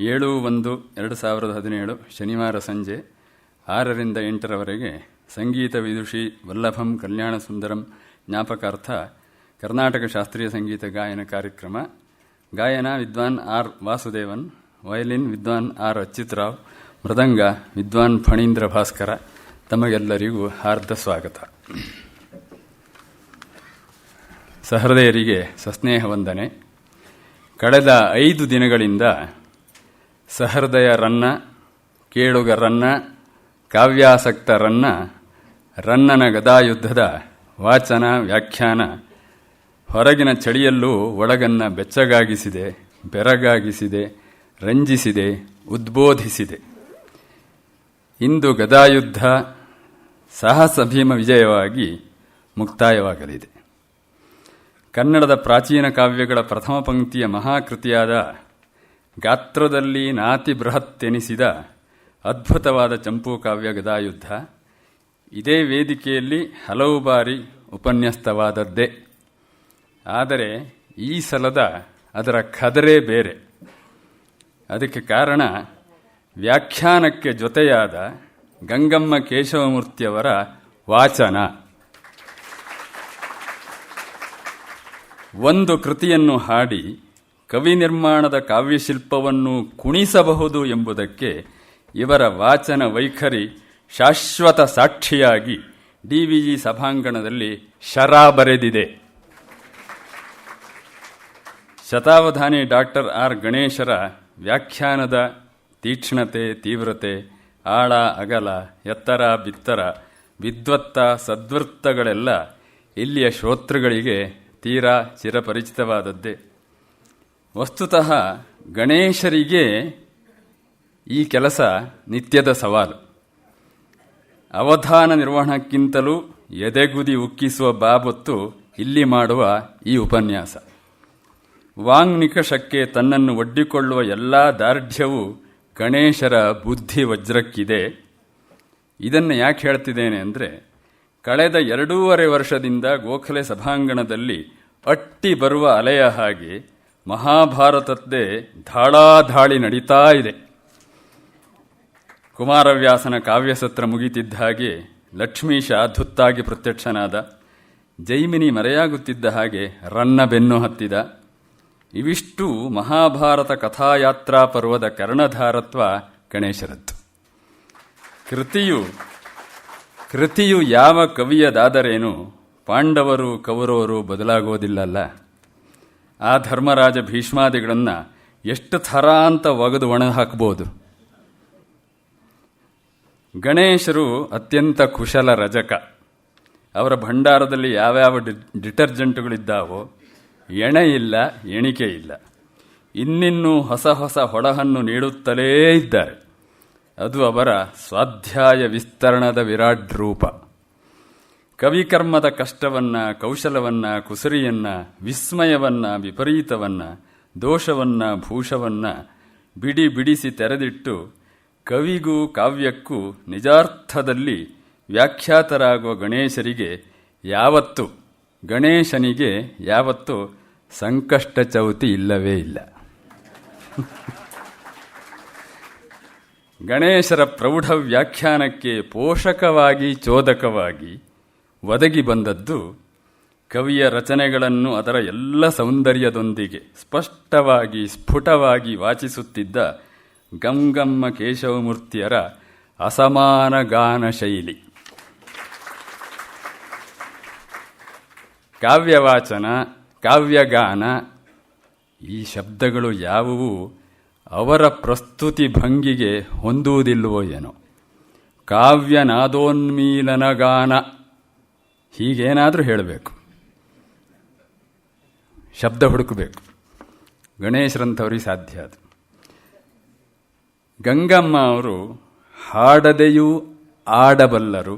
7/1/2017 ಶನಿವಾರ ಸಂಜೆ 6ರಿಂದ 8ರವರೆಗೆ ಸಂಗೀತ ವಿದುಷಿ ವಲ್ಲಭಂ ಕಲ್ಯಾಣ ಸುಂದರಂ ಜ್ಞಾಪಕಾರ್ಥ ಕರ್ನಾಟಕ ಶಾಸ್ತ್ರೀಯ ಸಂಗೀತ ಗಾಯನ ಕಾರ್ಯಕ್ರಮ. ಗಾಯನ ವಿದ್ವಾನ್ ಆರ್ ವಾಸುದೇವನ್, ವಯಲಿನ್ ವಿದ್ವಾನ್ ಆರ್ ಅಚ್ಯುತರಾವ್, ಮೃದಂಗ ವಿದ್ವಾನ್ ಫಣೀಂದ್ರ ಭಾಸ್ಕರ. ತಮಗೆಲ್ಲರಿಗೂ ಹಾರ್ದ ಸ್ವಾಗತ. ಸಹೃದಯರಿಗೆ ಸಸ್ನೇಹ ವಂದನೆ. ಕಳೆದ 5 ದಿನಗಳಿಂದ ಸಹೃದಯರನ್ನ, ಕೇಳುಗರನ್ನ, ಕಾವ್ಯಾಸಕ್ತರನ್ನ ರನ್ನನ ಗದಾಯುದ್ಧದ ವಾಚನ, ವ್ಯಾಖ್ಯಾನ ಹೊರಗಿನ ಚಳಿಯಲ್ಲೂ ಒಳಗನ್ನ ಬೆಚ್ಚಗಾಗಿಸಿದೆ, ಬೆರಗಾಗಿಸಿದೆ, ರಂಜಿಸಿದೆ, ಉದ್ಬೋಧಿಸಿದೆ. ಇಂದು ಗದಾಯುದ್ಧ ಸಾಹಸ ಭೀಮ ವಿಜಯವಾಗಿ ಮುಕ್ತಾಯವಾಗಲಿದೆ. ಕನ್ನಡದ ಪ್ರಾಚೀನ ಕಾವ್ಯಗಳ ಪ್ರಥಮ ಪಂಕ್ತಿಯ ಮಹಾಕೃತಿಯಾದ ಗಾತ್ರದಲ್ಲಿ ನಾತಿ ಬೃಹತ್ತೆನಿಸಿದ ಅದ್ಭುತವಾದ ಚಂಪೂ ಕಾವ್ಯ ಗದಾಯುದ್ಧ ಇದೇ ವೇದಿಕೆಯಲ್ಲಿ ಹಲವು ಬಾರಿ ಉಪನ್ಯಸ್ತವಾದದ್ದೇ. ಆದರೆ ಈ ಸಲದ ಅದರ ಖದರೇ ಬೇರೆ. ಅದಕ್ಕೆ ಕಾರಣ ವ್ಯಾಖ್ಯಾನಕ್ಕೆ ಜೊತೆಯಾದ ಗಂಗಮ್ಮ ಕೇಶವಮೂರ್ತಿಯವರ ವಾಚನ. ಒಂದು ಕೃತಿಯನ್ನು ಹಾಡಿ ಕವಿ ನಿರ್ಮಾಣದ ಕಾವ್ಯಶಿಲ್ಪವನ್ನು ಕುಣಿಸಬಹುದು ಎಂಬುದಕ್ಕೆ ಇವರ ವಾಚನ ವೈಖರಿ ಶಾಶ್ವತ ಸಾಕ್ಷಿಯಾಗಿ ಡಿವಿಜಿ ಸಭಾಂಗಣದಲ್ಲಿ ಶರಾ ಬರೆದಿದೆ. ಶತಾವಧಾನಿ ಡಾಕ್ಟರ್ ಆರ್ ಗಣೇಶರ ವ್ಯಾಖ್ಯಾನದ ತೀಕ್ಷ್ಣತೆ, ತೀವ್ರತೆ, ಆಳ ಅಗಲ, ಎತ್ತರ ಬಿತ್ತರ, ವಿದ್ವತ್ತ ಸದ್ವೃತ್ತಗಳೆಲ್ಲ ಇಲ್ಲಿಯ ಶ್ರೋತೃಗಳಿಗೆ ತೀರಾ ಚಿರಪರಿಚಿತವಾದದ್ದೇ. ವಸ್ತುತಃ ಗಣೇಶರಿಗೆ ಈ ಕೆಲಸ ನಿತ್ಯದ ಸವಾಲು. ಅವಧಾನ ನಿರ್ವಹಣಕ್ಕಿಂತಲೂ ಎದೆಗುದಿ ಉಕ್ಕಿಸುವ ಬಾಬತ್ತು ಇಲ್ಲಿ ಮಾಡುವ ಈ ಉಪನ್ಯಾಸ. ವಾಂಗ್ನಿಕಷಕ್ಕೆ ತನ್ನನ್ನು ಒಡ್ಡಿಕೊಳ್ಳುವ ಎಲ್ಲ ದಾರ್ಢ್ಯವೂ ಗಣೇಶರ ಬುದ್ಧಿ ವಜ್ರಕ್ಕಿದೆ. ಇದನ್ನು ಯಾಕೆ ಹೇಳ್ತಿದ್ದೇನೆ ಅಂದರೆ, ಕಳೆದ 2.5 ವರ್ಷದಿಂದ ಗೋಖಲೆ ಸಭಾಂಗಣದಲ್ಲಿ ಅಟ್ಟಿ ಬರುವ ಅಲೆಯ ಹಾಗೆ ಮಹಾಭಾರತದ್ದೇ ಧಾಳಾಧಾಳಿ ನಡೀತಾ ಇದೆ. ಕುಮಾರವ್ಯಾಸನ ಕಾವ್ಯಸತ್ರ ಮುಗಿತಿದ್ದ ಹಾಗೆ ಲಕ್ಷ್ಮೀಶ ಧುತ್ತಾಗಿ ಪ್ರತ್ಯಕ್ಷನಾದ, ಜೈಮಿನಿ ಮರೆಯಾಗುತ್ತಿದ್ದ ಹಾಗೆ ರನ್ನ ಬೆನ್ನು ಹತ್ತಿದ. ಇವಿಷ್ಟು ಮಹಾಭಾರತ ಕಥಾಯಾತ್ರಾ ಪರ್ವದ ಕರ್ಣಧಾರತ್ವ ಗಣೇಶರದ್ದು. ಕೃತಿಯು ಯಾವ ಕವಿಯದಾದರೇನು ಪಾಂಡವರು ಕೌರವರು ಬದಲಾಗೋದಿಲ್ಲಲ್ಲ. ಆ ಧರ್ಮರಾಜ ಭೀಷ್ಮಾದಿಗಳನ್ನು ಎಷ್ಟು ಥರ ಅಂತ ಒಗೆದು ಒಣ ಹಾಕಬಹುದು. ಗಣೇಶರು ಅತ್ಯಂತ ಕುಶಲ ರಜಕ. ಅವರ ಭಂಡಾರದಲ್ಲಿ ಯಾವ್ಯಾವ ಡಿಟರ್ಜೆಂಟುಗಳಿದ್ದಾವೋ ಎಣೆ ಇಲ್ಲ, ಎಣಿಕೆ ಇಲ್ಲ. ಇನ್ನಿನ್ನೂ ಹೊಸ ಹೊಸ ಹೊಳಹನ್ನು ನೀಡುತ್ತಲೇ ಇದ್ದಾರೆ. ಅದು ಅವರ ಸ್ವಾಧ್ಯಾಯ ವಿಸ್ತರಣದ ವಿರಾಟ್ ರೂಪ. ಕವಿಕರ್ಮದ ಕಷ್ಟವನ್ನ, ಕೌಶಲವನ್ನ, ಕುಸರಿಯನ್ನ, ವಿಸ್ಮಯವನ್ನ, ವಿಪರೀತವನ್ನ, ದೋಷವನ್ನ, ಭೂಷವನ್ನ ಬಿಡಿಸಿ ತೆರೆದಿಟ್ಟು ಕವಿಗೂ ಕಾವ್ಯಕ್ಕೂ ನಿಜಾರ್ಥದಲ್ಲಿ ವ್ಯಾಖ್ಯಾತರಾಗುವ ಗಣೇಶನಿಗೆ ಯಾವತ್ತೂ ಸಂಕಷ್ಟ ಚೌತಿ ಇಲ್ಲವೇ ಇಲ್ಲ. ಗಣೇಶರ ಪ್ರೌಢ ವ್ಯಾಖ್ಯಾನಕ್ಕೆ ಪೋಷಕವಾಗಿ, ಚೋದಕವಾಗಿ ಒದಗಿ ಬಂದದ್ದು ಕವಿಯ ರಚನೆಗಳನ್ನು ಅದರ ಎಲ್ಲ ಸೌಂದರ್ಯದೊಂದಿಗೆ ಸ್ಪಷ್ಟವಾಗಿ, ಸ್ಫುಟವಾಗಿ ವಾಚಿಸುತ್ತಿದ್ದ ಗಂಗಮ್ಮ ಕೇಶವಮೂರ್ತಿಯರ ಅಸಮಾನ ಗಾನ ಶೈಲಿ. ಕಾವ್ಯವಾಚನ, ಕಾವ್ಯಗಾನ ಈ ಶಬ್ದಗಳು ಯಾವುವು ಅವರ ಪ್ರಸ್ತುತಿ ಭಂಗಿಗೆ ಹೊಂದುವುದಿಲ್ಲವೋ ಏನೋ. ಕಾವ್ಯನಾದೋನ್ಮೀಲನ ಗಾನ ಹೀಗೇನಾದರೂ ಹೇಳಬೇಕು, ಶಬ್ದ ಹುಡುಕಬೇಕು. ಗಣೇಶರಂಥವ್ರಿಗೆ ಸಾಧ್ಯ ಅದು. ಗಂಗಮ್ಮ ಅವರು ಹಾಡದೆಯೂ ಆಡಬಲ್ಲರು,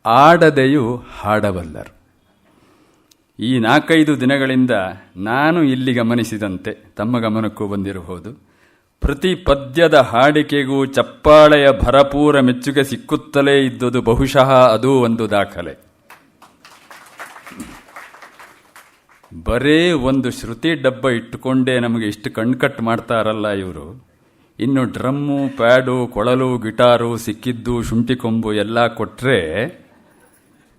ಆಡದೆಯೂ ಹಾಡಬಲ್ಲರು. ಈ 4-5 ದಿನಗಳಿಂದ ನಾನು ಇಲ್ಲಿ ಗಮನಿಸಿದಂತೆ ತಮ್ಮ ಗಮನಕ್ಕೂ ಬಂದಿರಬಹುದು, ಪ್ರತಿ ಪದ್ಯದ ಹಾಡಿಕೆಗೂ ಚಪ್ಪಾಳೆಯ ಭರಪೂರ ಮೆಚ್ಚುಗೆ ಸಿಕ್ಕುತ್ತಲೇ ಇದ್ದುದು ಬಹುಶಃ ಅದೂ ಒಂದು ದಾಖಲೆ. ಬರೇ ಒಂದು ಶ್ರುತಿ ಡಬ್ಬ ಇಟ್ಟುಕೊಂಡೇ ನಮಗೆ ಇಷ್ಟು ಕಣ್ಕಟ್ಟು ಮಾಡ್ತಾರಲ್ಲ ಇವರು, ಇನ್ನು ಡ್ರಮ್ಮು, ಪ್ಯಾಡು, ಕೊಳಲು, ಗಿಟಾರು, ಸಿಕ್ಕಿದ್ದು, ಶುಂಠಿ ಕೊಂಬು ಎಲ್ಲ ಕೊಟ್ಟರೆ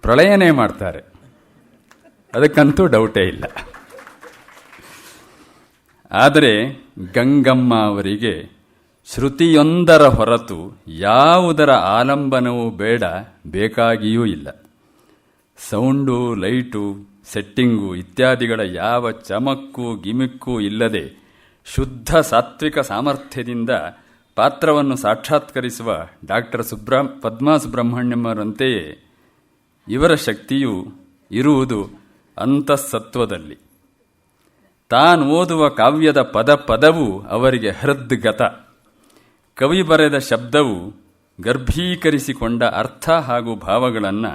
ಪ್ರಳಯನೇ ಮಾಡ್ತಾರೆ. ಅದಕ್ಕಂತೂ ಡೌಟೇ ಇಲ್ಲ. ಆದರೆ ಗಂಗಮ್ಮ ಅವರಿಗೆ ಶ್ರುತಿಯೊಂದರ ಹೊರತು ಯಾವುದರ ಆಲಂಬನವೂ ಬೇಡ, ಬೇಕಾಗಿಯೂ ಇಲ್ಲ. ಸೌಂಡು, ಲೈಟು, ಸೆಟ್ಟಿಂಗು ಇತ್ಯಾದಿಗಳ ಯಾವ ಚಮಕ್ಕು ಗಿಮಿಕ್ಕೂ ಇಲ್ಲದೆ ಶುದ್ಧ ಸಾತ್ವಿಕ ಸಾಮರ್ಥ್ಯದಿಂದ ಪಾತ್ರವನ್ನು ಸಾಕ್ಷಾತ್ಕರಿಸುವ ಡಾಕ್ಟರ್ ಪದ್ಮಾ ಸುಬ್ರಹ್ಮಣ್ಯಂರಂತೆಯೇ ಇವರ ಶಕ್ತಿಯು ಇರುವುದು ಅಂತಃಸತ್ವದಲ್ಲಿ. ತಾನು ಓದುವ ಕಾವ್ಯದ ಪದ ಪದವು ಅವರಿಗೆ ಹೃದ್ಗತ. ಕವಿ ಬರೆದ ಶಬ್ದವು ಗರ್ಭೀಕರಿಸಿಕೊಂಡ ಅರ್ಥ ಹಾಗೂ ಭಾವಗಳನ್ನು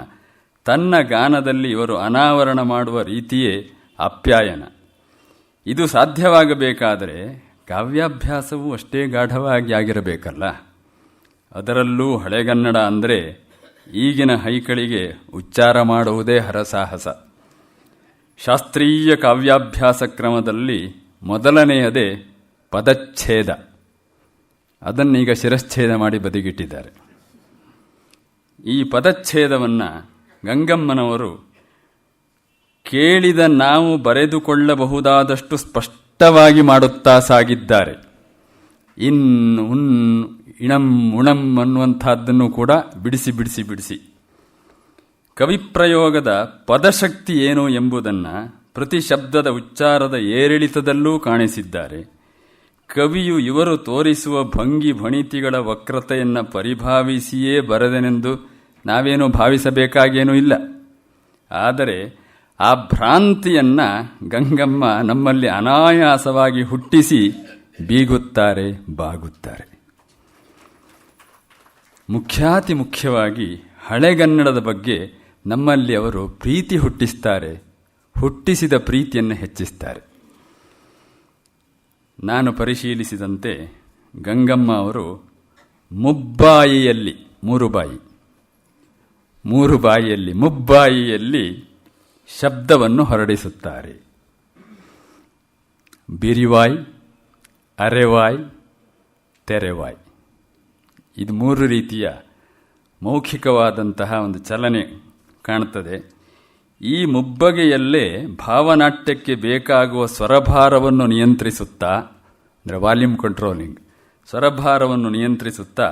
ತನ್ನ ಗಾನದಲ್ಲಿ ಇವರು ಅನಾವರಣ ಮಾಡುವ ರೀತಿಯೇ ಆಪ್ಯಾಯನ. ಇದು ಸಾಧ್ಯವಾಗಬೇಕಾದರೆ ಕಾವ್ಯಾಭ್ಯಾಸವೂ ಅಷ್ಟೇ ಗಾಢವಾಗಿ ಆಗಿರಬೇಕಲ್ಲ. ಅದರಲ್ಲೂ ಹಳೆಗನ್ನಡ ಅಂದರೆ ಈಗಿನ ಹೈಕಳಿಗೆ ಉಚ್ಚಾರ ಮಾಡುವುದೇ ಹರಸಾಹಸ. ಶಾಸ್ತ್ರೀಯ ಕಾವ್ಯಾಭ್ಯಾಸ ಕ್ರಮದಲ್ಲಿ ಮೊದಲನೆಯದೇ ಪದಚ್ಛೇದ. ಅದನ್ನೀಗ ಶಿರಚ್ಛೇದ ಮಾಡಿ ಬದಿಗಿಟ್ಟಿದ್ದಾರೆ. ಈ ಪದಚ್ಛೇದವನ್ನು ಗಂಗಮ್ಮನವರು ಕೇಳಿದ ನಾವು ಬರೆದುಕೊಳ್ಳಬಹುದಾದಷ್ಟು ಸ್ಪಷ್ಟವಾಗಿ ಮಾಡುತ್ತಾ ಸಾಗಿದ್ದಾರೆ. ಇನ್ ಉನ್ ಇಣಂ ಉಣಂ ಅನ್ನುವಂಥದ್ದನ್ನು ಕೂಡ ಬಿಡಿಸಿ ಬಿಡಿಸಿ ಬಿಡಿಸಿ ಕವಿಪ್ರಯೋಗದ ಪದಶಕ್ತಿ ಏನು ಎಂಬುದನ್ನು ಪ್ರತಿ ಶಬ್ದದ ಉಚ್ಚಾರದ ಏರಿಳಿತದಲ್ಲೂ ಕಾಣಿಸಿದ್ದಾರೆ. ಕವಿಯು ಇವರು ತೋರಿಸುವ ಭಂಗಿ ಭಣಿತಿಗಳ ವಕ್ರತೆಯನ್ನು ಪರಿಭಾವಿಸಿಯೇ ಬರೆದನೆಂದು ನಾವೇನೂ ಭಾವಿಸಬೇಕಾಗೇನೂ ಇಲ್ಲ. ಆದರೆ ಆ ಭ್ರಾಂತಿಯನ್ನು ಗಂಗಮ್ಮ ನಮ್ಮಲ್ಲಿ ಅನಾಯಾಸವಾಗಿ ಹುಟ್ಟಿಸಿ ಬೀಗುತ್ತಾರೆ, ಬಾಗುತ್ತಾರೆ. ಮುಖ್ಯಾತಿ ಮುಖ್ಯವಾಗಿ ಹಳೆಗನ್ನಡದ ಬಗ್ಗೆ ನಮ್ಮಲ್ಲಿ ಅವರು ಪ್ರೀತಿ ಹುಟ್ಟಿಸ್ತಾರೆ, ಹುಟ್ಟಿಸಿದ ಪ್ರೀತಿಯನ್ನು ಹೆಚ್ಚಿಸ್ತಾರೆ. ನಾನು ಪರಿಶೀಲಿಸಿದಂತೆ ಗಂಗಮ್ಮ ಅವರು ಮುಬ್ಬಾಯಿಯಲ್ಲಿ ಮೂರು ಬಾಯಿಯಲ್ಲಿ ಮುಬ್ಬಾಯಿಯಲ್ಲಿ ಶಬ್ದವನ್ನು ಹೊರಡಿಸುತ್ತಾರೆ. ಬಿರಿವಾಯ್, ಅರೆವಾಯ್, ತೆರೆವಾಯ್. ಇದು ಮೂರು ರೀತಿಯ ಮೌಖಿಕವಾದಂತಹ ಒಂದು ಚಲನೆ ಕಾಣುತ್ತದೆ. ಈ ಮುಬ್ಬಗೆಯಲ್ಲೇ ಭಾವನಾಟ್ಯಕ್ಕೆ ಬೇಕಾಗುವ ಸ್ವರಭಾರವನ್ನು ನಿಯಂತ್ರಿಸುತ್ತಾ, ಅಂದರೆ ವಾಲ್ಯೂಮ್ ಕಂಟ್ರೋಲಿಂಗ್, ಸ್ವರಭಾರವನ್ನು ನಿಯಂತ್ರಿಸುತ್ತಾ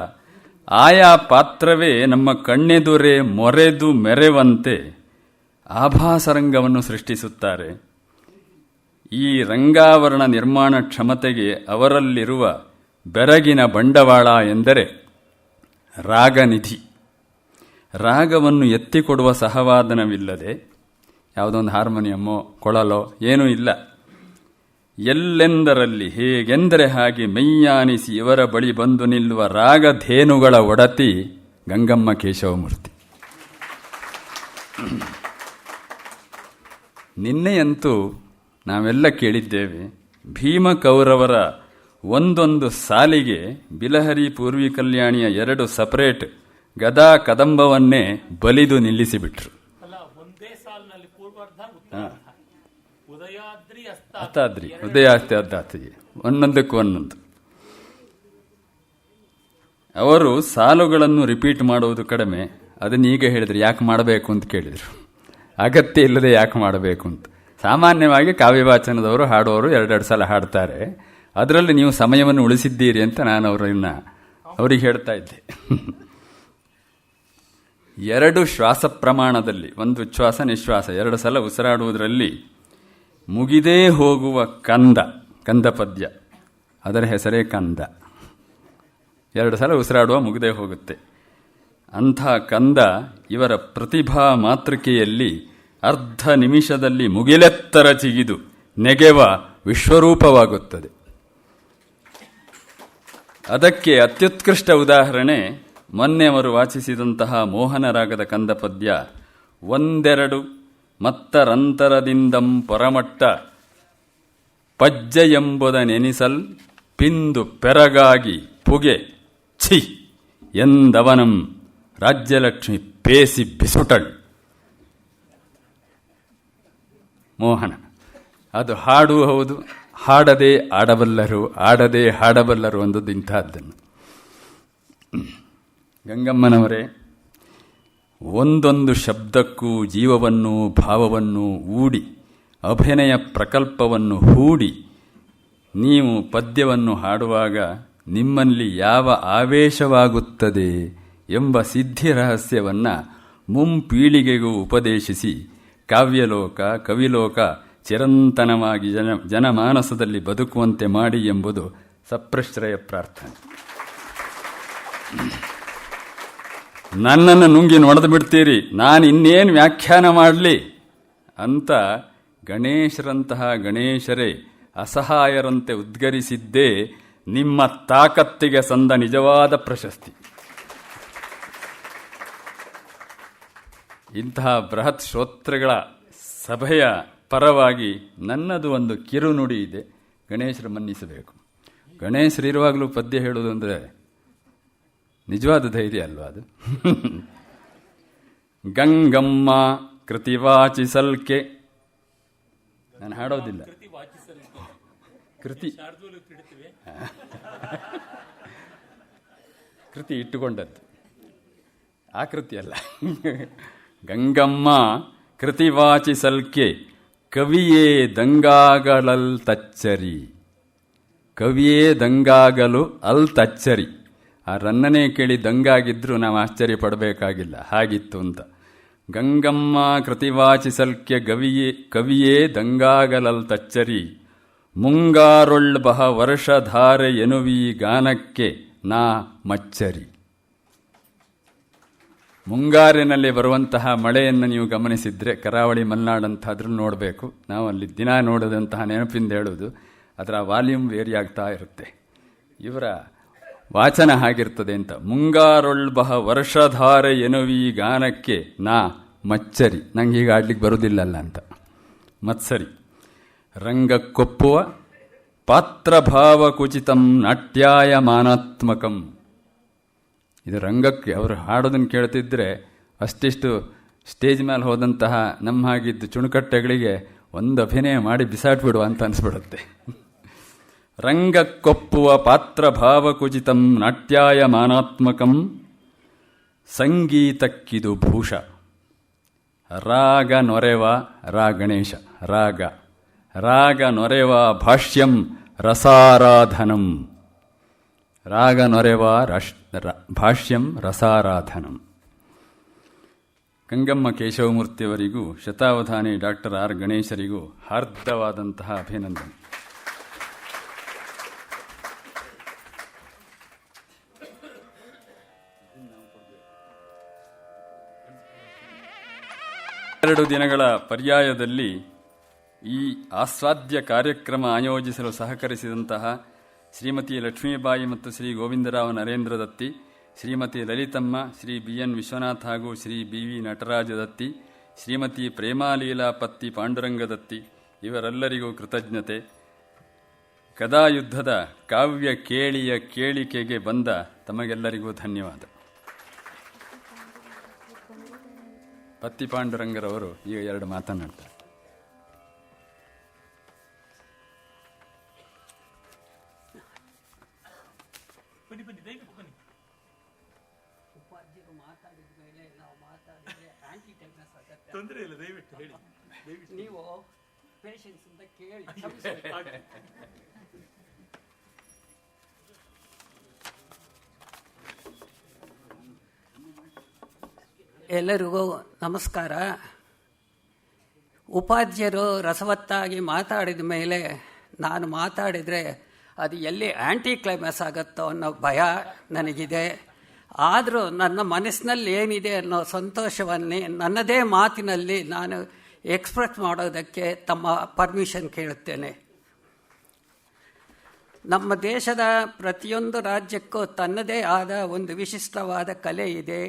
ಆಯಾ ಪಾತ್ರವೇ ನಮ್ಮ ಕಣ್ಣೆದುರೇ ಮೊರೆದು ಮೆರೆವಂತೆ ಆಭಾಸರಂಗವನ್ನು ಸೃಷ್ಟಿಸುತ್ತಾರೆ. ಈ ರಂಗಾವರಣ ನಿರ್ಮಾಣ ಕ್ಷಮತೆಗೆ ಅವರಲ್ಲಿರುವ ಬೆರಗಿನ ಬಂಡವಾಳ ಎಂದರೆ ರಾಗನಿಧಿ. ರಾಗವನ್ನು ಎತ್ತಿಕೊಡುವ ಸಹವಾದನವಿಲ್ಲದೆ ಯಾವುದೊಂದು ಹಾರ್ಮೋನಿಯಮ್ಮೋ ಕೊಳಲೋ ಏನೂ ಇಲ್ಲ. ಎಲ್ಲೆಂದರಲ್ಲಿ ಹೇಗೆಂದರೆ ಹಾಗೆ ಮೈಯಾನಿಸಿ ಇವರ ಬಳಿ ಬಂದು ನಿಲ್ಲುವ ರಾಗಧೇನುಗಳ ಒಡತಿ ಗಂಗಮ್ಮ ಕೇಶವಮೂರ್ತಿ. ನಿನ್ನೆಯಂತೂ ನಾವೆಲ್ಲ ಕೇಳಿದ್ದೇವೆ, ಭೀಮ ಕೌರವರ ಒಂದೊಂದು ಸಾಲಿಗೆ ಬಿಲಹರಿ ಪೂರ್ವಿ ಕಲ್ಯಾಣಿಯ 2 ಸಪರೇಟ್ ಗದಾ ಕದಂಬವನ್ನೇ ಬಲಿದು ನಿಲ್ಲಿಸಿಬಿಟ್ರು. ಅತ್ತಾದ್ರಿ, ಉದಯಾಸ್ತಿ, ಅದ್ದಾತ್ರಿ, ಒಂದೊಂದಕ್ಕೂ ಒಂದೊಂದು. ಅವರು ಸಾಲುಗಳನ್ನು ರಿಪೀಟ್ ಮಾಡುವುದು ಕಡಿಮೆ. ಅದನ್ನೀಗ ಹೇಳಿದ್ರು, ಯಾಕೆ ಮಾಡಬೇಕು ಅಂತ ಕೇಳಿದರು. ಅಗತ್ಯ ಇಲ್ಲದೆ ಯಾಕೆ ಮಾಡಬೇಕು ಅಂತ. ಸಾಮಾನ್ಯವಾಗಿ ಕಾವ್ಯವಾಚನದವರು ಹಾಡುವವರು 2 ಸಲ ಹಾಡ್ತಾರೆ. ಅದರಲ್ಲಿ ನೀವು ಸಮಯವನ್ನು ಉಳಿಸಿದ್ದೀರಿ ಅಂತ ನಾನು ಅವರಿಗೆ ಹೇಳ್ತಾ ಇದ್ದೆ. 2 ಶ್ವಾಸ ಪ್ರಮಾಣದಲ್ಲಿ, ಒಂದು ಉಚ್ಛ್ವಾಸ ನಿಶ್ವಾಸ, 2 ಸಲ ಉಸಿರಾಡುವುದರಲ್ಲಿ ಮುಗಿದೇ ಹೋಗುವ ಕಂದ ಪದ್ಯ, ಅದರ ಹೆಸರೇ ಕಂದ. 2 ಸಲ ಉಸಿರಾಡುವ ಮುಗಿದೇ ಹೋಗುತ್ತೆ. ಅಂಥ ಕಂದ ಇವರ ಪ್ರತಿಭಾ ಮಾತೃಕೆಯಲ್ಲಿ ಅರ್ಧ ನಿಮಿಷದಲ್ಲಿ ಮುಗಿಲೆತ್ತರ ಚಿಗಿದು ನೆಗೆವ ವಿಶ್ವರೂಪವಾಗುತ್ತದೆ. ಅದಕ್ಕೆ ಅತ್ಯುತ್ಕೃಷ್ಟ ಉದಾಹರಣೆ ಮೊನ್ನೆ ಅವರು ವಾಚಿಸಿದಂತಹ ಮೋಹನ ರಾಗದ ಕಂದ ಪದ್ಯ. 1-2 ಮತ್ತರಂತರದಿಂದಂ ಪೊರಮಟ್ಟ ಪಜ್ಜ ಎಂಬುದ ನೆನಿಸಲ್ ಪಿಂದು ಪೆರಗಾಗಿ ಪುಗೆ ಛಿ ಎಂದವನಂ ರಾಜ್ಯಲಕ್ಷ್ಮಿ ಪೇಸಿ ಬಿಸುಟಳ್. ಮೋಹನ ಅದು ಹಾಡು ಹೌದು, ಹಾಡದೆ ಆಡಬಲ್ಲರು, ಆಡದೆ ಹಾಡಬಲ್ಲರು ಅಂದದ್ದು ಇಂತಹದ್ದನ್ನು. ಗಂಗಮ್ಮನವರೇ, ಒಂದೊಂದು ಶಬ್ದಕ್ಕೂ ಜೀವವನ್ನು ಭಾವವನ್ನು ಊಡಿ ಅಭಿನಯ ಪ್ರಕಲ್ಪವನ್ನು ಹೂಡಿ ನೀವು ಪದ್ಯವನ್ನು ಹಾಡುವಾಗ ನಿಮ್ಮಲ್ಲಿ ಯಾವ ಆವೇಶವಾಗುತ್ತದೆ ಎಂಬ ಸಿದ್ಧಿ ರಹಸ್ಯವನ್ನು ಮುಂಪೀಳಿಗೆಗೂ ಉಪದೇಶಿಸಿ ಕಾವ್ಯಲೋಕ ಕವಿಲೋಕ ಚಿರಂತನವಾಗಿ ಜನಮಾನಸದಲ್ಲಿ ಬದುಕುವಂತೆ ಮಾಡಿ ಎಂಬುದು ಸಪ್ರಶ್ರಯ ಪ್ರಾರ್ಥನೆ. ನನ್ನನ್ನು ನುಂಗಿ ನೋಡಿದು ಬಿಡ್ತೀರಿ, ನಾನು ಇನ್ನೇನು ವ್ಯಾಖ್ಯಾನ ಮಾಡಲಿ ಅಂತ ಗಣೇಶರಂತಹ ಗಣೇಶರೇ ಅಸಹಾಯರಂತೆ ಉದ್ಗರಿಸಿದ್ದೇ ನಿಮ್ಮ ತಾಕತ್ತಿಗೆ ಸಂದ ನಿಜವಾದ ಪ್ರಶಸ್ತಿ. ಇಂತಹ ಬೃಹತ್ ಶ್ರೋತೃಗಳ ಸಭೆಯ ಪರವಾಗಿ ನನ್ನದು ಒಂದು ಕಿರುನುಡಿ ಇದೆ, ಗಣೇಶರು ಮನ್ನಿಸಬೇಕು. ಗಣೇಶರಿರುವಾಗಲೂ ಪದ್ಯ ಹೇಳುವುದು ಅಂದರೆ ನಿಜವಾದ ಧೈರ್ಯ ಅಲ್ವಾ ಅದು? ಗಂಗಮ್ಮ ಕೃತಿವಾಚಿಸಲ್ಕೆ, ನಾನು ಹಾಡೋದಿಲ್ಲ, ಕೃತಿ ಇಟ್ಟುಕೊಂಡದ್ದು, ಆಕೃತಿ ಅಲ್ಲ. ಗಂಗಮ್ಮ ಕೃತಿವಾಚಿಸಲ್ಕೆ ಕವಿಯೇ ದಂಗಾಗಳಲ್ ತಚ್ಚರಿ, ಕವಿಯೇ ದಂಗಾಗಲು ಅಲ್ ತಚ್ಚರಿ. ಆ ರನ್ನನೇ ಕೇಳಿ ದಂಗಾಗಿದ್ರೂ ನಾವು ಆಶ್ಚರ್ಯ ಪಡಬೇಕಾಗಿಲ್ಲ, ಹಾಗಿತ್ತು ಅಂತ. ಗಂಗಮ್ಮ ಕೃತಿವಾಚಿಸಲ್ಕೆ ಕವಿಯೇ ದಂಗಾಗಲಲ್ ತಚ್ಚರಿ, ಮುಂಗಾರೊಳ್ ಬಹ ವರ್ಷಧಾರೆ ಎನುವಿ ಗಾನಕ್ಕೆ ನಾ ಮಚ್ಚರಿ. ಮುಂಗಾರಿನಲ್ಲಿ ಬರುವಂತಹ ಮಳೆಯನ್ನು ನೀವು ಗಮನಿಸಿದರೆ, ಕರಾವಳಿ ಮಲೆನಾಡಂತಾದ್ರೂ ನೋಡಬೇಕು, ನಾವು ಅಲ್ಲಿ ದಿನ ನೋಡಿದಂತಹ ನೆನಪಿಂದ ಹೇಳುವುದು, ಅದರ ವಾಲ್ಯೂಮ್ ವೇರಿ ಆಗ್ತಾ ಇರುತ್ತೆ. ಇವರ ವಾಚನ ಹಾಗಿರ್ತದೆ ಅಂತ. ಮುಂಗಾರೊಳ್ ಬಹ ವರ್ಷಧಾರೆ ಎನುವಿ ಗಾನಕ್ಕೆ ನಾ ಮಚ್ಚರಿ, ನಂಗೆ ಈಗ ಆಡ್ಲಿಕ್ಕೆ ಬರುವುದಿಲ್ಲಲ್ಲ ಅಂತ. ಮತ್ಸರಿ ರಂಗಕ್ಕೊಪ್ಪುವ ಪಾತ್ರಭಾವ ಕುಚಿತಂ ನಾಟ್ಯಾಯಮಾನಾತ್ಮಕಂ. ಇದು ರಂಗಕ್ಕೆ ಅವರು ಹಾಡೋದನ್ನು ಕೇಳ್ತಿದ್ರೆ ಅಷ್ಟಿಷ್ಟು ಸ್ಟೇಜ್ ಮೇಲೆ ಹೋದಂತಹ ನಮ್ಮ ಹಾಗಿದ್ದು ಚುಣುಕಟ್ಟೆಗಳಿಗೆ ಒಂದು ಅಭಿನಯ ಮಾಡಿ ಬಿಸಾಡ್ಬಿಡುವ ಅಂತ ಅನಿಸ್ಬಿಡುತ್ತೆ. ರಂಗಕ್ಕೊಪ್ಪುವ ಪಾತ್ರಭಾವ ಕುಚಿತಂ ನಾಟ್ಯಾಯಮಾನಾತ್ಮಕಂ, ಸಂಗೀತಕ್ಕಿದು ಭೂಷ ರಾಗ ನೊರೆವ ಗಣೇಶ ರಾಗ ನೊರೆವ ಭಾಷ್ಯಂ ರಸಾರಾಧನಂ, ರಾಗ ನೊರೆವ ಭಾಷ್ಯಂ ರಸಾರಾಧನಂ. ಗಂಗಮ್ಮ ಕೇಶವಮೂರ್ತಿಯವರಿಗೂ ಶತಾವಧಾನಿ ಡಾಕ್ಟರ್ ಆರ್ ಗಣೇಶರಿಗೂ ಹಾರ್ದವಾದಂತಹ ಅಭಿನಂದನೆ. ಎರಡು ದಿನಗಳ ಪರ್ಯಾಯದಲ್ಲಿ ಈ ಆಸ್ವಾದ್ಯ ಕಾರ್ಯಕ್ರಮ ಆಯೋಜಿಸಲು ಸಹಕರಿಸಿದಂತಹ ಶ್ರೀಮತಿ ಲಕ್ಷ್ಮೀಬಾಯಿ ಮತ್ತು ಶ್ರೀ ಗೋವಿಂದರಾವ್ ನರೇಂದ್ರ ದತ್ತಿ, ಶ್ರೀಮತಿ ಲಲಿತಮ್ಮ, ಶ್ರೀ ಬಿಎನ್ ವಿಶ್ವನಾಥ್ ಹಾಗೂ ಶ್ರೀ ಬಿವಿ ನಟರಾಜ ದತ್ತಿ, ಶ್ರೀಮತಿ ಪ್ರೇಮಾಲೀಲಾ ಪತ್ತಿ ಪಾಂಡುರಂಗ ದತ್ತಿ, ಇವರೆಲ್ಲರಿಗೂ ಕೃತಜ್ಞತೆ. ಗದಾಯುದ್ಧದ ಕಾವ್ಯ ಕೇಳಿಯ ಕೇಳಿಕೆಗೆ ಬಂದ ತಮಗೆಲ್ಲರಿಗೂ ಧನ್ಯವಾದ. ಪತ್ತಿ ಪಾಂಡುರಂಗರವರು ಈಗ ಎರಡು ಮಾತನಾಡ್ತಾರೆ. ತೊಂದರೆ ಇಲ್ಲ, ದಯವಿಟ್ಟು ಹೇಳಿ. ನೀವು ಪೇಷನ್ಸ್ ಅಂತ ಕೇಳಿ. ಎಲ್ಲರಿಗೂ ನಮಸ್ಕಾರ. ಉಪಾಧ್ಯರು ರಸವತ್ತಾಗಿ ಮಾತಾಡಿದ ಮೇಲೆ ನಾನು ಮಾತಾಡಿದರೆ ಅದು ಎಲ್ಲಿ ಆ್ಯಂಟಿ ಕ್ಲೈಮ್ಯಾಕ್ಸ್ ಆಗುತ್ತೋ ಅನ್ನೋ ಭಯ ನನಗಿದೆ. ಆದರೂ ನನ್ನ ಮನಸ್ಸಿನಲ್ಲಿ ಏನಿದೆ ಅನ್ನೋ ಸಂತೋಷವನ್ನೇ ನನ್ನದೇ ಮಾತಿನಲ್ಲಿ ನಾನು ಎಕ್ಸ್ಪ್ರೆಸ್ ಮಾಡೋದಕ್ಕೆ ತಮ್ಮ ಪರ್ಮಿಷನ್ ಕೇಳುತ್ತೇನೆ. ನಮ್ಮ ದೇಶದ ಪ್ರತಿಯೊಂದು ರಾಜ್ಯಕ್ಕೂ ತನ್ನದೇ ಆದ ಒಂದು ವಿಶಿಷ್ಟವಾದ ಕಲೆ ಇದೆ.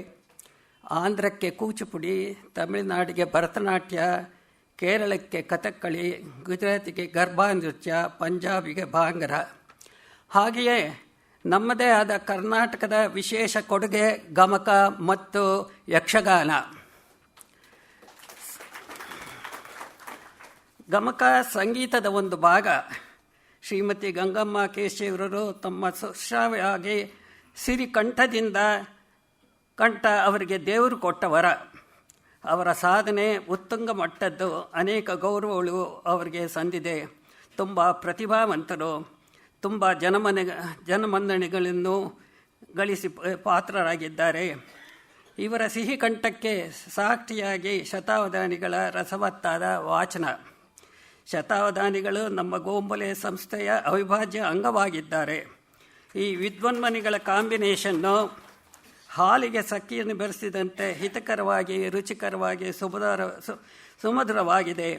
ಆಂಧ್ರಕ್ಕೆ ಕೂಚುಪುಡಿ, ತಮಿಳುನಾಡಿಗೆ ಭರತನಾಟ್ಯ, ಕೇರಳಕ್ಕೆ ಕಥಕ್ಕಳಿ, ಗುಜರಾತಿಗೆ ಗರ್ಭಾ ನೃತ್ಯ, ಪಂಜಾಬಿಗೆ ಭಾಂಗರ. ಹಾಗೆಯೇ ನಮ್ಮದೇ ಆದ ಕರ್ನಾಟಕದ ವಿಶೇಷ ಕೊಡುಗೆ ಗಮಕ ಮತ್ತು ಯಕ್ಷಗಾನ. ಗಮಕ ಸಂಗೀತದ ಒಂದು ಭಾಗ. ಶ್ರೀಮತಿ ಗಂಗಮ್ಮ ಕೇಶಿಯವರರು ತಮ್ಮ ಸುಶ್ರಾವ್ಯವಾಗಿ ಸಿರಿಕಂಠದಿಂದ ಕಂಠ ಅವರಿಗೆ ದೇವರು ಕೊಟ್ಟ ವರ. ಅವರ ಸಾಧನೆ ಉತ್ತುಂಗ ಮಟ್ಟದ್ದು. ಅನೇಕ ಗೌರವಗಳು ಅವರಿಗೆ ಸಂದಿದೆ. ತುಂಬ ಪ್ರತಿಭಾವಂತರು, ತುಂಬ ಜನಮನ್ನಣೆಗಳನ್ನು ಗಳಿಸಿ ಪಾತ್ರರಾಗಿದ್ದಾರೆ. ಇವರ ಸಿಹಿ ಕಂಠಕ್ಕೆ ಸಾಕ್ಷಿಯಾಗಿ ಶತಾವಧಾನಿಗಳ ರಸವತ್ತಾದ ವಾಚನ. ಶತಾವಧಾನಿಗಳು ನಮ್ಮ ಗೋಂಬಲೆ ಸಂಸ್ಥೆಯ ಅವಿಭಾಜ್ಯ ಅಂಗವಾಗಿದ್ದಾರೆ. ಈ ವಿದ್ವನ್ಮನಿಗಳ ಕಾಂಬಿನೇಷನ್ನು ಹಾಲಿಗೆ ಸಕ್ಕಿಯನ್ನು ಬೆರೆಸಿದಂತೆ ಹಿತಕರವಾಗಿ, ರುಚಿಕರವಾಗಿ, ಸುಮಧುರವಾಗಿದೆ.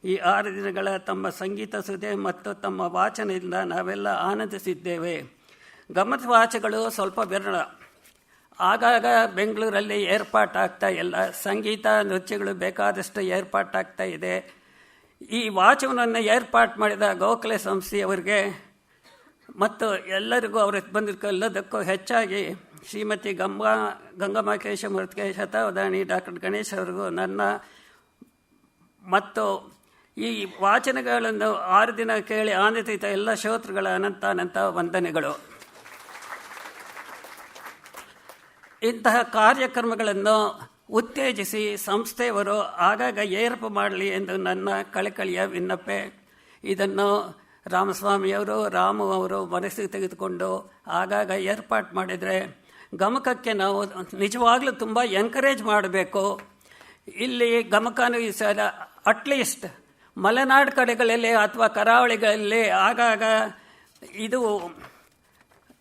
ಈ 6 ದಿನಗಳ ತಮ್ಮ ಸಂಗೀತ ಸುಧೆ ಮತ್ತು ತಮ್ಮ ವಾಚನದಿಂದ ನಾವೆಲ್ಲ ಆನಂದಿಸಿದ್ದೇವೆ. ಗಮನ ವಾಚಗಳು ಸ್ವಲ್ಪ ವಿರಳ. ಆಗಾಗ ಬೆಂಗಳೂರಲ್ಲಿ ಏರ್ಪಾಟಾಗ್ತಾ ಇಲ್ಲ. ಸಂಗೀತ ನೃತ್ಯಗಳು ಬೇಕಾದಷ್ಟು ಏರ್ಪಾಟಾಗ್ತಾ ಇದೆ. ಈ ವಾಚನವನ್ನು ಏರ್ಪಾಟ್ ಮಾಡಿದ ಗೋಖಲೆ ಸಂಸ್ಥೆಯವರಿಗೆ ಮತ್ತು ಎಲ್ಲರಿಗೂ ಅವ್ರಿಗೆ ಬಂದಿದ್ದಕ್ಕೂ ಹೆಚ್ಚಾಗಿ ಶ್ರೀಮತಿ ಗಂಗಮ್ಮ ಕೇಶಮೂರ್ತಿಗೆ, ಶತಾವಧಾನಿ ಡಾಕ್ಟರ್ ಗಣೇಶ್ ಅವರಿಗೂ ನನ್ನ ಮತ್ತು ಈ ವಾಚನಗಳನ್ನು 6 ದಿನ ಕೇಳಿ ಆನಂದಿತ ಎಲ್ಲ ಶ್ರೋತೃಗಳ ಅನಂತ ವಂದನೆಗಳು. ಇಂತಹ ಕಾರ್ಯಕ್ರಮಗಳನ್ನು ಉತ್ತೇಜಿಸಿ ಸಂಸ್ಥೆಯವರು ಆಗಾಗ ಏರ್ಪು ಮಾಡಲಿ ಎಂದು ನನ್ನ ಕಳಕಳಿಯ ವಿನ್ನಪ್ಪೆ. ಇದನ್ನು ರಾಮಸ್ವಾಮಿಯವರು, ರಾಮು ಅವರು ಮನಸ್ಸಿಗೆ ತೆಗೆದುಕೊಂಡು ಆಗಾಗ ಏರ್ಪಾಟ್ ಮಾಡಿದರೆ ಗಮಕಕ್ಕೆ ನಾವು ನಿಜವಾಗ್ಲೂ ತುಂಬ ಎನ್ಕರೇಜ್ ಮಾಡಬೇಕು. ಇಲ್ಲಿ ಗಮಕನೂ ಈ ಸಲ ಅಟ್ಲೀಸ್ಟ್ ಮಲೆನಾಡು ಕಡೆಗಳಲ್ಲಿ ಅಥವಾ ಕರಾವಳಿಗಳಲ್ಲಿ ಆಗಾಗ ಇದು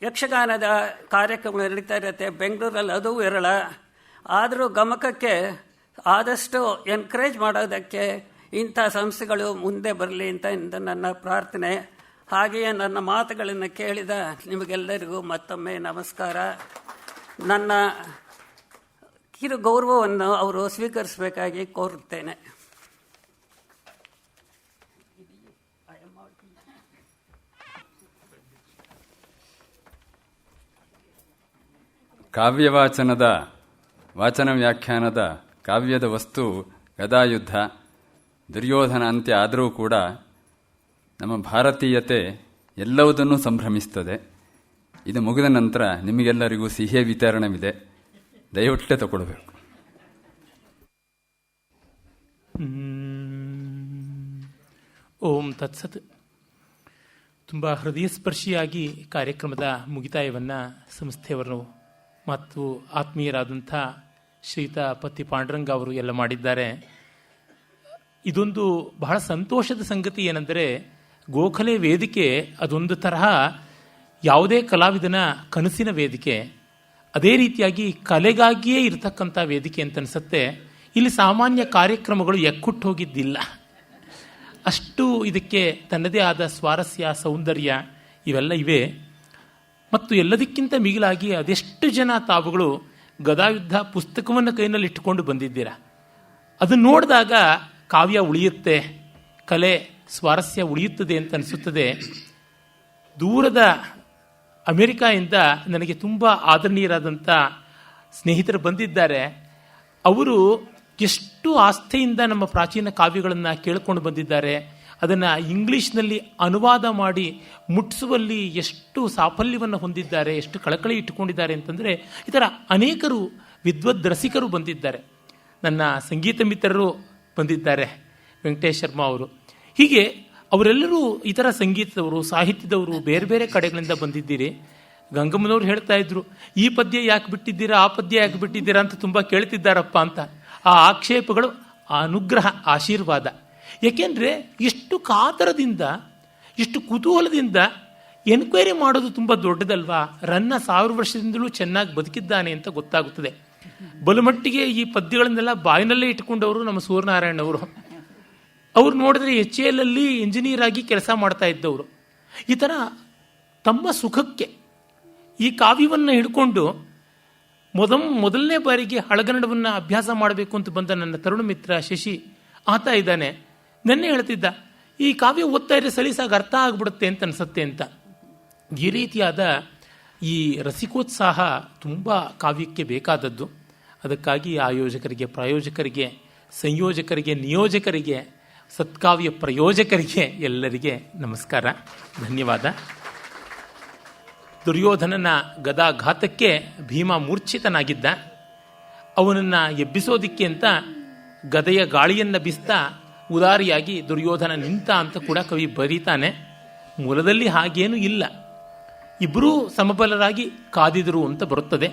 ಯಕ್ಷಗಾನದ ಕಾರ್ಯಕ್ರಮ ನಡೀತಾ ಇರುತ್ತೆ. ಬೆಂಗಳೂರಲ್ಲಿ ಅದು ವಿರಳ. ಆದರೂ ಗಮಕಕ್ಕೆ ಆದಷ್ಟು ಎನ್ಕರೇಜ್ ಮಾಡೋದಕ್ಕೆ ಇಂಥ ಸಂಸ್ಥೆಗಳು ಮುಂದೆ ಬರಲಿ ಅಂತ ನನ್ನ ಪ್ರಾರ್ಥನೆ. ಹಾಗೆಯೇ ನನ್ನ ಮಾತುಗಳನ್ನು ಕೇಳಿದ ನಿಮಗೆಲ್ಲರಿಗೂ ಮತ್ತೊಮ್ಮೆ ನಮಸ್ಕಾರ. ನನ್ನ ಕಿರು ಗೌರವವನ್ನು ಅವರು ಸ್ವೀಕರಿಸಬೇಕಾಗಿ ಕೋರುತ್ತೇನೆ. ಕಾವ್ಯವಾಚನದ ವಾಚನ ವ್ಯಾಖ್ಯಾನದ ಕಾವ್ಯದ ವಸ್ತು ಗದಾಯುದ್ಧ, ದುರ್ಯೋಧನ ಅಂತ್ಯ ಆದರೂ ಕೂಡ ನಮ್ಮ ಭಾರತೀಯತೆ ಎಲ್ಲವುದನ್ನು ಸಂಭ್ರಮಿಸ್ತದೆ. ಇದು ಮುಗಿದ ನಂತರ ನಿಮಗೆಲ್ಲರಿಗೂ ಸಿಹಿಯ ವಿತರಣವಿದೆ, ದಯವಿಟ್ಟು ತಗೊಳ್ಬೇಕು. ಓಂ ತತ್ಸತ್. ತುಂಬ ಹೃದಯಸ್ಪರ್ಶಿಯಾಗಿ ಕಾರ್ಯಕ್ರಮದ ಮುಗಿತಾಯವನ್ನು ಸಂಸ್ಥೆಯವರು ಮತ್ತು ಆತ್ಮೀಯರಾದಂಥ ಶ್ರೀಯುತ ಪತ್ತಿ ಪಾಂಡುರಂಗ ಅವರು ಎಲ್ಲ ಮಾಡಿದ್ದಾರೆ. ಇದೊಂದು ಬಹಳ ಸಂತೋಷದ ಸಂಗತಿ ಏನೆಂದರೆ, ಗೋಖಲೆ ವೇದಿಕೆ ಅದೊಂದು ತರಹ ಯಾವುದೇ ಕಲಾವಿದನ ಕನಸಿನ ವೇದಿಕೆ. ಅದೇ ರೀತಿಯಾಗಿ ಕಲೆಗಾಗಿಯೇ ಇರತಕ್ಕಂಥ ವೇದಿಕೆ ಅಂತ ಅನಿಸುತ್ತೆ. ಇಲ್ಲಿ ಸಾಮಾನ್ಯ ಕಾರ್ಯಕ್ರಮಗಳು ಎಕ್ಕುಟ್ಟು ಹೋಗಿದ್ದಿಲ್ಲ. ಅಷ್ಟು ಇದಕ್ಕೆ ತನ್ನದೇ ಆದ ಸ್ವಾರಸ್ಯ, ಸೌಂದರ್ಯ ಇವೆಲ್ಲ ಇವೆ. ಮತ್ತು ಎಲ್ಲದಕ್ಕಿಂತ ಮಿಗಿಲಾಗಿ ಅದೆಷ್ಟು ಜನ ತಾವುಗಳು ಗದಾಯುದ್ಧ ಪುಸ್ತಕವನ್ನು ಕೈನಲ್ಲಿ ಇಟ್ಟುಕೊಂಡು ಬಂದಿದ್ದೀರಾ. ಅದನ್ನು ನೋಡಿದಾಗ ಕಾವ್ಯ ಉಳಿಯುತ್ತೆ, ಕಲೆ ಸ್ವಾರಸ್ಯ ಉಳಿಯುತ್ತದೆ ಅಂತ ಅನಿಸುತ್ತದೆ. ದೂರದ ಅಮೆರಿಕಾಯಿಂದ ನನಗೆ ತುಂಬ ಆದರಣೀಯರಾದಂಥ ಸ್ನೇಹಿತರು ಬಂದಿದ್ದಾರೆ. ಅವರು ಎಷ್ಟು ಆಸ್ಥೆಯಿಂದ ನಮ್ಮ ಪ್ರಾಚೀನ ಕಾವ್ಯಗಳನ್ನು ಕೇಳಿಕೊಂಡು ಬಂದಿದ್ದಾರೆ. ಅದನ್ನು ಇಂಗ್ಲೀಷ್ನಲ್ಲಿ ಅನುವಾದ ಮಾಡಿ ಮುಟ್ಟಿಸುವಲ್ಲಿ ಎಷ್ಟು ಸಾಫಲ್ಯವನ್ನು ಹೊಂದಿದ್ದಾರೆ, ಎಷ್ಟು ಕಳಕಳಿ ಇಟ್ಟುಕೊಂಡಿದ್ದಾರೆ ಅಂತಂದರೆ, ಈ ಥರ ಅನೇಕರು ವಿದ್ವದ್ ರಸಿಕರು ಬಂದಿದ್ದಾರೆ. ನನ್ನ ಸಂಗೀತ ಮಿತ್ರರು ಬಂದಿದ್ದಾರೆ, ವೆಂಕಟೇಶ್ ಶರ್ಮಾ ಅವರು. ಹೀಗೆ ಅವರೆಲ್ಲರೂ ಇತರ ಸಂಗೀತದವರು, ಸಾಹಿತ್ಯದವರು, ಬೇರೆ ಬೇರೆ ಕಡೆಗಳಿಂದ ಬಂದಿದ್ದೀರಿ. ಗಂಗಮ್ಮನವ್ರು ಹೇಳ್ತಾ ಇದ್ರು, ಈ ಪದ್ಯ ಯಾಕೆ ಬಿಟ್ಟಿದ್ದೀರಾ, ಆ ಪದ್ಯ ಯಾಕೆ ಬಿಟ್ಟಿದ್ದೀರಾ ಅಂತ ತುಂಬ ಕೇಳ್ತಿದ್ದಾರಪ್ಪ ಅಂತ. ಆ ಆಕ್ಷೇಪಗಳು ಅನುಗ್ರಹ, ಆಶೀರ್ವಾದ. ಏಕೆಂದರೆ ಎಷ್ಟು ಕಾತರದಿಂದ, ಎಷ್ಟು ಕುತೂಹಲದಿಂದ ಎನ್ಕ್ವೈರಿ ಮಾಡೋದು ತುಂಬ ದೊಡ್ಡದಲ್ವಾ. ರನ್ನ 1000 ವರ್ಷದಿಂದಲೂ ಚೆನ್ನಾಗಿ ಬದುಕಿದ್ದಾನೆ ಅಂತ ಗೊತ್ತಾಗುತ್ತದೆ. ಬಲಮಟ್ಟಿಗೆ ಈ ಪದ್ಯಗಳನ್ನೆಲ್ಲ ಬಾಯಿನಲ್ಲೇ ಇಟ್ಕೊಂಡವರು ನಮ್ಮ ಸೂರ್ಯನಾರಾಯಣವರು. ಅವ್ರು ನೋಡಿದ್ರೆ HAL ಅಲ್ಲಿ ಇಂಜಿನಿಯರ್ ಆಗಿ ಕೆಲಸ ಮಾಡ್ತಾ ಇದ್ದವರು. ಈ ಥರ ತಮ್ಮ ಸುಖಕ್ಕೆ ಈ ಕಾವ್ಯವನ್ನು ಹಿಡ್ಕೊಂಡು ಮೊದಲನೇ ಬಾರಿಗೆ ಹಳಗನ್ನಡವನ್ನು ಅಭ್ಯಾಸ ಮಾಡಬೇಕು ಅಂತ ಬಂದ ನನ್ನ ತರುಣ ಮಿತ್ರ ಶಶಿ ಆತ ಇದ್ದಾನೆ. ನೆನ್ನೆ ಹೇಳ್ತಿದ್ದ, ಈ ಕಾವ್ಯ ಓದ್ತಾ ಇದ್ರೆ ಸಲೀಸಾಗಿ ಅರ್ಥ ಆಗ್ಬಿಡುತ್ತೆ ಅಂತ ಅನ್ಸುತ್ತೆ ಅಂತ. ಈ ರೀತಿಯಾದ ಈ ರಸಿಕೋತ್ಸಾಹ ತುಂಬ ಕಾವ್ಯಕ್ಕೆ ಬೇಕಾದದ್ದು. ಅದಕ್ಕಾಗಿ ಆಯೋಜಕರಿಗೆ, ಪ್ರಾಯೋಜಕರಿಗೆ, ಸಂಯೋಜಕರಿಗೆ, ನಿಯೋಜಕರಿಗೆ ಸತ್ಕಾವ್ಯ ಪ್ರಯೋಜಕರಿಗೆ ಎಲ್ಲರಿಗೆ ನಮಸ್ಕಾರ, ಧನ್ಯವಾದ. ದುರ್ಯೋಧನನ ಗದಾಘಾತಕ್ಕೆ ಭೀಮ ಮೂರ್ಛಿತನಾಗಿದ್ದ. ಅವನನ್ನು ಎಬ್ಬಿಸೋದಿಕ್ಕೆ ಅಂತ ಗದೆಯ ಗಾಳಿಯನ್ನು ಬೀಸ್ತಾ ಉದಾರಿಯಾಗಿ ದುರ್ಯೋಧನ ನಿಂತ ಅಂತ ಕೂಡ ಕವಿ ಬರೀತಾನೆ. ಮೂಲದಲ್ಲಿ ಹಾಗೇನೂ ಇಲ್ಲ, ಇಬ್ಬರೂ ಸಮಬಲರಾಗಿ ಕಾದಿದರು ಅಂತ ಬರುತ್ತದೆ.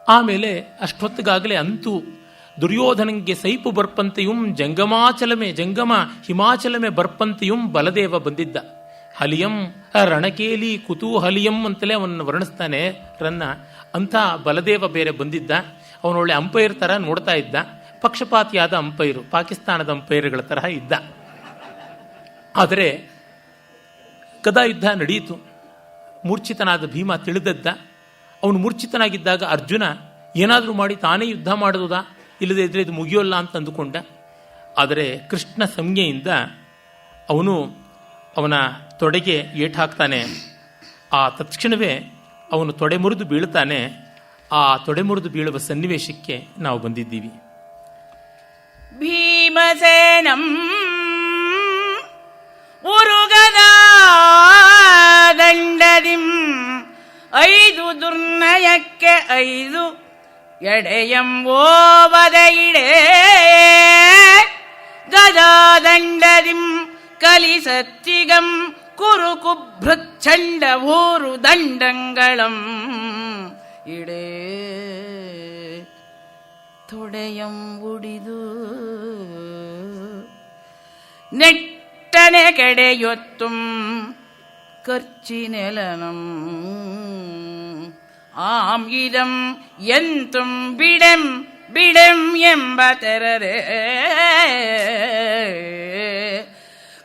ಆಮೇಲೆ ಅಷ್ಟೊತ್ತಿಗಾಗಲೇ ಅಂತೂ ದುರ್ಯೋಧನಂಗೆ ಸೈಪು ಬರ್ಪಂತೆಯುಂ ಜಂಗಮ ಹಿಮಾಚಲಮೆ ಬರ್ಪಂತೆಯುಂ ಬಲದೇವ ಬಂದಿದ್ದ. ಹಲಿಯಂ ರಣಕೇಲಿ ಕುತೂಹಲಿಯಂ ಅಂತಲೇ ಅವನನ್ನು ವರ್ಣಿಸ್ತಾನೆ ರನ್ನ. ಅಂಥ ಬಲದೇವ ಬೇರೆ ಬಂದಿದ್ದ. ಅವನೊಳ್ಳೆ ಅಂಪೈರ್ ಥರ ನೋಡ್ತಾ ಇದ್ದ, ಪಕ್ಷಪಾತಿಯಾದ ಅಂಪೈರು, ಪಾಕಿಸ್ತಾನದ ಅಂಪೈರ್ಗಳ ತರಹ ಇದ್ದ. ಆದರೆ ಗದಾ ಯುದ್ಧ ನಡೆಯಿತು. ಮೂರ್ಛಿತನಾದ ಭೀಮ ತಿಳಿದದ್ದ. ಅವನು ಮೂರ್ಛಿತನಾಗಿದ್ದಾಗ ಅರ್ಜುನ ಏನಾದರೂ ಮಾಡಿ ತಾನೇ ಯುದ್ಧ ಮಾಡೋದಾ, ಇಲ್ಲದೇ ಇದ್ರೆ ಇದು ಮುಗಿಯೋಲ್ಲ ಅಂತ ಅಂದುಕೊಂಡ. ಆದರೆ ಕೃಷ್ಣ ಸಂಜ್ಞೆಯಿಂದ ಅವನು ಅವನ ತೊಡೆಗೆ ಏಟಾಕ್ತಾನೆ. ಆ ತತ್ಕ್ಷಣವೇ ಅವನು ತೊಡೆ ಮುರಿದು ಬೀಳ್ತಾನೆ. ಆ ತೊಡೆ ಮುರಿದು ಬೀಳುವ ಸನ್ನಿವೇಶಕ್ಕೆ ನಾವು ಬಂದಿದ್ದೀವಿ. ಭೀಮಸೇನಂ ಉರುಗದ ದಂಡದಿಂ 5 ದುರ್ನಯಕ್ಕೆ 5 ಎಡೆಯಂ ಓವದೈಡೆ ಗದಾದಂಡದಿಂ ಕಲಿಸತ್ತಿಗಂ ಕುರುಕುಭೃಚ್ಛಂಡ ಊರು ದಂಡಂಗಳಂ ಇಡೇ ತೊಡೆಯಂ ಉಡಿದು ನೆಟ್ಟನೆ ಕೆಡೆಯೊತ್ತುಂ ಕರ್ಚಿನೆಲನಂ ಆಂ ಇದಂ ಎಂತುಂ ಬಿಡೆಂ ಬಿಡೆಂ ಎಂಬ ತೆರರೆ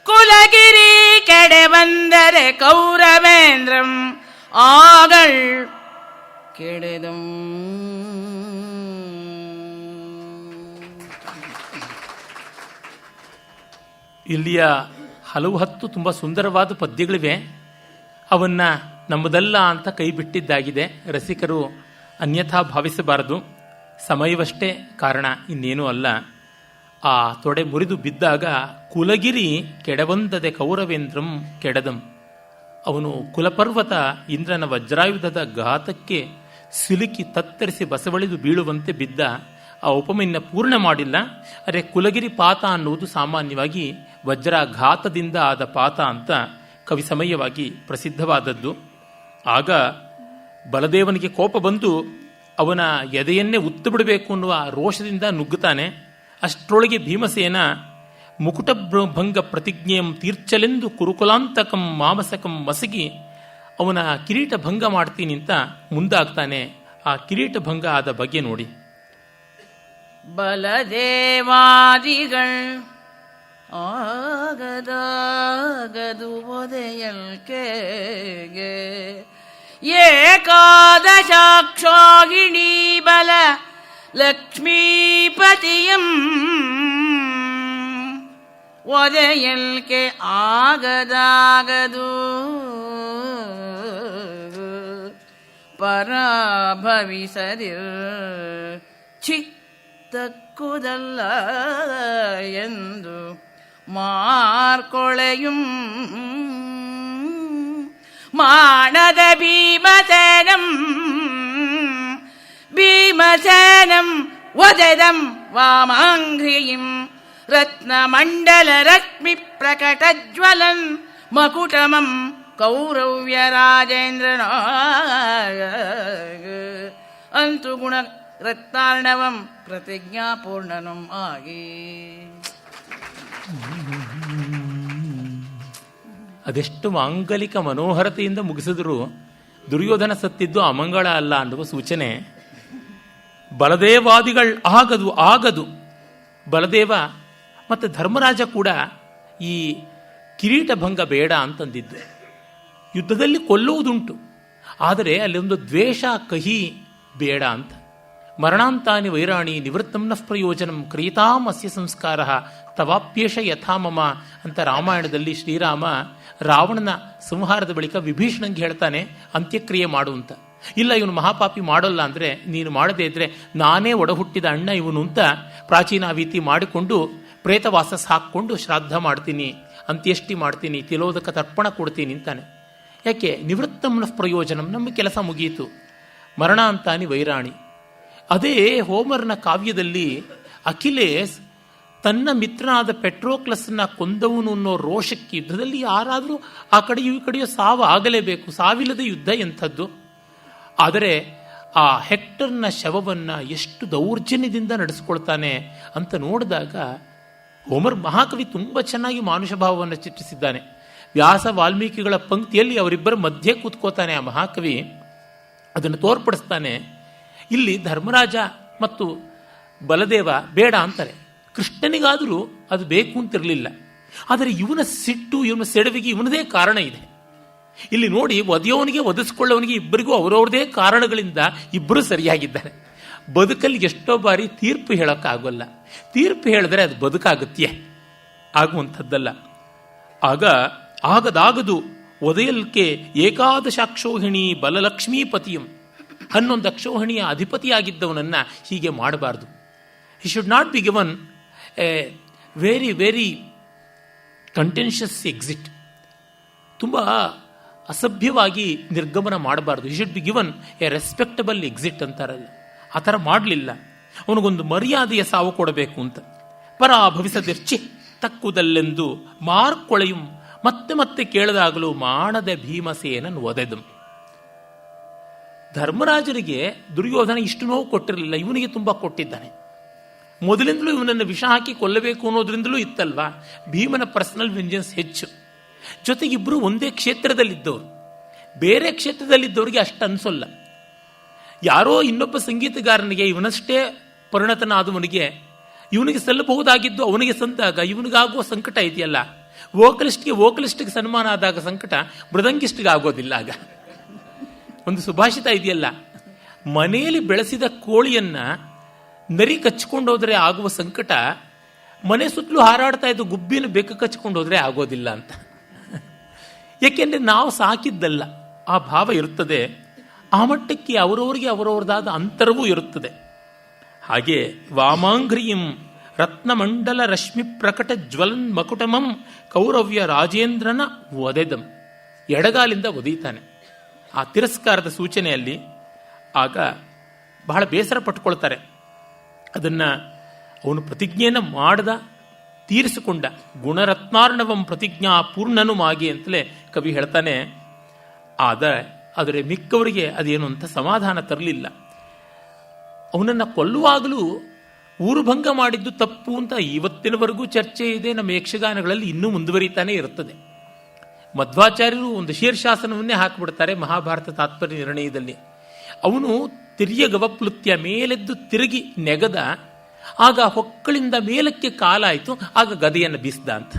ಕುಲಗಿರಿ ಕೆಡೆ ಬಂದರೆ ಕೌರವೇಂದ್ರಂ ಆಗಳ್ ಕೆಡೆದಂ. ಇಲ್ಲಿಯ ಹಲವು ಹತ್ತು ತುಂಬ ಸುಂದರವಾದ ಪದ್ಯಗಳಿವೆ. ಅವನ್ನ ನಮ್ಮದಲ್ಲ ಅಂತ ಕೈ ಬಿಟ್ಟಿದ್ದಾಗಿದೆ. ರಸಿಕರು ಅನ್ಯಥಾ ಭಾವಿಸಬಾರದು. ಸಮಯವಷ್ಟೇ ಕಾರಣ, ಇನ್ನೇನೂ ಅಲ್ಲ. ಆ ತೊಡೆ ಮುರಿದು ಬಿದ್ದಾಗ ಕುಲಗಿರಿ ಕೆಡವಂದದೆ ಕೌರವೇಂದ್ರಂ ಕೆಡದಂ. ಅವನು ಕುಲಪರ್ವತ ಇಂದ್ರನ ವಜ್ರಾಯುಧದ ಘಾತಕ್ಕೆ ಸಿಲುಕಿ ತತ್ತರಿಸಿ ಬಸವಳಿದು ಬೀಳುವಂತೆ ಬಿದ್ದ. ಆ ಉಪಮೆಯನ್ನು ಪೂರ್ಣ ಮಾಡಿಲ್ಲ. ಅರೆ, ಕುಲಗಿರಿ ಪಾತ ಅನ್ನುವುದು ಸಾಮಾನ್ಯವಾಗಿ ವಜ್ರಾಘಾತದಿಂದ ಆದ ಪಾತ ಅಂತ ಕವಿ ಸಮಯವಾಗಿ ಪ್ರಸಿದ್ಧವಾದದ್ದು. ಆಗ ಬಲದೇವನಿಗೆ ಕೋಪ ಬಂದು ಅವನ ಎದೆಯನ್ನೇ ಉತ್ತು ಬಿಡಬೇಕು ಅನ್ನುವ ರೋಷದಿಂದ ನುಗ್ಗುತ್ತಾನೆ. ಅಷ್ಟರೊಳಗೆ ಭೀಮಸೇನ ಮುಕುಟಭಂಗ ಪ್ರತಿಜ್ಞೆಯಂ ತೀರ್ಚಲೆಂದು ಕುರುಕುಲಾಂತಕಂ ಮಾಮಸಕಂ ಮಸಗಿ ಅವನ ಕಿರೀಟ ಭಂಗ ಮಾಡ್ತೀನಿ ಅಂತ ಮುಂದಾಗ್ತಾನೆ. ಆ ಕಿರೀಟ ಭಂಗ ಆದ ಬಗ್ಗೆ ನೋಡಿ. ಬಲದೇವಾದಿಗಳ್ ಆಗದಾಗದು ಒದೆಯಲ್ಕೆಗೆ ಏಕಾದಶಾಕ್ಷಾಗಿಣಿ ಬಲ ಲಕ್ಷ್ಮೀಪತಿಯಂ ಒದೆಯಲ್ಕೆ ಆಗದಾಗದು ಪರಾಭವಿಸದಿರ್ ಚಿತ್ತಕ್ಕುದಲ್ಲ ಎಂದು ಮಾರ್ಕೊಳೆಯುಂ ಮಾನದ ಭೀಮಸೇನಂ ವದದಂ ವಾಮಾಂಘ್ರಿಯಿಂ ರತ್ನಮಂಡಲ ರಶ್ಮಿ ಪ್ರಕಟಜ್ವಲನ್ ಮಕುಟಮಂ ಕೌರವ್ಯ ರಾಜೇಂದ್ರನ ಅಂತು ಗುಣ ರತ್ನಾರ್ಣವಂ ಪ್ರತಿಜ್ಞಾಪೂರ್ಣನಂ ಆಗಿ. ಅದೆಷ್ಟು ಮಾಂಗಲಿಕ ಮನೋಹರತೆಯಿಂದ ಮುಗಿಸಿದ್ರು ದುರ್ಯೋಧನ ಸತ್ತಿದ್ದು ಅಮಂಗಳ ಅಲ್ಲ ಅನ್ನುವ ಸೂಚನೆ. ಬಲದೇವಾದಿಗಳು ಆಗದು. ಬಲದೇವ ಮತ್ತು ಧರ್ಮರಾಜ ಕೂಡ ಈ ಕಿರೀಟ ಭಂಗ ಬೇಡ ಅಂತಂದಿದ್ದು. ಯುದ್ಧದಲ್ಲಿ ಕೊಲ್ಲುವುದುಂಟು, ಆದರೆ ಅಲ್ಲಿ ಒಂದು ದ್ವೇಷ ಕಹಿ ಬೇಡ ಅಂತ. ಮರಣಾಂತಾನಿ ವೈರಾಣಿ ನಿವೃತ್ತಂ ನ ಪ್ರಯೋಜನಂ ಕ್ರಿಯತಾಂ ಅಸ್ಯ ಸಂಸ್ಕಾರ ತವಾಪ್ಯೇಷ ಯಥಾಮಮ ಅಂತ ರಾಮಾಯಣದಲ್ಲಿ ಶ್ರೀರಾಮ ರಾವಣನ ಸಂಹಾರದ ಬಳಿಕ ವಿಭೀಷಣಂಗೆ ಹೇಳ್ತಾನೆ ಅಂತ್ಯಕ್ರಿಯೆ ಮಾಡು ಅಂತ. ಇಲ್ಲ, ಇವನು ಮಹಾಪಾಪಿ ಮಾಡೋಲ್ಲ ಅಂದರೆ ನೀನು ಮಾಡದೇ ಇದ್ರೆ ನಾನೇ ಒಡಹುಟ್ಟಿದ ಅಣ್ಣ ಇವನು ಅಂತ ಪ್ರಾಚೀನಾವೀತಿ ಮಾಡಿಕೊಂಡು ಪ್ರೇತವಾಸಸ್ ಹಾಕ್ಕೊಂಡು ಶ್ರಾದ್ದ ಮಾಡ್ತೀನಿ, ಅಂತ್ಯಷ್ಟಿ ಮಾಡ್ತೀನಿ, ತಿಲೋದಕ ತರ್ಪಣ ಕೊಡ್ತೀನಿ ಅಂತಾನೆ. ಯಾಕೆ? ನಿವೃತ್ತಮ್ನ ಪ್ರಯೋಜನಂ, ನಮ್ಮ ಕೆಲಸ ಮುಗಿಯಿತು. ಮರಣ ಅಂತಾನಿ ವೈರಾಣಿ. ಅದೇ ಹೋಮರ್ನ ಕಾವ್ಯದಲ್ಲಿ ಅಖಿಲೇಸ್ ತನ್ನ ಮಿತ್ರನಾದ ಪೆಟ್ರೋಕ್ಲಸ್ನ ಕೊಂದವನು ಅನ್ನೋ ರೋಷಕ್ಕೆ ಯುದ್ಧದಲ್ಲಿ ಯಾರಾದರೂ ಆ ಕಡೆಯೂ ಈ ಕಡೆಯೂ ಸಾವು ಆಗಲೇಬೇಕು, ಸಾವಿಲ್ಲದ ಯುದ್ಧ ಎಂಥದ್ದು. ಆದರೆ ಆ ಹೆಕ್ಟರ್ನ ಶವವನ್ನು ಎಷ್ಟು ದೌರ್ಜನ್ಯದಿಂದ ನಡೆಸ್ಕೊಳ್ತಾನೆ ಅಂತ ನೋಡಿದಾಗ ಹೋಮರ್ ಮಹಾಕವಿ ತುಂಬ ಚೆನ್ನಾಗಿ ಮಾನುಷ ಭಾವವನ್ನು ಚಿತ್ರಿಸಿದ್ದಾನೆ. ವ್ಯಾಸ ವಾಲ್ಮೀಕಿಗಳ ಪಂಕ್ತಿಯಲ್ಲಿ ಅವರಿಬ್ಬರ ಮಧ್ಯೆ ಕೂತ್ಕೋತಾನೆ ಆ ಮಹಾಕವಿ, ಅದನ್ನು ತೋರ್ಪಡಿಸ್ತಾನೆ. ಇಲ್ಲಿ ಧರ್ಮರಾಜ ಮತ್ತು ಬಲದೇವ ಬೇಡ ಅಂತಾರೆ, ಕೃಷ್ಣನಿಗಾದರೂ ಅದು ಬೇಕು ಅಂತಿರಲಿಲ್ಲ. ಆದರೆ ಇವನ ಸಿಟ್ಟು, ಇವನ ಸೆಡವಿಗೆ ಇವನದೇ ಕಾರಣ ಇದೆ. ಇಲ್ಲಿ ನೋಡಿ, ಒದೆಯವನಿಗೆ ಒದಿಸ್ಕೊಳ್ಳೋವನಿಗೆ ಇಬ್ಬರಿಗೂ ಅವರವ್ರದೇ ಕಾರಣಗಳಿಂದ ಇಬ್ಬರು ಸರಿಯಾಗಿದ್ದಾರೆ. ಬದುಕಲ್ಲಿ ಎಷ್ಟೋ ಬಾರಿ ತೀರ್ಪು ಹೇಳೋಕ್ಕಾಗೋಲ್ಲ. ತೀರ್ಪು ಹೇಳಿದ್ರೆ ಅದು ಬದುಕಾಗತ್ಯೆ, ಆಗುವಂಥದ್ದಲ್ಲ. ಆಗದಾಗದು ಒದೆಯಲ್ಕೆ ಏಕಾದಶಾಕ್ಷೋಹಿಣಿ ಬಲಲಕ್ಷ್ಮೀಪತಿಯಂ, 11 ಅಕ್ಷೋಹಿಣಿಯ ಅಧಿಪತಿಯಾಗಿದ್ದವನನ್ನು ಹೀಗೆ ಮಾಡಬಾರ್ದು. He should not be given a very very contentious exit. ತುಂಬ ಅಸಭ್ಯವಾಗಿ ನಿರ್ಗಮನ ಮಾಡಬಾರ್ದು. He should be given a respectable exit ಅಂತಾರಲ್ಲ, ಆ ಥರ ಮಾಡಲಿಲ್ಲ. ಅವನಿಗೊಂದು ಮರ್ಯಾದೆಯ ಸಾವು ಕೊಡಬೇಕು ಅಂತ. ಪರಾಭವಿಸದಿರ್ಚಿ ತಕ್ಕುದಲ್ಲೆಂದು ಮಾರ್ಕೊಳೆಯುಂ, ಮತ್ತೆ ಮತ್ತೆ ಕೇಳಿದಾಗಲೂ ಮಾಡದೆ ಭೀಮಸೇನನ್ ಒದೆದಂ. ಧರ್ಮರಾಜರಿಗೆ ದುರ್ಯೋಧನ ಇಷ್ಟು ನೋವು ಕೊಟ್ಟಿರಲಿಲ್ಲ, ಇವನಿಗೆ ತುಂಬ ಕೊಟ್ಟಿದ್ದಾನೆ. ಮೊದಲಿಂದಲೂ ಇವನನ್ನು ವಿಷ ಹಾಕಿ ಕೊಲ್ಲಬೇಕು ಅನ್ನೋದ್ರಿಂದಲೂ ಇತ್ತಲ್ವಾ. ಭೀಮನ ಪರ್ಸನಲ್ ವೆಂಜನ್ಸ್ ಹೆಚ್ಚು. ಜೊತೆಗಿಬ್ಬರು ಒಂದೇ ಕ್ಷೇತ್ರದಲ್ಲಿದ್ದವರು, ಬೇರೆ ಕ್ಷೇತ್ರದಲ್ಲಿದ್ದವರಿಗೆ ಅಷ್ಟು ಅನ್ಸೋಲ್ಲ. ಯಾರೋ ಇನ್ನೊಬ್ಬ ಸಂಗೀತಗಾರನಿಗೆ ಇವನಷ್ಟೇ ಪರಿಣತನಾದವನಿಗೆ ಇವನಿಗೆ ಸಲ್ಲಬಹುದಾಗಿದ್ದು ಅವನಿಗೆ ಸಂದಾಗ ಇವನಿಗಾಗುವ ಸಂಕಟ ಇದೆಯಲ್ಲ, ವೋಕಲಿಸ್ಟ್ಗೆ ಸನ್ಮಾನ ಆದಾಗ ಸಂಕಟ ಮೃದಂಗಿಸ್ಟ್ಗೆ ಆಗೋದಿಲ್ಲ. ಆಗ ಒಂದು ಸುಭಾಷಿತ ಇದೆಯಲ್ಲ, ಮನೆಯಲ್ಲಿ ಬೆಳೆಸಿದ ಕೋಳಿಯನ್ನ ನರಿ ಕಚ್ಕೊಂಡೋದ್ರೆ ಆಗುವ ಸಂಕಟ ಮನೆ ಸುತ್ತಲೂ ಹಾರಾಡ್ತಾ ಇದ್ದು ಗುಬ್ಬಿನ ಬೆಕ್ಕು ಕಚ್ಕೊಂಡೋದ್ರೆ ಆಗೋದಿಲ್ಲ ಅಂತ. ಏಕೆಂದರೆ ನಾವು ಸಾಕಿದ್ದಲ್ಲ, ಆ ಭಾವ ಇರುತ್ತದೆ. ಆ ಮಟ್ಟಕ್ಕೆ ಅವರವರಿಗೆ ಅವರವರದಾದ ಅಂತರವೂ ಇರುತ್ತದೆ. ಹಾಗೆ ವಾಮಾಂಘ್ರಿಯಂ ರತ್ನಮಂಡಲ ರಶ್ಮಿ ಪ್ರಕಟ ಜ್ವಲನ್ ಮಕುಟಮಂ ಕೌರವ್ಯ ರಾಜೇಂದ್ರನ ಒದೆದಂ, ಎಡಗಾಲಿಂದ ಒದೀತಾನೆ. ಆ ತಿರಸ್ಕಾರದ ಸೂಚನೆಯಲ್ಲಿ ಆಗ ಬಹಳ ಬೇಸರ ಪಟ್ಕೊಳ್ತಾರೆ. ಅದನ್ನು ಅವನು ಪ್ರತಿಜ್ಞೆಯನ್ನು ಮಾಡ್ದ, ತೀರಿಸಿಕೊಂಡ. ಗುಣರತ್ನಾರ್ಣವಂ ಪ್ರತಿಜ್ಞಾ ಪೂರ್ಣನು ಮಾಗಿ ಅಂತಲೇ ಕವಿ ಹೇಳ್ತಾನೆ. ಆದರೆ ಮಿಕ್ಕವರಿಗೆ ಅದೇನು ಅಂತ ಸಮಾಧಾನ ತರಲಿಲ್ಲ. ಅವನನ್ನು ಕೊಲ್ಲುವಾಗಲೂ ಊರುಭಂಗ ಮಾಡಿದ್ದು ತಪ್ಪು ಅಂತ ಇವತ್ತಿನವರೆಗೂ ಚರ್ಚೆ ಇದೆ. ನಮ್ಮ ಯಕ್ಷಗಾನಗಳಲ್ಲಿ ಇನ್ನೂ ಮುಂದುವರಿತಾನೆ ಇರುತ್ತದೆ. ಮಧ್ವಾಚಾರ್ಯರು ಒಂದು ಶೀರ್ಷಾಸನವನ್ನೇ ಹಾಕಿಬಿಡ್ತಾರೆ ಮಹಾಭಾರತ ತಾತ್ಪರ್ಯ ನಿರ್ಣಯದಲ್ಲಿ. ಅವನು ತಿರ್ಯ ಗವಪ್ಲುತ್ಯ, ಮೇಲೆದ್ದು ತಿರುಗಿ ನೆಗದ, ಆಗ ಹೊಕ್ಕಳಿಂದ ಮೇಲಕ್ಕೆ ಕಾಲಾಯಿತು, ಆಗ ಗದೆಯನ್ನು ಬೀಸ್ದ ಅಂತ.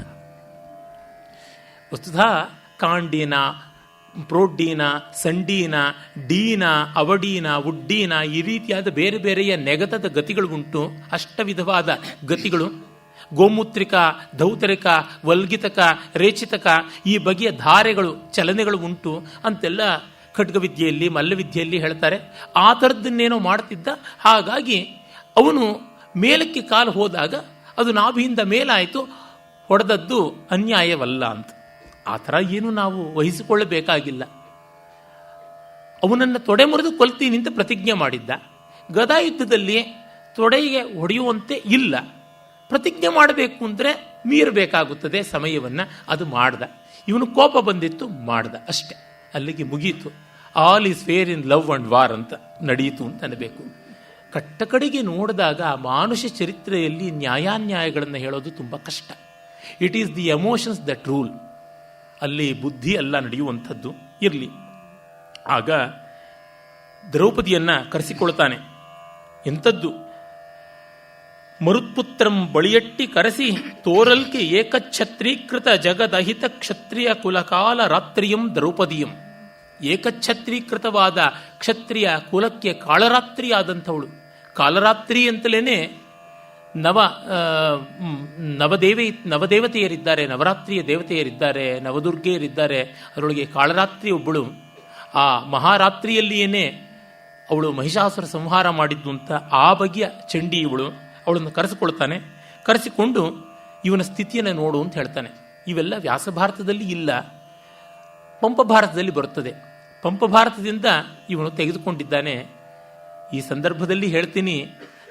ವಸ್ತುತಃ ಕಾಂಡೀನ, ಪ್ರೋಡ್ಡೀನ, ಸಂಡೀನ, ಡೀನ, ಅವಡೀನ, ಉಡ್ಡೀನ, ಈ ರೀತಿಯಾದ ಬೇರೆ ಬೇರೆಯ ನೆಗತದ ಗತಿಗಳು ಉಂಟು. ಅಷ್ಟವಿಧವಾದ ಗತಿಗಳು, ಗೋಮೂತ್ರಿಕ, ಧೌತರಿಕ, ವಲ್ಗಿತಕ, ರೇಚಿತಕ, ಈ ಬಗೆಯ ಧಾರೆಗಳು, ಚಲನೆಗಳು ಉಂಟು ಅಂತೆಲ್ಲ ಖಡ್ಗವಿದ್ಯೆಯಲ್ಲಿ ಮಲ್ಲವಿದ್ಯೆಯಲ್ಲಿ ಹೇಳ್ತಾರೆ. ಆ ಥರದ್ದನ್ನೇನೋ ಮಾಡ್ತಿದ್ದ. ಹಾಗಾಗಿ ಅವನು ಮೇಲಕ್ಕೆ ಕಾಲು ಹೋದಾಗ ಅದು ನಾಭಿಯಿಂದ ಮೇಲಾಯಿತು, ಹೊಡೆದದ್ದು ಅನ್ಯಾಯವಲ್ಲ ಅಂತ. ಆ ಥರ ಏನು ನಾವು ವಹಿಸಿಕೊಳ್ಳಬೇಕಾಗಿಲ್ಲ. ಅವನನ್ನು ತೊಡೆ ಮುರಿದು ಕೊಲ್ತೀನಿ ಅಂತ ಪ್ರತಿಜ್ಞೆ ಮಾಡಿದ್ದ. ಗದಾಯುದ್ಧದಲ್ಲಿ ತೊಡೆಗೆ ಹೊಡೆಯುವಂತೆ ಇಲ್ಲ. ಪ್ರತಿಜ್ಞೆ ಮಾಡಬೇಕು ಅಂದರೆ ಮೀರಬೇಕಾಗುತ್ತದೆ ಸಮಯವನ್ನು. ಅದು ಮಾಡ್ದ. ಇವನು ಕೋಪ ಬಂದಿತ್ತು, ಮಾಡ್ದ, ಅಷ್ಟೆ, ಅಲ್ಲಿಗೆ ಮುಗೀತು. All is fair in love and war ಅಂತ ನಡೆಯಿತು ಅಂತ ಅನ್ನಬೇಕು. ಕಟ್ಟಕಡೆಗೆ ನೋಡಿದಾಗ ಮಾನುಷ ಚರಿತ್ರೆಯಲ್ಲಿ ನ್ಯಾಯಾನ್ಯಾಯಗಳನ್ನು ಹೇಳೋದು ತುಂಬ ಕಷ್ಟ. It is the emotions that rule. ಅಲ್ಲಿ ಬುದ್ಧಿ ಎಲ್ಲ ನಡೆಯುವಂಥದ್ದು ಇರಲಿ. ಆಗ ದ್ರೌಪದಿಯನ್ನ ಕರೆಸಿಕೊಳ್ತಾನೆ. ಎಂಥದ್ದು? ಮರುತ್ಪುತ್ರಂ ಬಳಿಯಟ್ಟಿ ಕರೆಸಿ ತೋರಲ್ಕೆ ಏಕಛತ್ರೀಕೃತ ಜಗದಹಿತ ಕ್ಷತ್ರಿಯ ಕುಲಕಾಲ ರಾತ್ರಿಯಂ ದ್ರೌಪದಿಯಂ. ಏಕಛತ್ರೀಕೃತವಾದ ಕ್ಷತ್ರಿಯ ಕುಲಕ್ಕೆ ಕಾಳರಾತ್ರಿಯಾದಂಥವಳು. ಕಾಲರಾತ್ರಿ ಅಂತಲೇ ನವದೇವತೆಯರಿದ್ದಾರೆ, ನವರಾತ್ರಿಯ ದೇವತೆಯರಿದ್ದಾರೆ, ನವದುರ್ಗೆಯರಿದ್ದಾರೆ. ಅದರೊಳಗೆ ಕಾಳರಾತ್ರಿ ಒಬ್ಬಳು. ಆ ಮಹಾರಾತ್ರಿಯಲ್ಲಿಯೇ ಅವಳು ಮಹಿಷಾಸುರ ಸಂಹಾರ ಮಾಡಿದ್ದು ಅಂತ ಆ ಬಗೆಯ ಚಂಡಿ ಇವಳು. ಅವಳನ್ನು ಕರೆಸಿಕೊಳ್ತಾನೆ. ಕರೆಸಿಕೊಂಡು ಇವನ ಸ್ಥಿತಿಯನ್ನು ನೋಡು ಅಂತ ಹೇಳ್ತಾನೆ. ಇವೆಲ್ಲ ವ್ಯಾಸ ಭಾರತದಲ್ಲಿ ಇಲ್ಲ, ಪಂಪ ಭಾರತದಲ್ಲಿ ಬರುತ್ತದೆ. ಪಂಪ ಭಾರತದಿಂದ ಇವನು ತೆಗೆದುಕೊಂಡಿದ್ದಾನೆ. ಈ ಸಂದರ್ಭದಲ್ಲಿ ಹೇಳ್ತೀನಿ,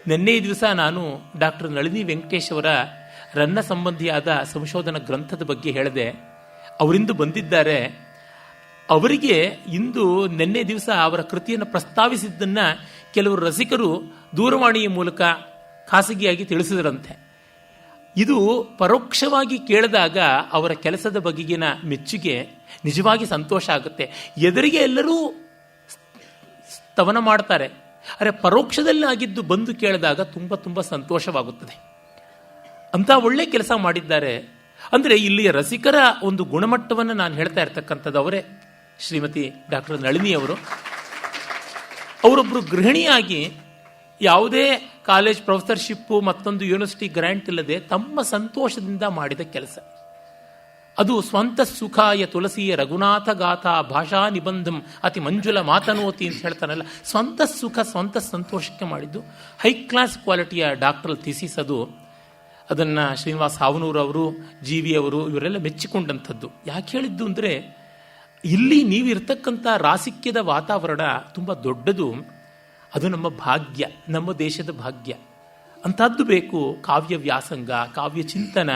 ನಿನ್ನೆ ದಿವಸ ನಾನು ಡಾಕ್ಟರ್ ನಳಿನಿ ವೆಂಕಟೇಶ್ ಅವರ ರನ್ನ ಸಂಬಂಧಿಯಾದ ಸಂಶೋಧನಾ ಗ್ರಂಥದ ಬಗ್ಗೆ ಹೇಳಿದೆ. ಅವರಿಂದ ಬಂದಿದ್ದಾರೆ. ಅವರಿಗೆ ಇಂದು ನಿನ್ನೆ ದಿವಸ ಅವರ ಕೃತಿಯನ್ನು ಪ್ರಸ್ತಾವಿಸಿದ್ದನ್ನ ಕೆಲವರು ರಸಿಕರು ದೂರವಾಣಿಯ ಮೂಲಕ ಖಾಸಗಿಯಾಗಿ ತಿಳಿಸಿದರಂತೆ. ಇದು ಪರೋಕ್ಷವಾಗಿ ಕೇಳಿದಾಗ ಅವರ ಕೆಲಸದ ಬಗೆಗಿನ ಮೆಚ್ಚುಗೆ ನಿಜವಾಗಿ ಸಂತೋಷ ಆಗುತ್ತೆ. ಎದುರಿಗೆ ಎಲ್ಲರೂ ಸ್ತವನ ಮಾಡ್ತಾರೆ, ಅರೆ ಪರೋಕ್ಷದಲ್ಲಿ ಆಗಿದ್ದು ಬಂದು ಕೇಳಿದಾಗ ತುಂಬ ತುಂಬ ಸಂತೋಷವಾಗುತ್ತದೆ. ಅಂತ ಒಳ್ಳೆ ಕೆಲಸ ಮಾಡಿದ್ದಾರೆ. ಅಂದರೆ ಇಲ್ಲಿಯ ರಸಿಕರ ಒಂದು ಗುಣಮಟ್ಟವನ್ನು ನಾನು ಹೇಳ್ತಾ ಇರ್ತಕ್ಕಂಥದ್ದು ಅವರೇ ಶ್ರೀಮತಿ ಡಾಕ್ಟರ್ ನಳಿನಿ ಅವರು. ಅವರೊಬ್ಬರು ಗೃಹಿಣಿಯಾಗಿ ಯಾವುದೇ ಕಾಲೇಜ್ ಪ್ರೊಫೆಸರ್ಶಿಪ್ಪು ಮತ್ತೊಂದು ಯೂನಿವರ್ಸಿಟಿ ಗ್ರ್ಯಾಂಟ್ ಇಲ್ಲದೆ ತಮ್ಮ ಸಂತೋಷದಿಂದ ಮಾಡಿದ ಕೆಲಸ ಅದು. ಸ್ವಂತ ಸುಖಾಯ ತುಳಸಿಯ ರಘುನಾಥ ಗಾಥಾ ಭಾಷಾ ನಿಬಂಧಂ ಅತಿ ಮಂಜುಲ ಮಾತನೋತಿ ಅಂತ ಹೇಳ್ತಾನಲ್ಲ, ಸ್ವಂತ ಸುಖ ಸ್ವಂತ ಸಂತೋಷಕ್ಕೆ ಮಾಡಿದ್ದು ಹೈ ಕ್ಲಾಸ್ ಕ್ವಾಲಿಟಿಯ ಡಾಕ್ಟರಲ್ ಥೀಸಿಸ್ ಅದು. ಅದನ್ನು ಶ್ರೀನಿವಾಸ್ ಹಾವನೂರು ಅವರು, ಜಿ ವಿ ಅವರು ಇವರೆಲ್ಲ ಮೆಚ್ಚಿಕೊಂಡಂಥದ್ದು. ಯಾಕೆ ಹೇಳಿದ್ದು ಅಂದರೆ, ಇಲ್ಲಿ ನೀವಿರ್ತಕ್ಕಂಥ ರಾಸಿಕ್ಯದ ವಾತಾವರಣ ತುಂಬ ದೊಡ್ಡದು. ಅದು ನಮ್ಮ ಭಾಗ್ಯ, ನಮ್ಮ ದೇಶದ ಭಾಗ್ಯ. ಅಂಥದ್ದು ಬೇಕು. ಕಾವ್ಯ ವ್ಯಾಸಂಗ, ಕಾವ್ಯ ಚಿಂತನ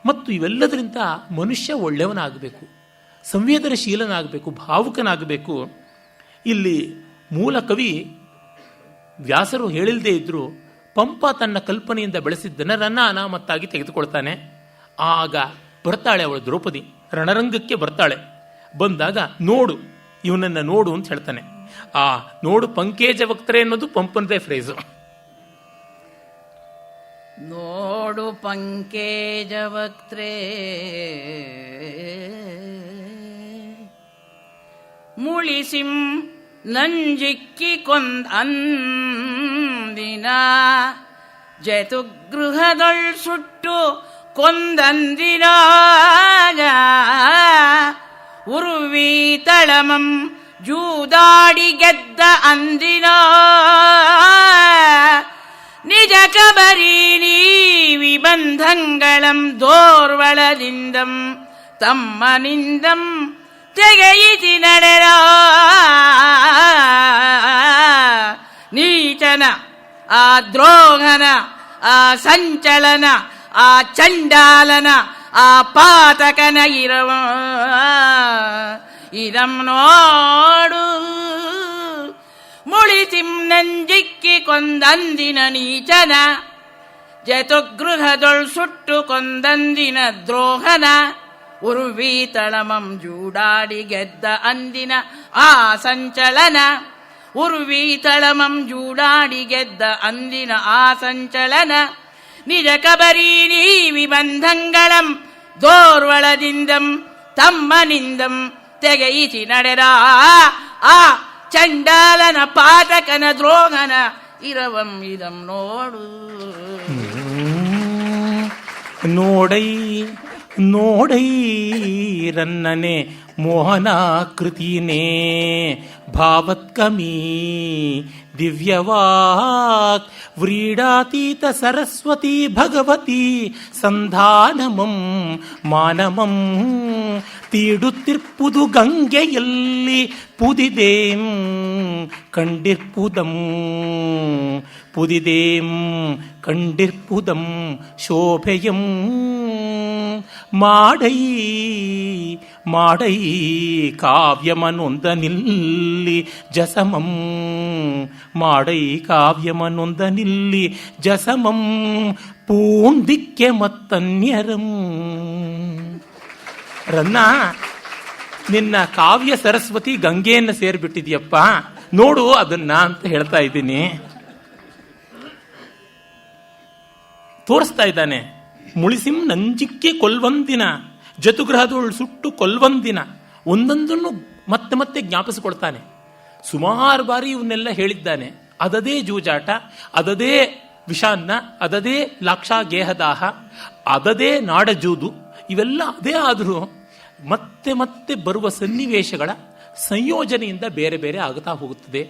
ಮತ್ತು ಇವೆಲ್ಲದರಿಂದ ಮನುಷ್ಯ ಒಳ್ಳೆಯವನಾಗಬೇಕು, ಸಂವೇದನಶೀಲನಾಗಬೇಕು, ಭಾವುಕನಾಗಬೇಕು. ಇಲ್ಲಿ ಮೂಲ ಕವಿ ವ್ಯಾಸರು ಹೇಳಿಲ್ಲದೆ ಇದ್ದರೂ ಪಂಪ ತನ್ನ ಕಲ್ಪನೆಯಿಂದ ಬೆಳೆಸಿದ್ದನ್ನು ರನ್ನ ಅನಾಮತ್ತಾಗಿ ತೆಗೆದುಕೊಳ್ತಾನೆ. ಆಗ ಬರ್ತಾಳೆ ಅವಳು ದ್ರೌಪದಿ, ರಣರಂಗಕ್ಕೆ ಬರ್ತಾಳೆ. ಬಂದಾಗ ನೋಡು, ಇವನನ್ನು ನೋಡು ಅಂತ ಹೇಳ್ತಾನೆ. ಆ ನೋಡು ಪಂಕೇಜ ವಕ್ತರೆ ಅನ್ನೋದು ಪಂಪನದೇ ಫ್ರೇಸು. ನೋಡು ಪಂಕೇಜ ವಕ್ತ್ರೇ ಮುಳಿಸಿಂ ನಂಜಿಕ್ಕಿ ಕೊಂದಂದಿನ ಜತುಗೃಹದೊಳ್ ಸುಟ್ಟು ಕೊಂದಂದಿನ ಉರುವಿ ತಳಮಂ ಜೂದಾಡಿ ಗೆದ್ದ ಅಂದಿನ ನಿಜ ಕಬರಿ ವಿಬಂಧಂಗಳಂ ದೋರ್ವಳದಿಂದಂ ತಮ್ಮನಿಂದಂ ತೆಗೆಯಿತಿ ನಡೆರ ನೀಚನ ಆ ದ್ರೋಹನ ಆ ಸಂಚಲನ ಆ ಚಂಡಾಲನ ಆ ಪಾತಕನ ಇರವ ಇದಂ ನೋಡು ಮುಳಿಸಿಂ ನಂಜಿಕ್ಕಿ ಕೊಂದಂದಿನ ನೀಚನ ಜತುಗೃಹದೊಳ್ ಸುಟ್ಟು ಕೊಂದಂದಿನ ದ್ರೋಹನ ಉರ್ವಿ ತಳಮಂ ಜೂಡಾಡಿ ಗೆದ್ದ ಅಂದಿನ ಆ ಸಂಚಲನ ಉರ್ವಿ ತಳಮಂ ಜೂಡಾಡಿ ಗೆದ್ದ ಅಂದಿನ ಆ ಸಂಚಲನ ನಿಜ ಕಬರಿ ವಿಬಂಧಂಗಳಂ ದೋರ್ವಳದಿಂದಂ ತಮ್ಮನಿಂದಂ ತೆಗೆಯಿಸಿ ನಡೆದ ಆ ಚಂಡಾಲನ ಪಾತಕನ ದ್ರೋಹನ ಇರವಂ ಇದಂ ನೋಡು. ನೋಡೈ ನೋಡೈ ರನ್ನನೆ ಮೋಹನಾಕೃತಿನೇ ಭಾವತ್ಕಮೀ ದಿವ್ಯವಾಕ್ ವ್ರೀಡಾತೀತ ಸರಸ್ವತಿ ಭಗವತಿ ಸಂಧಾನಮಂ ಮಾನಮಂ ತೀಡುತ್ತಿರ್ಪುದು ಗಂಗೆಯಲ್ಲಿ ಪುದಿದೇಂ ಕಂಡಿರ್ಪುದಂ ಪುದಿದೇಂ ಕಂಡಿರ್ಪುದಂ ಶೋಭೆಯಂ ಮಾಡೈ ಮಾಡೈ ಕಾವ್ಯಮನೊಂದ ನಿಲ್ಲಿ ಜಸಮಂ ಮಾಡೈ ಕಾವ್ಯಮನೊಂದ ನಿಲ್ಲಿ ಜಸಮಂ ಪೂಂದಿಕ್ಕೆ ಮತ್ತನ್ಯರಂ. ರನ್ನ, ನಿನ್ನ ಕಾವ್ಯ ಸರಸ್ವತಿ ಗಂಗೆಯನ್ನು ಸೇರಿಬಿಟ್ಟಿದ್ಯಪ್ಪ, ನೋಡು ಅದನ್ನ ಅಂತ ಹೇಳ್ತಾ ಇದ್ದೀನಿ. ತೋರಿಸ್ತಾ ಇದ್ದಾನೆ. ಮುಳಿಸಿಂ ನಂಜಿಕ್ಕೆ ಕೊಲ್ವಂದಿನ ಜತುಗ್ರಹದೊಳು ಸುಟ್ಟು ಕೊಲ್ವಂದಿನ, ಒಂದೊಂದನ್ನು ಮತ್ತೆ ಮತ್ತೆ ಜ್ಞಾಪಿಸಿಕೊಳ್ತಾನೆ. ಸುಮಾರು ಬಾರಿ ಇವನ್ನೆಲ್ಲ ಹೇಳಿದ್ದಾನೆ. ಅದದೇ ಜೂಜಾಟ, ಅದದೇ ವಿಷಾನ್ನ, ಅದದೇ ಲಾಕ್ಷಾ ಗೇಹದಾಹ, ಅದದೇ ನಾಡಜೂದು, ಇವೆಲ್ಲ ಅದೇ ಆದರೂ ಮತ್ತೆ ಮತ್ತೆ ಬರುವ ಸನ್ನಿವೇಶಗಳ ಸಂಯೋಜನೆಯಿಂದ ಬೇರೆ ಬೇರೆ ಆಗುತ್ತಾ ಹೋಗುತ್ತದೆ.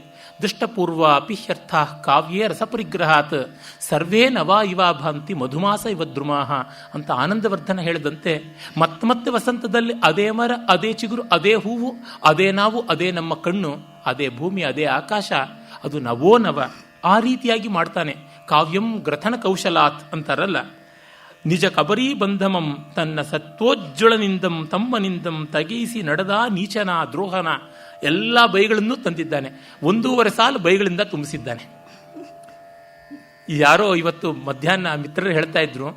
ದೃಷ್ಟಪೂರ್ವ ಅಪಿಹ್ಯರ್ಥ ಕಾವ್ಯೇ ರಸಪರಿಗ್ರಹಾತ್ ಸರ್ವೇ ನವಾ ಇವಾ ಭಾಂತಿ ಮಧುಮಾಸ ಇವದ್ರುಮಾಹ ಅಂತ ಆನಂದವರ್ಧನ ಹೇಳಿದಂತೆ ಮತ್ತೆ ವಸಂತದಲ್ಲಿ ಅದೇ ಮರ, ಅದೇ ಚಿಗುರು, ಅದೇ ಹೂವು, ಅದೇ ನಾವು, ಅದೇ ನಮ್ಮ ಕಣ್ಣು, ಅದೇ ಭೂಮಿ, ಅದೇ ಆಕಾಶ, ಅದು ನವೋ ನವ. ಆ ರೀತಿಯಾಗಿ ಮಾಡ್ತಾನೆ. ಕಾವ್ಯಂ ಗ್ರಥನ ಕೌಶಲಾತ್ ಅಂತಾರಲ್ಲ, ನಿಜ ಕಬರೀ ಬಂಧಮಂ ತನ್ನ ಸತ್ವೋಜ್ವಳನಿಂದಂ ತಮ್ಮನಿಂದಂ ತಗೈಸಿ ನಡೆದ ನೀಚನ ದ್ರೋಹನ ಎಲ್ಲ ಬೈಗಳನ್ನು ತಂದಿದ್ದಾನೆ. 1.5 ಸಾಲು ಬೈಗಳಿಂದ ತುಂಬಿಸಿದ್ದಾನೆ. ಯಾರೋ ಇವತ್ತು ಮಧ್ಯಾಹ್ನ ಮಿತ್ರರು ಹೇಳ್ತಾ ಇದ್ರು,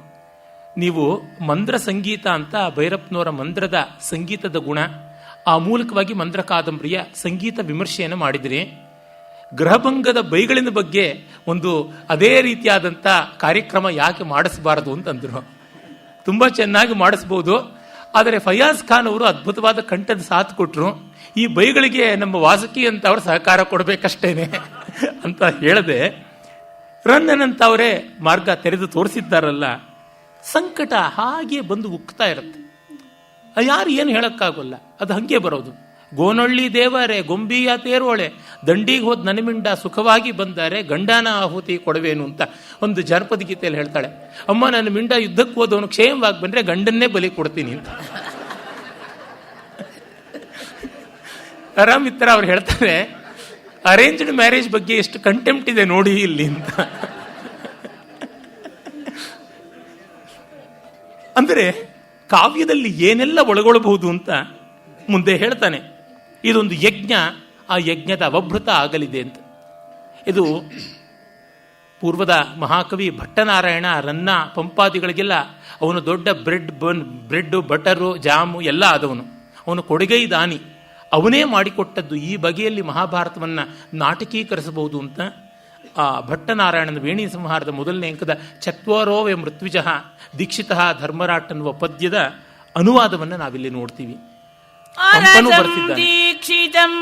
ನೀವು ಮಂದ್ರ ಸಂಗೀತ ಅಂತ ಭೈರಪ್ಪನವರ ಮಂದ್ರದ ಸಂಗೀತದ ಗುಣ, ಆ ಮೂಲಕವಾಗಿ ಮಂದ್ರ ಕಾದಂಬರಿಯ ಸಂಗೀತ ವಿಮರ್ಶೆಯನ್ನು ಮಾಡಿದ್ರಿ. ಗೃಹಭಂಗದ ಬೈಗಳಿನ ಬಗ್ಗೆ ಒಂದು ಅದೇ ರೀತಿಯಾದಂಥ ಕಾರ್ಯಕ್ರಮ ಯಾಕೆ ಮಾಡಿಸಬಾರದು ಅಂತಂದ್ರು. ತುಂಬ ಚೆನ್ನಾಗಿ ಮಾಡಿಸ್ಬೋದು, ಆದರೆ ಫಯಾಜ್ ಖಾನ್ ಅವರು ಅದ್ಭುತವಾದ ಕಂಠದ ಸಾಥ್ ಕೊಟ್ಟರು. ಈ ಬೈಗಳಿಗೆ ನಮ್ಮ ವಾಸುಕಿ ಅಂತ ಅವರು ಸಹಕಾರ ಕೊಡಬೇಕಷ್ಟೇನೆ ಅಂತ ಹೇಳದೆ, ರನ್ನನಂತವರೇ ಮಾರ್ಗ ತೆರೆದು ತೋರಿಸಿದ್ದಾರಲ್ಲ, ಸಂಕಟ ಹಾಗೆ ಬಂದು ಉಕ್ತಾ ಇರುತ್ತೆ. ಯಾರು ಏನು ಹೇಳಕ್ಕಾಗಲ್ಲ, ಅದು ಹಂಗೆ ಬರೋದು. ಗೋನೊಳ್ಳಿ ದೇವರೇ ಗೊಂಬಿಯ ತೇರೋಳೆ ದಂಡಿಗೆ ಹೋದ್ ನನಿಮಿಂಡ ಸುಖವಾಗಿ ಬಂದರೆ ಗಂಡನ ಆಹುತಿ ಕೊಡವೇನು ಅಂತ ಒಂದು ಜಾನಪದ ಗೀತೆಯಲ್ಲಿ ಹೇಳ್ತಾಳೆ. ಅಮ್ಮ, ನನ್ನ ಮಿಂಡ ಯುದ್ಧಕ್ಕೆ ಹೋದವನು ಕ್ಷೇಮವಾಗಿ ಬಂದ್ರೆ ಗಂಡನ್ನೇ ಬಲಿ ಕೊಡ್ತೀನಿ ಅಂತ. ಆರಾಮಿತ್ರ ಅವ್ರು ಹೇಳ್ತಾರೆ, ಅರೇಂಜ್ಡ್ ಮ್ಯಾರೇಜ್ ಬಗ್ಗೆ ಎಷ್ಟು ಕಂಟೆಂಪ್ಟ್ ಇದೆ ನೋಡಿ ಇಲ್ಲಿ ಅಂತ. ಅಂದರೆ ಕಾವ್ಯದಲ್ಲಿ ಏನೆಲ್ಲ ಒಳಗೊಳ್ಳಬಹುದು ಅಂತ ಮುಂದೆ ಹೇಳ್ತಾನೆ. ಇದೊಂದು ಯಜ್ಞ, ಆ ಯಜ್ಞದ ಅವಭೃತ ಆಗಲಿದೆ ಅಂತ. ಇದು ಪೂರ್ವದ ಮಹಾಕವಿ ಭಟ್ಟನಾರಾಯಣ ರನ್ನ ಪಂಪಾದಿಗಳಿಗೆಲ್ಲ ಅವನು ದೊಡ್ಡ ಬ್ರೆಡ್ ಬಟರು ಜಾಮು ಎಲ್ಲ ಆದವನು. ಅವನು ಕೊಡುಗೈ ದಾನಿ, ಅವನೇ ಮಾಡಿಕೊಟ್ಟದ್ದು. ಈ ಬಗೆಯಲ್ಲಿ ಮಹಾಭಾರತವನ್ನು ನಾಟಕೀಕರಿಸಬಹುದು ಅಂತ ಆ ಭಟ್ಟನಾರಾಯಣನ ವೇಣಿ ಸಂಹಾರದ ಮೊದಲನೇ ಅಂಕದ ಚತ್ವರೋವೆ ಮೃತ್ವಿಜಃ ದೀಕ್ಷಿತಃ ಧರ್ಮರಾಟ್ ಅನ್ನುವ ಪದ್ಯದ ಅನುವಾದವನ್ನು ನಾವಿಲ್ಲಿ ನೋಡ್ತೀವಿ. ದೀಕ್ಷಿತಂ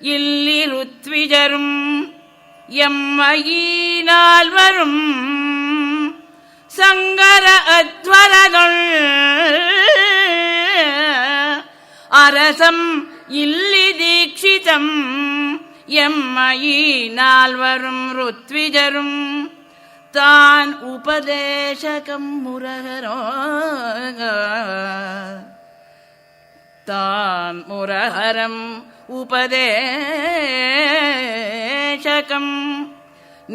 ಇಲ್ಲಿ ಋತ್ವಿಜರುಂ ಎಮ್ಮಯಿ ನಾಲ್ವರುಂ ಸಂಗರ ಅಧ್ವರದೊಳ್ ಅರಸಂ ಇಲ್ಲಿ ದೀಕ್ಷಿತಂ ಎಮ್ಮಯಿ ನಾಲ್ವರುಂ ಋತ್ವಿಜರುಂ ತಾನ್ ಉಪದೇಶಕಂ ಮುರಹರೋ ತಾನ್ ಮುರಹರಂ ಉಪದೇಶಕಂ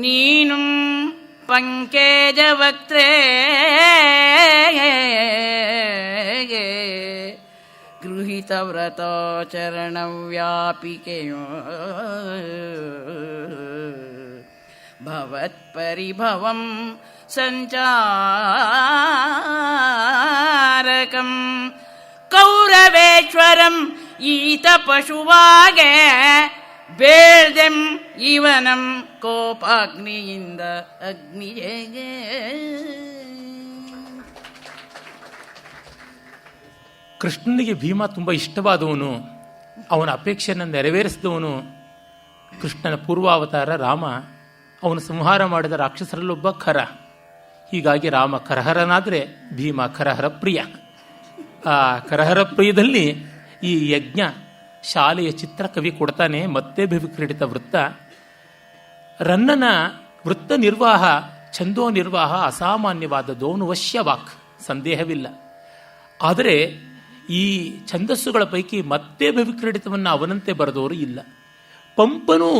ನೀನು ಪಂಕೇಜ ವಕ್ತ್ರೇ ಗೃಹೀತ ವ್ರತಾಚರಣ ವ್ಯಾಪಿಕೆಯೋ ಭವತ್ಪರಿಭವಂ ಸಂಚಾರಕಂ ಕೌರವೇಶ್ವರಂ ಈತ ಪಶುವಾಗೆ ಬೇಳ್ದೆಂ ಇವನಂ ಕೋಪಾಗ್ನಿಯಿಂದ ಅಗ್ನಿಯೇ. ಕೃಷ್ಣನಿಗೆ ಭೀಮ ತುಂಬ ಇಷ್ಟವಾದವನು, ಅವನ ಅಪೇಕ್ಷೆಯನ್ನು ನೆರವೇರಿಸಿದವನು. ಕೃಷ್ಣನ ಪೂರ್ವಾವತಾರ ರಾಮ, ಅವನು ಸಂಹಾರ ಮಾಡಿದ ರಾಕ್ಷಸರಲ್ಲೊಬ್ಬ ಖರ. ಹೀಗಾಗಿ ರಾಮ ಕರಹರನಾದರೆ ಭೀಮ ಕರಹರ ಪ್ರಿಯ. ಆ ಕರಹರ ಪ್ರಿಯದಲ್ಲಿ ಈ ಯಜ್ಞ ಶಾಲೆಯ ಚಿತ್ರ ಕವಿ ಕೊಡ್ತಾನೆ. ಮತ್ತೆ ವಿಕ್ರೀಡಿತ ವೃತ್ತ. ರನ್ನನ ವೃತ್ತ ನಿರ್ವಾಹ, ಛಂದೋ ನಿರ್ವಾಹ ಅಸಾಮಾನ್ಯವಾದದ್ದು. ಅವನು ವಶ್ಯವಾಕ್, ಸಂದೇಹವಿಲ್ಲ. ಆದರೆ ಈ ಛಂದಸ್ಸುಗಳ ಪೈಕಿ ಮತ್ತೆ ವಿಕ್ರೀಡಿತವನ್ನು ಅವನಂತೆ ಬರೆದವರು ಇಲ್ಲ. ಪಂಪನೂ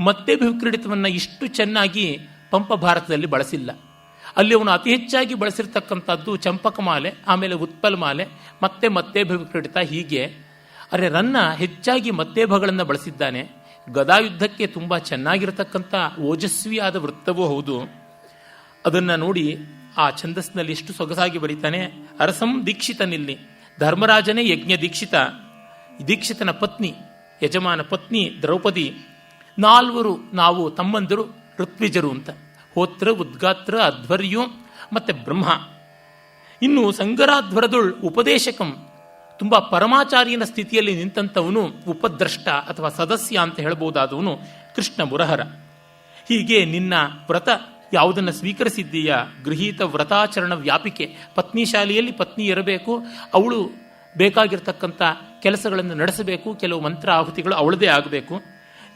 ಮತ್ತೆ ವಿಕ್ರೀಡಿತವನ್ನು ಇಷ್ಟು ಚೆನ್ನಾಗಿ ಪಂಪ ಭಾರತದಲ್ಲಿ ಬಳಸಿಲ್ಲ. ಅಲ್ಲಿ ಅವನು ಅತಿ ಹೆಚ್ಚಾಗಿ ಬಳಸಿರ್ತಕ್ಕಂಥದ್ದು ಚಂಪಕಮಾಲೆ, ಆಮೇಲೆ ಉತ್ಪಲಮಾಲೆ, ಮತ್ತೆ ವಿಕ್ರೀಡಿತ, ಹೀಗೆ. ಅರೆ ರನ್ನ ಹೆಚ್ಚಾಗಿ ಮತ್ತೇಭಗಳನ್ನು ಬಳಸಿದ್ದಾನೆ. ಗದಾಯುದ್ಧಕ್ಕೆ ತುಂಬ ಚೆನ್ನಾಗಿರತಕ್ಕಂಥ ಓಜಸ್ವಿಯಾದ ವೃತ್ತವೂ ಹೌದು. ಅದನ್ನು ನೋಡಿ ಆ ಛಂದಸ್ಸಿನಲ್ಲಿ ಎಷ್ಟು ಸೊಗಸಾಗಿ ಬರೀತಾನೆ. ಅರಸಂ ದೀಕ್ಷಿತನಿಲ್ಲಿ, ಧರ್ಮರಾಜನೇ ಯಜ್ಞ ದೀಕ್ಷಿತ, ದೀಕ್ಷಿತನ ಪತ್ನಿ, ಯಜಮಾನ ಪತ್ನಿ ದ್ರೌಪದಿ, 4 ನಾವು ತಮ್ಮಂದರು ಋತ್ವಿಜರು ಅಂತ, ಹೋತ್ರ ಉದ್ಗಾತ್ರ ಅಧ್ವರ್ಯು ಮತ್ತು ಬ್ರಹ್ಮ. ಇನ್ನು ಸಂಗರಾಧ್ವರದುಳ್ ಉಪದೇಶಕಂ, ತುಂಬ ಪರಮಾಚಾರ್ಯನ ಸ್ಥಿತಿಯಲ್ಲಿ ನಿಂತಂಥವನು, ಉಪದ್ರಷ್ಟ ಅಥವಾ ಸದಸ್ಯ ಅಂತ ಹೇಳಬಹುದಾದವನು ಕೃಷ್ಣ ಮುರಹರ. ಹೀಗೆ ನಿನ್ನ ವ್ರತ ಯಾವುದನ್ನು ಸ್ವೀಕರಿಸಿದ್ದೀಯಾ, ಗೃಹೀತ ವ್ರತಾಚರಣ ವ್ಯಾಪಿಕೆ. ಪತ್ನಿ ಶಾಲೆಯಲ್ಲಿ ಪತ್ನಿ ಇರಬೇಕು, ಅವಳು ಬೇಕಾಗಿರ್ತಕ್ಕಂಥ ಕೆಲಸಗಳನ್ನು ನಡೆಸಬೇಕು, ಕೆಲವು ಮಂತ್ರ ಆಹುತಿಗಳು ಅವಳದೇ ಆಗಬೇಕು.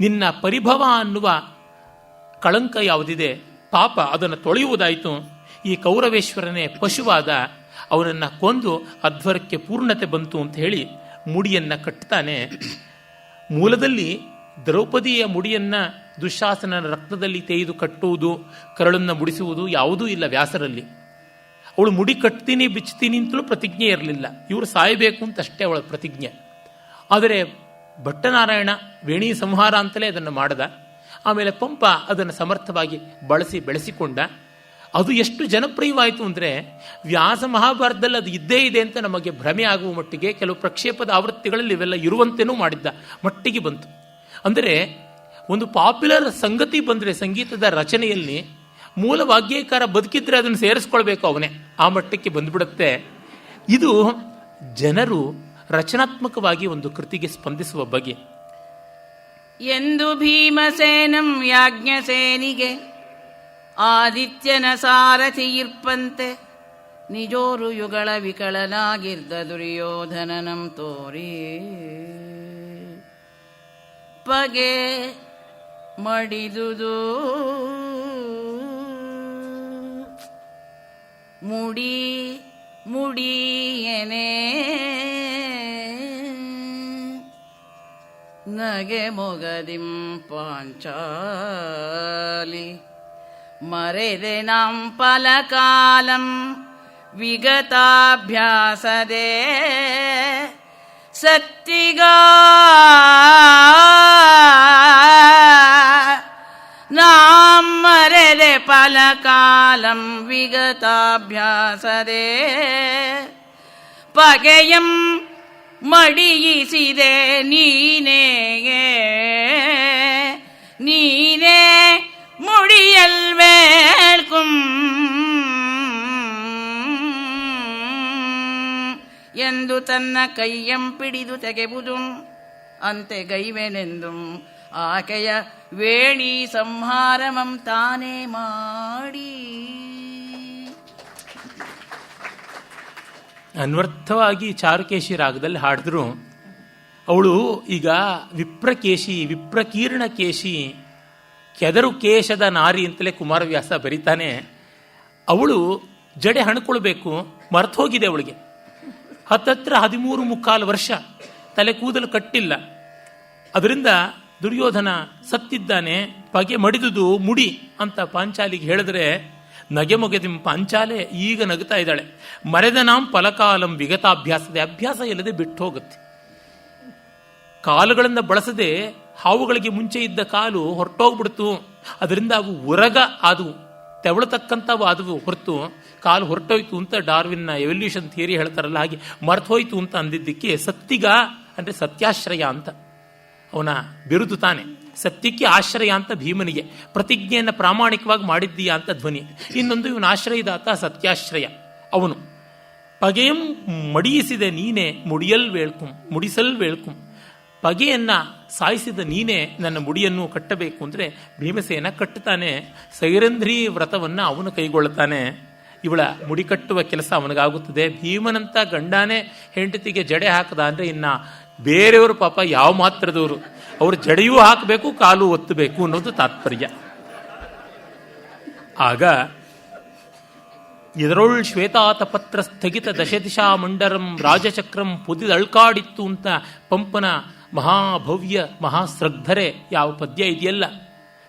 ನಿನ್ನ ಪರಿಭವ ಅನ್ನುವ ಕಳಂಕ ಯಾವುದಿದೆ, ಪಾಪ, ಅದನ್ನು ತೊಳೆಯುವುದಾಯಿತು. ಈ ಕೌರವೇಶ್ವರನೇ ಪಶುವಾದ, ಅವನನ್ನು ಕೊಂದು ಅಧ್ವರಕ್ಕೆ ಪೂರ್ಣತೆ ಬಂತು ಅಂತ ಹೇಳಿ ಮುಡಿಯನ್ನು ಕಟ್ತಾನೆ. ಮೂಲದಲ್ಲಿ ದ್ರೌಪದಿಯ ಮುಡಿಯನ್ನು ದುಶ್ಯಾಸನನ ರಕ್ತದಲ್ಲಿ ತೆಗೆದು ಕಟ್ಟುವುದು, ಕರಳನ್ನು ಮುಡಿಸುವುದು ಯಾವುದೂ ಇಲ್ಲ ವ್ಯಾಸರಲ್ಲಿ. ಅವಳು ಮುಡಿ ಕಟ್ತೀನಿ ಬಿಚ್ತೀನಿ ಅಂತಲೂ ಪ್ರತಿಜ್ಞೆ ಇರಲಿಲ್ಲ. ಇವರು ಸಾಯಬೇಕು ಅಂತಷ್ಟೇ ಅವಳ ಪ್ರತಿಜ್ಞೆ. ಆದರೆ ಭಟ್ಟನಾರಾಯಣ ವೇಣಿ ಸಂಹಾರ ಅಂತಲೇ ಅದನ್ನು ಮಾಡದ. ಆಮೇಲೆ ಪಂಪ ಅದನ್ನು ಸಮರ್ಥವಾಗಿ ಬೆಳೆಸಿಕೊಂಡ. ಅದು ಎಷ್ಟು ಜನಪ್ರಿಯವಾಯಿತು ಅಂದರೆ ವ್ಯಾಸ ಮಹಾಭಾರತದಲ್ಲಿ ಅದು ಇದ್ದೇ ಇದೆ ಅಂತ ನಮಗೆ ಭ್ರಮೆ ಆಗುವ ಮಟ್ಟಿಗೆ ಕೆಲವು ಪ್ರಕ್ಷೇಪದ ಆವೃತ್ತಿಗಳಲ್ಲಿ ಇವೆಲ್ಲ ಇರುವಂತೆಯೂ ಮಾಡಿದ್ದ ಮಟ್ಟಿಗೆ ಬಂತು. ಅಂದರೆ ಒಂದು ಪಾಪ್ಯುಲರ್ ಸಂಗತಿ ಬಂದರೆ ಸಂಗೀತದ ರಚನೆಯಲ್ಲಿ ಮೂಲ ವಾಗ್ಯಕಾರ ಬದುಕಿದ್ರೆ ಅದನ್ನು ಸೇರಿಸ್ಕೊಳ್ಬೇಕು ಅವನೇ, ಆ ಮಟ್ಟಕ್ಕೆ ಬಂದುಬಿಡುತ್ತೆ. ಇದು ಜನರು ರಚನಾತ್ಮಕವಾಗಿ ಒಂದು ಕೃತಿಗೆ ಸ್ಪಂದಿಸುವ ಬಗೆ. ಎಂದು ಭೀಮಸೇನಂ ಯಾಜ್ಞಸೇನಿಗೆ ಆದಿತ್ಯನ ಸಾರಥಿಯಿರ್ಪಂತೆ ನಿಜೋರು ಯುಗಳ ವಿಕಳನಾಗಿರ್ದ ದುರ್ಯೋಧನನಂ ತೋರಿ ಪಗೆ ಮಡಿದುದು ಮುಡಿಯನೆ ನಗೆ ಮೊಗದಿಂ ಪಾಂಚಾಲಿ ಮರೆದೆ ನಂ ಫಲಕಾಲಂ ವಿಗತಾಭ್ಯಾಸದೆ ಸತ್ತಿಗ ನಾಂ ಮರೆದೆ ಫಲಕಾಲಂ ವಿಗತಾಭ್ಯಾಸದೆ ಪಗೆಯಂ ಮಡಿಯಿಸಿದೆ ನೀನೇ ಮುಡಿಯಲ್ ವೇಳ್ಕುಂ ಎಂದು ತನ್ನ ಕೈಯಂ ಪಿಡಿದು ತೆಗೆಬುದು ಅಂತೆ ಗೈವೆನೆಂದು ಆಕೆಯ ವೇಣಿ ಸಂಹಾರಮಂ ತಾನೇ ಮಾಡಿ. ಅನ್ವರ್ಥವಾಗಿ ಚಾರುಕೇಶಿ ರಾಗದಲ್ಲಿ ಹಾಡಿದ್ರು. ಅವಳು ಈಗ ವಿಪ್ರಕೇಶಿ, ವಿಪ್ರಕೀರ್ಣಕೇಶಿ, ಕೆದರು ಕೇಶದ ನಾರಿ ಅಂತಲೇ ಕುಮಾರವ್ಯಾಸ ಬರೀತಾನೆ. ಅವಳು ಜಡೆ ಹಣ್ಕೊಳ್ಬೇಕು, ಮರ್ತೋಗಿದೆ ಅವಳಿಗೆ. 13.25 ವರ್ಷ ತಲೆ ಕೂದಲು ಕಟ್ಟಿಲ್ಲ. ಅದರಿಂದ ದುರ್ಯೋಧನ ಸತ್ತಿದ್ದಾನೆ, ಪಗೆ ಮಡಿದುದು ಮುಡಿ ಅಂತ ಪಾಂಚಾಲಿಗೆ ಹೇಳಿದ್ರೆ ನಗೆ ಮೊಗೆದಿಂ ಪಾಂಚಾಲೆ ಈಗ ನಗುತ್ತಾ ಇದ್ದಾಳೆ. ಮರೆದ ನಾಂ ಫಲಕಾಲಂ ವಿಗತಾಭ್ಯಾಸದೆ, ಅಭ್ಯಾಸ ಇಲ್ಲದೆ ಬಿಟ್ಟು ಹೋಗುತ್ತೆ. ಕಾಲುಗಳನ್ನು ಬಳಸದೆ ಹಾವುಗಳಿಗೆ ಮುಂಚೆ ಇದ್ದ ಕಾಲು ಹೊರಟೋಗ್ಬಿಡ್ತು. ಅದರಿಂದ ಅವು ಉರಗ ಆದವು, ತೆವಳತಕ್ಕಂಥವು ಆದವು ಹೊರತು ಕಾಲು ಹೊರಟೋಯ್ತು ಅಂತ ಡಾರ್ವಿನ್ನ ಎವಲ್ಯೂಷನ್ ಥಿಯರಿ ಹೇಳ್ತಾರಲ್ಲ, ಹಾಗೆ ಮರ್ತೋಯ್ತು ಅಂತ ಅಂದಿದ್ದಕ್ಕೆ ಸತ್ತಿಗ ಅಂದರೆ ಸತ್ಯಾಶ್ರಯ ಅಂತ ಅವನ ಬಿರುದು ತಾನೆ. ಸತ್ಯಕ್ಕೆ ಆಶ್ರಯ ಅಂತ ಭೀಮನಿಗೆ, ಪ್ರತಿಜ್ಞೆಯನ್ನು ಪ್ರಾಮಾಣಿಕವಾಗಿ ಮಾಡಿದ್ದೀಯಾ ಅಂತ ಧ್ವನಿ. ಇನ್ನೊಂದು ಇವನ ಆಶ್ರಯದಾತ ಸತ್ಯಾಶ್ರಯ ಅವನು. ಪಗೆಯಂ ಮಡಿಯಿಸಿದೆ ನೀನೆ ಮುಡಿಯಲ್ ವೇಳ್ಕುಂ, ಮುಡಿಸಲ್ ವೇಳ್ಕುಂ. ಪಗೆಯನ್ನು ಸಾಯಿಸಿದ ನೀನೇ ನನ್ನ ಮುಡಿಯನ್ನು ಕಟ್ಟಬೇಕು ಅಂದರೆ ಭೀಮಸೇನ ಕಟ್ಟುತ್ತಾನೆ. ಸೈರಂಧ್ರಿ ವ್ರತವನ್ನು ಅವನು ಕೈಗೊಳ್ಳುತ್ತಾನೆ. ಇವಳ ಮುಡಿ ಕಟ್ಟುವ ಕೆಲಸ ಅವನಿಗಾಗುತ್ತದೆ. ಭೀಮನಂತ ಗಂಡಾನೇ ಹೆಂಡತಿಗೆ ಜಡೆ ಹಾಕದ ಅಂದರೆ ಇನ್ನು ಬೇರೆಯವರು ಪಾಪ ಯಾವ ಮಾತ್ರದವರು, ಅವರು ಜಡೆಯೂ ಹಾಕಬೇಕು, ಕಾಲು ಒತ್ತಬೇಕು ಅನ್ನೋದು ತಾತ್ಪರ್ಯ. ಆಗ ಇದರೊಳ್ ಶ್ವೇತಾತ ಪತ್ರ ಸ್ಥಗಿತ ದಶದಿಶಾ ಮಂಡರಂ ರಾಜಚಕ್ರಂ ಪುದಿದಳ್ಕಾಡಿತ್ತು ಅಂತ ಪಂಪನ ಮಹಾಭವ್ಯ ಮಹಾಶ್ರದ್ಧರೆ ಯಾವ ಪದ್ಯ ಇದೆಯಲ್ಲ,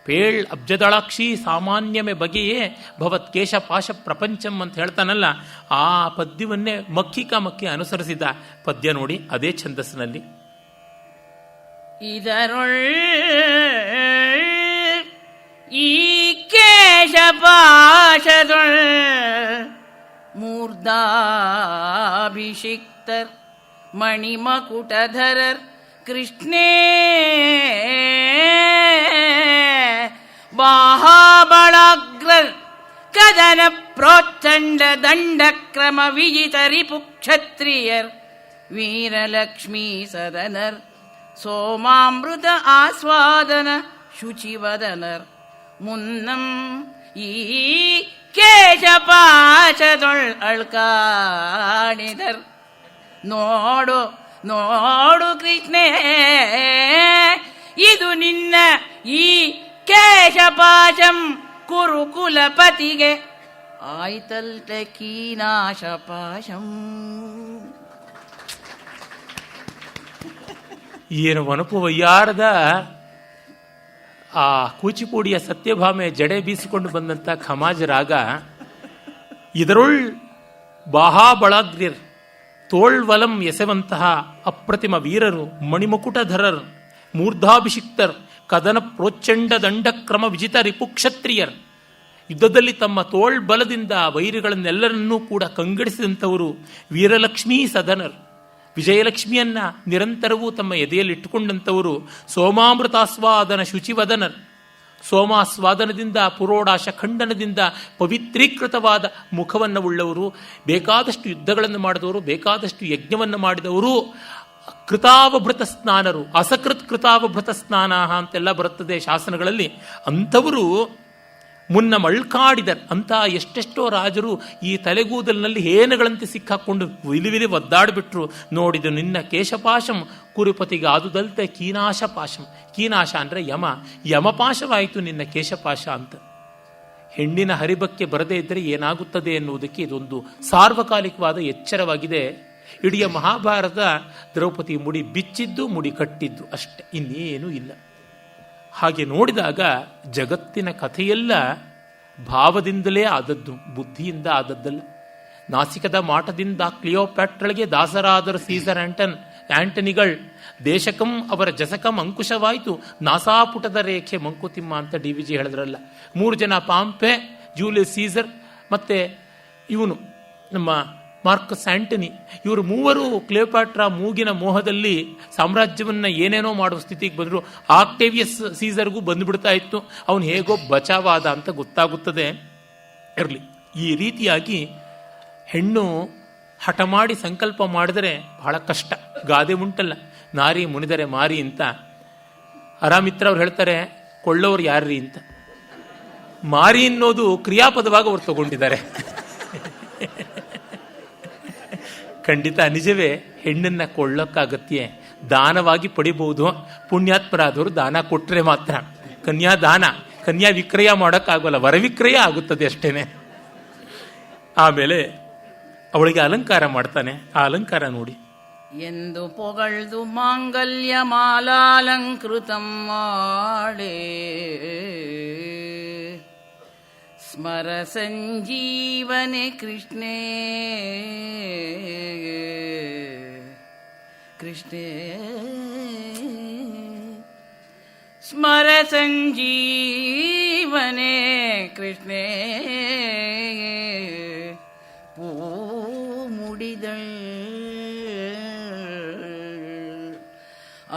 ಪೇಳ್ ಅಬ್ಜದಳಾಕ್ಷಿ ಸಾಮಾನ್ಯಮೆ ಬಗೆಯೇ ಭವತ್ ಕೇಶ ಪಾಶ ಪ್ರಪಂಚಂ ಅಂತ ಹೇಳ್ತಾನಲ್ಲ, ಆ ಪದ್ಯವನ್ನೇ ಮಕ್ಕಿ ಅನುಸರಿಸಿದ ಪದ್ಯ ನೋಡಿ, ಅದೇ ಛಂದಸ್ಸಿನಲ್ಲಿ. ಇದರೊಳ್ ಈ ಕೇಶ ಪಾಶದೊಳ್ ಮೂರ್ಧಾಭಿಷಿಕ್ತರ್ ಮಣಿಮಕುಟಧರರ್ ಕೃಷ್ಣೇ ಬಾಹಾಬಳಾಗ್ರರ್ ಕದನ ಪ್ರೋಚ್ಚಂಡ ದಂಡಕ್ರಮ ವಿಜಿತ ರಿಪು ಕ್ಷತ್ರಿಯರ್ ವೀರಲಕ್ಷ್ಮೀ ಸದನರ್ ಸೋಮಾಮೃತ ಆಸ್ವಾದನ ಶುಚಿವದನರ್ ಮುನ್ನಂ ಈ ಕೇಶಪಾಶದೊಳ್ ಅಳ್ಕಾಣಿದರ್ ನೋಡು ನೋಡು ಕೃಷ್ಣೇ, ಇದು ನಿನ್ನ ಈ ಕೇಶಪಾಶಂ ಕುರುಕುಲಪತಿಗೆ ಆಯ್ತಲ್ಟ ಕೀನಾಶಪಾಶಂ. ಏನು ವನಪು ವಯ್ಯಾರದ ಆ ಕೂಚಿಪುಡಿಯ ಸತ್ಯಭಾಮೆ ಜಡೆ ಬೀಸಿಕೊಂಡು ಬಂದಂಥ ಖಮಾಜ ರಾಗ. ಇದರೊಳ್ ಬಾಹಾಬಳಾಗ್ರ್ಯರ್ ತೋಳ್ವಲಂ ಎಸೆವಂತಹ ಅಪ್ರತಿಮ ವೀರರು, ಮಣಿಮಕುಟಧರರ್, ಮೂರ್ಧಾಭಿಷಿಕ್ತರ್, ಕದನ ಪ್ರೋಚ್ಚಂಡ ದಂಡಕ್ರಮ ವಿಜಿತ ರಿಪುಕ್ಷತ್ರಿಯರ್, ಯುದ್ಧದಲ್ಲಿ ತಮ್ಮ ತೋಳ್ಬಲದಿಂದ ವೈರಿಗಳನ್ನೆಲ್ಲರನ್ನೂ ಕೂಡ ಕಂಗಡಿಸಿದಂಥವರು ವೀರಲಕ್ಷ್ಮೀ ಸದನರ್, ವಿಜಯಲಕ್ಷ್ಮಿಯನ್ನ ನಿರಂತರವೂ ತಮ್ಮ ಎದೆಯಲ್ಲಿಟ್ಟುಕೊಂಡಂಥವರು ಸೋಮಾಮೃತಾಸ್ವಾದನ ಶುಚಿವದನರ್, ಸೋಮಾಸ್ವಾದನದಿಂದ ಪುರೋಡಾಶ ಖಂಡನದಿಂದ ಪವಿತ್ರೀಕೃತವಾದ ಮುಖವನ್ನು ಉಳ್ಳವರು, ಬೇಕಾದಷ್ಟು ಯುದ್ಧಗಳನ್ನು ಮಾಡಿದವರು, ಬೇಕಾದಷ್ಟು ಯಜ್ಞವನ್ನು ಮಾಡಿದವರು, ಕೃತಾವಭೃತ ಸ್ನಾನರು, ಅಸಕೃತ್ ಕೃತಾವಭೃತ ಸ್ನಾನ ಅಂತೆಲ್ಲ ಬರುತ್ತದೆ ಶಾಸನಗಳಲ್ಲಿ. ಅಂಥವರು ಮುನ್ನ ಮಳ್ಕಾಡಿದರ್. ಅಂತ ಎಷ್ಟೆಷ್ಟೋ ರಾಜರು ಈ ತಲೆಗೂದಲಿನಲ್ಲಿ ಹೇನಗಳಂತೆ ಸಿಕ್ಕಾಕೊಂಡು ವಿಲಿವಿಲಿ ಒದ್ದಾಡಿಬಿಟ್ರು. ನೋಡಿದು ನಿನ್ನ ಕೇಶಪಾಶಂ ಕುರುಪತಿಗೆ ಆದುದಲ್ತೆ ಕೀನಾಶ ಪಾಶಂ. ಕೀನಾಶ ಅಂದರೆ ಯಮ, ಯಮಪಾಶವಾಯಿತು ನಿನ್ನ ಕೇಶಪಾಶ ಅಂತ. ಹೆಣ್ಣಿನ ಹರಿಬಕ್ಕೆ ಬರದೇ ಇದ್ದರೆ ಏನಾಗುತ್ತದೆ ಎನ್ನುವುದಕ್ಕೆ ಇದೊಂದು ಸಾರ್ವಕಾಲಿಕವಾದ ಎಚ್ಚರವಾಗಿದೆ. ಇಡೀ ಮಹಾಭಾರತ ದ್ರೌಪದಿ ಮುಡಿ ಬಿಚ್ಚಿದ್ದು, ಮುಡಿ ಕಟ್ಟಿದ್ದು ಅಷ್ಟೆ, ಇನ್ನೇನೂ ಇಲ್ಲ. ಹಾಗೆ ನೋಡಿದಾಗ ಜಗತ್ತಿನ ಕಥೆಯೆಲ್ಲ ಭಾವದಿಂದಲೇ ಆದದ್ದು, ಬುದ್ಧಿಯಿಂದ ಆದದ್ದಲ್ಲ. ನಾಸಿಕದ ಮಾಟದಿಂದ ಕ್ಲಿಯೋಪ್ಯಾಟ್ರಳಿಗೆ ದಾಸರಾದರು ಸೀಸರ್ ಆಂಟನಿಗಳು, ದೇಶಕಂ ಅವರ ಜಸಕಂ ಅಂಕುಶವಾಯಿತು, ನಾಸಾಪುಟದ ರೇಖೆ ಮಂಕುತಿಮ್ಮ ಅಂತ DVG ಹೇಳಿದ್ರಲ್ಲ. 3 ಜನ ಪಾಂಪೆ, ಜೂಲಿಯಸ್ ಸೀಸರ್ ಮತ್ತೆ ಇವನು ನಮ್ಮ ಮಾರ್ಕಸ್ ಆಂಟನಿ, ಇವರು ಮೂವರು ಕ್ಲಿಯೋಪ್ಯಾಟ್ರಾ ಮೂಗಿನ ಮೋಹದಲ್ಲಿ ಸಾಮ್ರಾಜ್ಯವನ್ನ ಏನೇನೋ ಮಾಡುವ ಸ್ಥಿತಿಗೆ ಬಂದರು. ಆಕ್ಟೇವಿಯಸ್ ಸೀಸರ್ಗೂ ಬಂದುಬಿಡ್ತಾ ಇತ್ತು. ಅವನು ಹೇಗೋ ಬಚಾವಾದ ಅಂತ ಗೊತ್ತಾಗುತ್ತದೆ. ಇರಲಿ, ಈ ರೀತಿಯಾಗಿ ಹೆಣ್ಣು ಹಠ ಮಾಡಿ ಸಂಕಲ್ಪ ಮಾಡಿದರೆ ಬಹಳ ಕಷ್ಟ. ಗಾದೆ ಉಂಟಲ್ಲ, ನಾರಿ ಮುನಿದರೆ ಮಾರಿ ಅಂತ. ಅರಾಮಿತ್ರ ಅವ್ರು ಹೇಳ್ತಾರೆ, ಕೊಳ್ಳೋರು ಯಾರ್ರೀ ಅಂತ. ಮಾರಿ ಅನ್ನೋದು ಕ್ರಿಯಾಪದವಾಗಿ ಅವ್ರು ತಗೊಂಡಿದ್ದಾರೆ. ಖಂಡಿತ ನಿಜವೇ. ಹೆಣ್ಣನ್ನ ಕೊಳ್ಳೋಕ್ಕಾಗತ್ತೆ, ದಾನವಾಗಿ ಪಡಿಬಹುದು. ಪುಣ್ಯಾತ್ಮರಾದವರು ದಾನ ಕೊಟ್ಟರೆ ಮಾತ್ರ. ಕನ್ಯಾದಾನ, ಕನ್ಯಾ ವಿಕ್ರಯ ಮಾಡೋಕ್ಕಾಗಲ್ಲ, ವರವಿಕ್ರಯ ಆಗುತ್ತದೆ ಅಷ್ಟೇನೆ. ಆಮೇಲೆ ಅವಳಿಗೆ ಅಲಂಕಾರ ಮಾಡ್ತಾನೆ. ಆ ಅಲಂಕಾರ ನೋಡಿ. ಎಂದು ಪೊಗಳ್ದು ಮಾಂಗಲ್ಯ ಮಾಲಾಲಂಕೃತಂ ಮಾಡೇ ಸ್ಮರ ಸಂಜೀವನೆ ಕೃಷ್ಣೇ ಕೃಷ್ಣೇ ಸ್ಮರ ಸಂಜೀವನೆ ಕೃಷ್ಣೇ ಪೂ ಮುಡಿದಳ್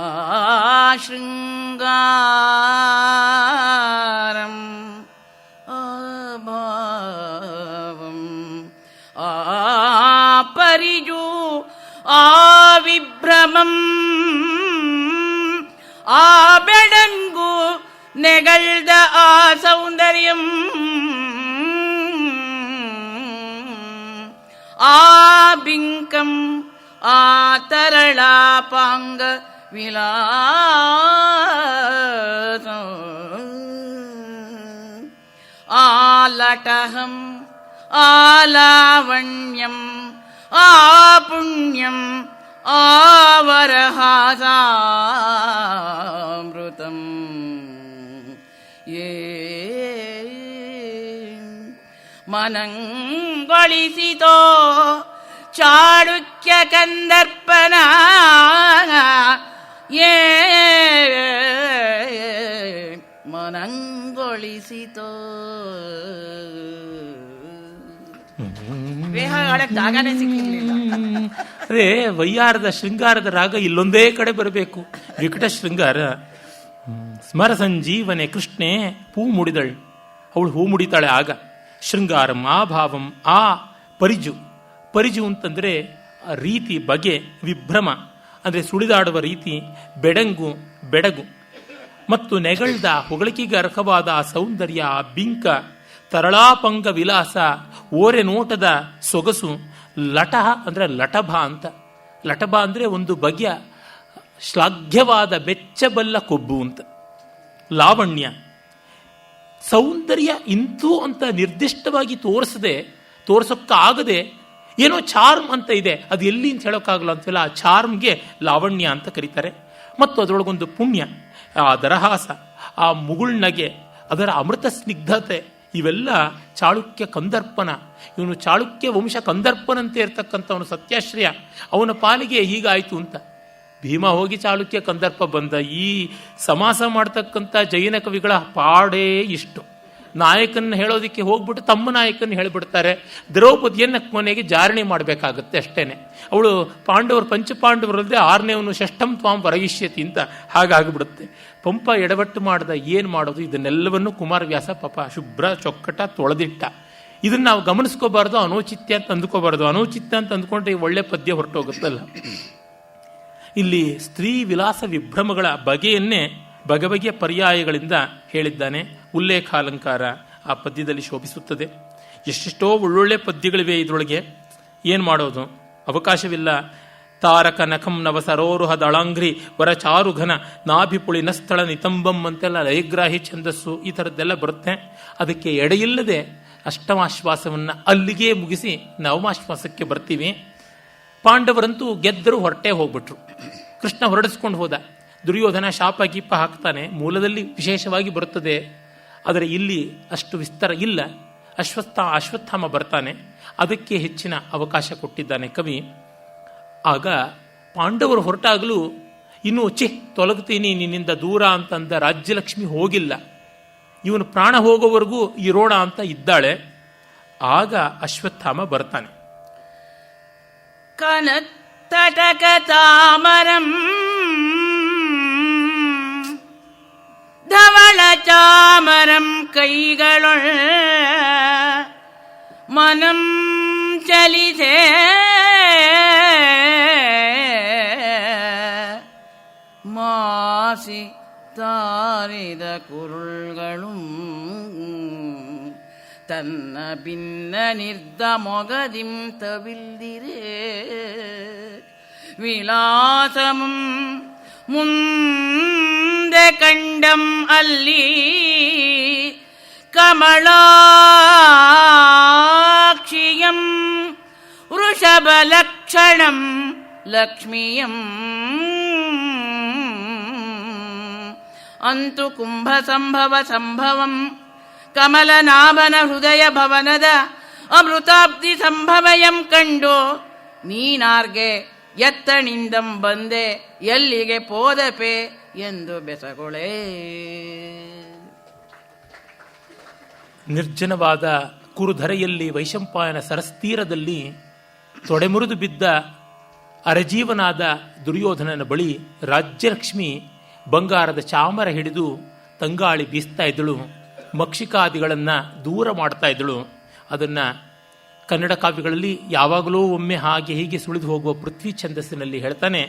ಆ ಶೃಂಗಾರಂ ಭಾವಂ ಆ ಪರಿಜು ಆ ವಿಭ್ರಮಂ ಆ ಬೆಡಂಗು ನೆಗಳ್ದ ಆ ಸೌಂದರ್ಯಂ ಆ ಬಿಂಕಂ ಆ ತರಳಾಪಾಂಗ ವಿಲಾಸ ಆಲಟಹಂ ಆಲಾವಣ್ಯಂ ಆಪುಣ್ಯಂ ಆವರಹಾಸಾಮೃತಂ ಏ ಮನಂಗೊಳಿಸಿತೋ ಚಾಳುಕ್ಯ ಕಂದರ್ಪನ ಏ ಮನಂಗೊಳಿಸಿತೋ. ಜಾಗನೇ ಸಿಕ್ಕಿರ್ಲಿಲ್ಲ. ಅದೇ ವಯ್ಯಾರದ ಶೃಂಗಾರದ ರಾಗ ಇಲ್ಲೊಂದೇ ಕಡೆ ಬರಬೇಕು. ವಿಕಟ ಶೃಂಗಾರ. ಸ್ಮರ ಸಂಜೀವನೆ ಕೃಷ್ಣೆ ಹೂ ಮುಡಿದಳು. ಅವಳು ಹೂ ಮುಡಿತಾಳೆ ಆಗ. ಶೃಂಗಾರಂ ಆ ಭಾವಂ ಆ ಪರಿಜು. ಪರಿಜು ಅಂತಂದರೆ ರೀತಿ, ಬಗೆ, ವಿಭ್ರಮ ಅಂದರೆ ಸುಳಿದಾಡುವ ರೀತಿ, ಬೆಡಂಗು ಬೆಡಗು ಮತ್ತು ನೆಗಳ್ದ ಹೊಗಳಿಕೆಗೆ ಅರ್ಹವಾದ ಆ ಸೌಂದರ್ಯ, ಆ ಬಿಂಕ, ತರಳಾಪಂಗ ವಿಲಾಸ, ಓರೆ ನೋಟದ ಸೊಗಸು, ಲಟಹ ಅಂದರೆ ಲಟಭ ಅಂತ. ಲಟಬ ಅಂದರೆ ಒಂದು ಬಗೆಯ ಶ್ಲಾಘ್ಯವಾದ ಬೆಚ್ಚಬಲ್ಲ ಕೊಬ್ಬು ಅಂತ. ಲಾವಣ್ಯ, ಸೌಂದರ್ಯ ಇಂತೂ ಅಂತ ನಿರ್ದಿಷ್ಟವಾಗಿ ತೋರಿಸೋಕ್ಕಾಗದೆ ಏನೋ ಚಾರ್ಮ್ ಅಂತ ಇದೆ, ಅದು ಎಲ್ಲಿ ಅಂತ ಹೇಳೋಕ್ಕಾಗಲ್ಲ ಅಂತಲ್ಲ, ಆ ಚಾರ್ಮ್ಗೆ ಲಾವಣ್ಯ ಅಂತ ಕರೀತಾರೆ. ಮತ್ತು ಅದರೊಳಗೊಂದು ಪುಣ್ಯ, ಆ ದರಹಾಸ, ಆ ಮುಗುಳ್ನಗೆ, ಅದರ ಅಮೃತ ಸ್ನಿಗ್ಧತೆ, ಇವೆಲ್ಲ ಚಾಳುಕ್ಯ ಕಂದರ್ಪನ. ಇವನು ಚಾಳುಕ್ಯ ವಂಶ ಕಂದರ್ಪನಂತೆ ಇರ್ತಕ್ಕಂಥವನು ಸತ್ಯಾಶ್ರಯ, ಅವನ ಪಾಲಿಗೆ ಹೀಗಾಯಿತು ಅಂತ. ಭೀಮ ಹೋಗಿ ಚಾಳುಕ್ಯ ಕಂದರ್ಪ ಬಂದ. ಈ ಸಮಾಸ ಮಾಡ್ತಕ್ಕಂಥ ಜೈನ ಕವಿಗಳ ಪಾಡೇ ಇಷ್ಟು. ನಾಯಕನ ಹೇಳೋದಕ್ಕೆ ಹೋಗ್ಬಿಟ್ಟು ತಮ್ಮ ನಾಯಕನ ಹೇಳಿಬಿಡ್ತಾರೆ. ದ್ರೌಪದಿಯನ್ನು ಕೊನೆಗೆ ಜಾರಣೆ ಮಾಡಬೇಕಾಗತ್ತೆ ಅಷ್ಟೇನೆ. ಅವಳು ಪಂಚಪಾಂಡವರಲ್ಲದೆ 6ನೇವನು ಷಷ್ಠಂ ತ್ವಾಂ ವರಯಿಷ್ಯತಿ ಅಂತ ಹಾಗಾಗಿಬಿಡುತ್ತೆ. ಪಂಪ ಎಡವಟ್ಟು ಮಾಡ್ದ, ಏನು ಮಾಡೋದು? ಇದನ್ನೆಲ್ಲವನ್ನು ಕುಮಾರವ್ಯಾಸ ಪಾಪ ಶುಭ್ರ ಚೊಕ್ಕಟ ತೊಳೆದಿಟ್ಟ. ಇದನ್ನು ನಾವು ಗಮನಿಸ್ಕೋಬಾರ್ದು, ಅನೌಚಿತ್ಯ ಅಂತ ಅಂದ್ಕೋಬಾರ್ದು. ಅನೌಚಿತ್ಯ ಅಂತ ಅಂದ್ಕೊಂಡ್ರೆ ಒಳ್ಳೆ ಪದ್ಯ ಹೊರಟೋಗುತ್ತಲ್ಲ. ಇಲ್ಲಿ ಸ್ತ್ರೀ ವಿಲಾಸ ವಿಭ್ರಮಗಳ ಬಗೆಯನ್ನೇ ಬಗೆಬಗೆಯ ಪರ್ಯಾಯಗಳಿಂದ ಹೇಳಿದ್ದಾನೆ. ಉಲ್ಲೇಖಾಲಂಕಾರ ಆ ಪದ್ಯದಲ್ಲಿ ಶೋಭಿಸುತ್ತದೆ. ಎಷ್ಟೆಷ್ಟೋ ಒಳ್ಳೊಳ್ಳೆ ಪದ್ಯಗಳಿವೆ ಇದರೊಳಗೆ. ಏನು ಮಾಡೋದು? ಅವಕಾಶವಿಲ್ಲ. ತಾರಕ ನಖಂ ನವ ಸರೋರುಹ ದಳಾಂಘ್ರಿ ವರಚಾರುಘನ ನಾಭಿಪುಳಿ ನಸ್ಥಳ ನಿತಂಬಂ ಅಂತೆಲ್ಲ ಲಯಗ್ರಾಹಿ ಛಂದಸ್ಸು ಈ ಥರದ್ದೆಲ್ಲ ಬರುತ್ತೆ. ಅದಕ್ಕೆ ಎಡೆಯಿಲ್ಲದೆ ಅಷ್ಟಮಾಶ್ವಾಸವನ್ನು ಅಲ್ಲಿಗೆ ಮುಗಿಸಿ ನವಮಾಶ್ವಾಸಕ್ಕೆ ಬರ್ತೀವಿ. ಪಾಂಡವರಂತೂ ಗೆದ್ದರು, ಹೊರಟೇ ಹೋಗ್ಬಿಟ್ರು. ಕೃಷ್ಣ ಹೊರಡಿಸ್ಕೊಂಡು ಹೋದ. ದುರ್ಯೋಧನ ಶಾಪ ಗೀಪ ಹಾಕ್ತಾನೆ. ಮೂಲದಲ್ಲಿ ವಿಶೇಷವಾಗಿ ಬರುತ್ತದೆ, ಆದರೆ ಇಲ್ಲಿ ಅಷ್ಟು ವಿಸ್ತಾರ ಇಲ್ಲ. ಅಶ್ವತ್ಥಾಮ ಬರ್ತಾನೆ, ಅದಕ್ಕೆ ಹೆಚ್ಚಿನ ಅವಕಾಶ ಕೊಟ್ಟಿದ್ದಾನೆ ಕವಿ. ಆಗ ಪಾಂಡವರು ಹೊರಟಾಗಲೂ ಇನ್ನೂ ತೊಲಗ್ತೀನಿ ನಿನ್ನಿಂದ ದೂರ ಅಂತಂದ ರಾಜ್ಯಲಕ್ಷ್ಮಿ ಹೋಗಿಲ್ಲ. ಇವನು ಪ್ರಾಣ ಹೋಗೋವರೆಗೂ ಇರೋಣ ಅಂತ ಇದ್ದಾಳೆ. ಆಗ ಅಶ್ವತ್ಥಾಮ ಬರ್ತಾನೆ. ಕನತ್ತಟಕ ತಾಮರಂ ಧವಳ ಚಾಮರಂ ಕೈಗಳೊಳ ಮನಂ ಚಲಿಸೆ ಮಾಸಿ ತಾರಿದ ಕುರುಳ್ಗಳು ತನ್ನ ಭಿನ್ನ ನಿರ್ದ ಮೊಗದಿಂ ತವಿಲ್ದಿರೇ ವಿಲಾಸಮಂ ಮುಂದೆ ಕಂಡಂ ಅಲ್ಲಿ ಕಮಲಾಕ್ಷಿಯಂ ವೃಷಭಲಕ್ಷಣಂ ಲಕ್ಷ್ಮಿಯಂ ಅಂತು ಕುಂಭ ಸಂಭವ ಸಂಭವಂ ಕಮಲನಾಭನ ಹೃದಯ ಭವನದ ಅಮೃತಾಬ್ಧಿ ಸಂಭವಯಂ ಕಂಡು ನೀನಾರ್ಗೆ ಎತ್ತಣಿಂದಂ ಬಂದೆ ಎಲ್ಲಿಗೆ ಪೋದಪೆ ಎಂದು ಬೆಸಗೊಳೆ. ನಿರ್ಜನವಾದ ಕುರುಧರೆಯಲ್ಲಿ ವೈಶಂಪಾಯನ ಸರಸ್ತೀರದಲ್ಲಿ ತೊಡೆಮುರಿದು ಬಿದ್ದ ಅರಜೀವನಾದ ದುರ್ಯೋಧನನ ಬಳಿ ರಾಜ್ಯಲಕ್ಷ್ಮಿ ಬಂಗಾರದ ಚಾಮರ ಹಿಡಿದು ತಂಗಾಳಿ ಬೀಸ್ತಾ ಇದ್ದಳು. ಮಕ್ಷಿಕಾದಿಗಳನ್ನು ದೂರ ಮಾಡ್ತಾ ಇದ್ದಳು. ಅದನ್ನು ಕನ್ನಡ ಕಾವ್ಯಗಳಲ್ಲಿ ಯಾವಾಗಲೂ ಒಮ್ಮೆ ಹಾಗೆ ಹೀಗೆ ಸುಳಿದು ಹೋಗುವ ಪೃಥ್ವಿ ಛಂದಸ್ಸಿನಲ್ಲಿ ಹೇಳ್ತಾನೆ.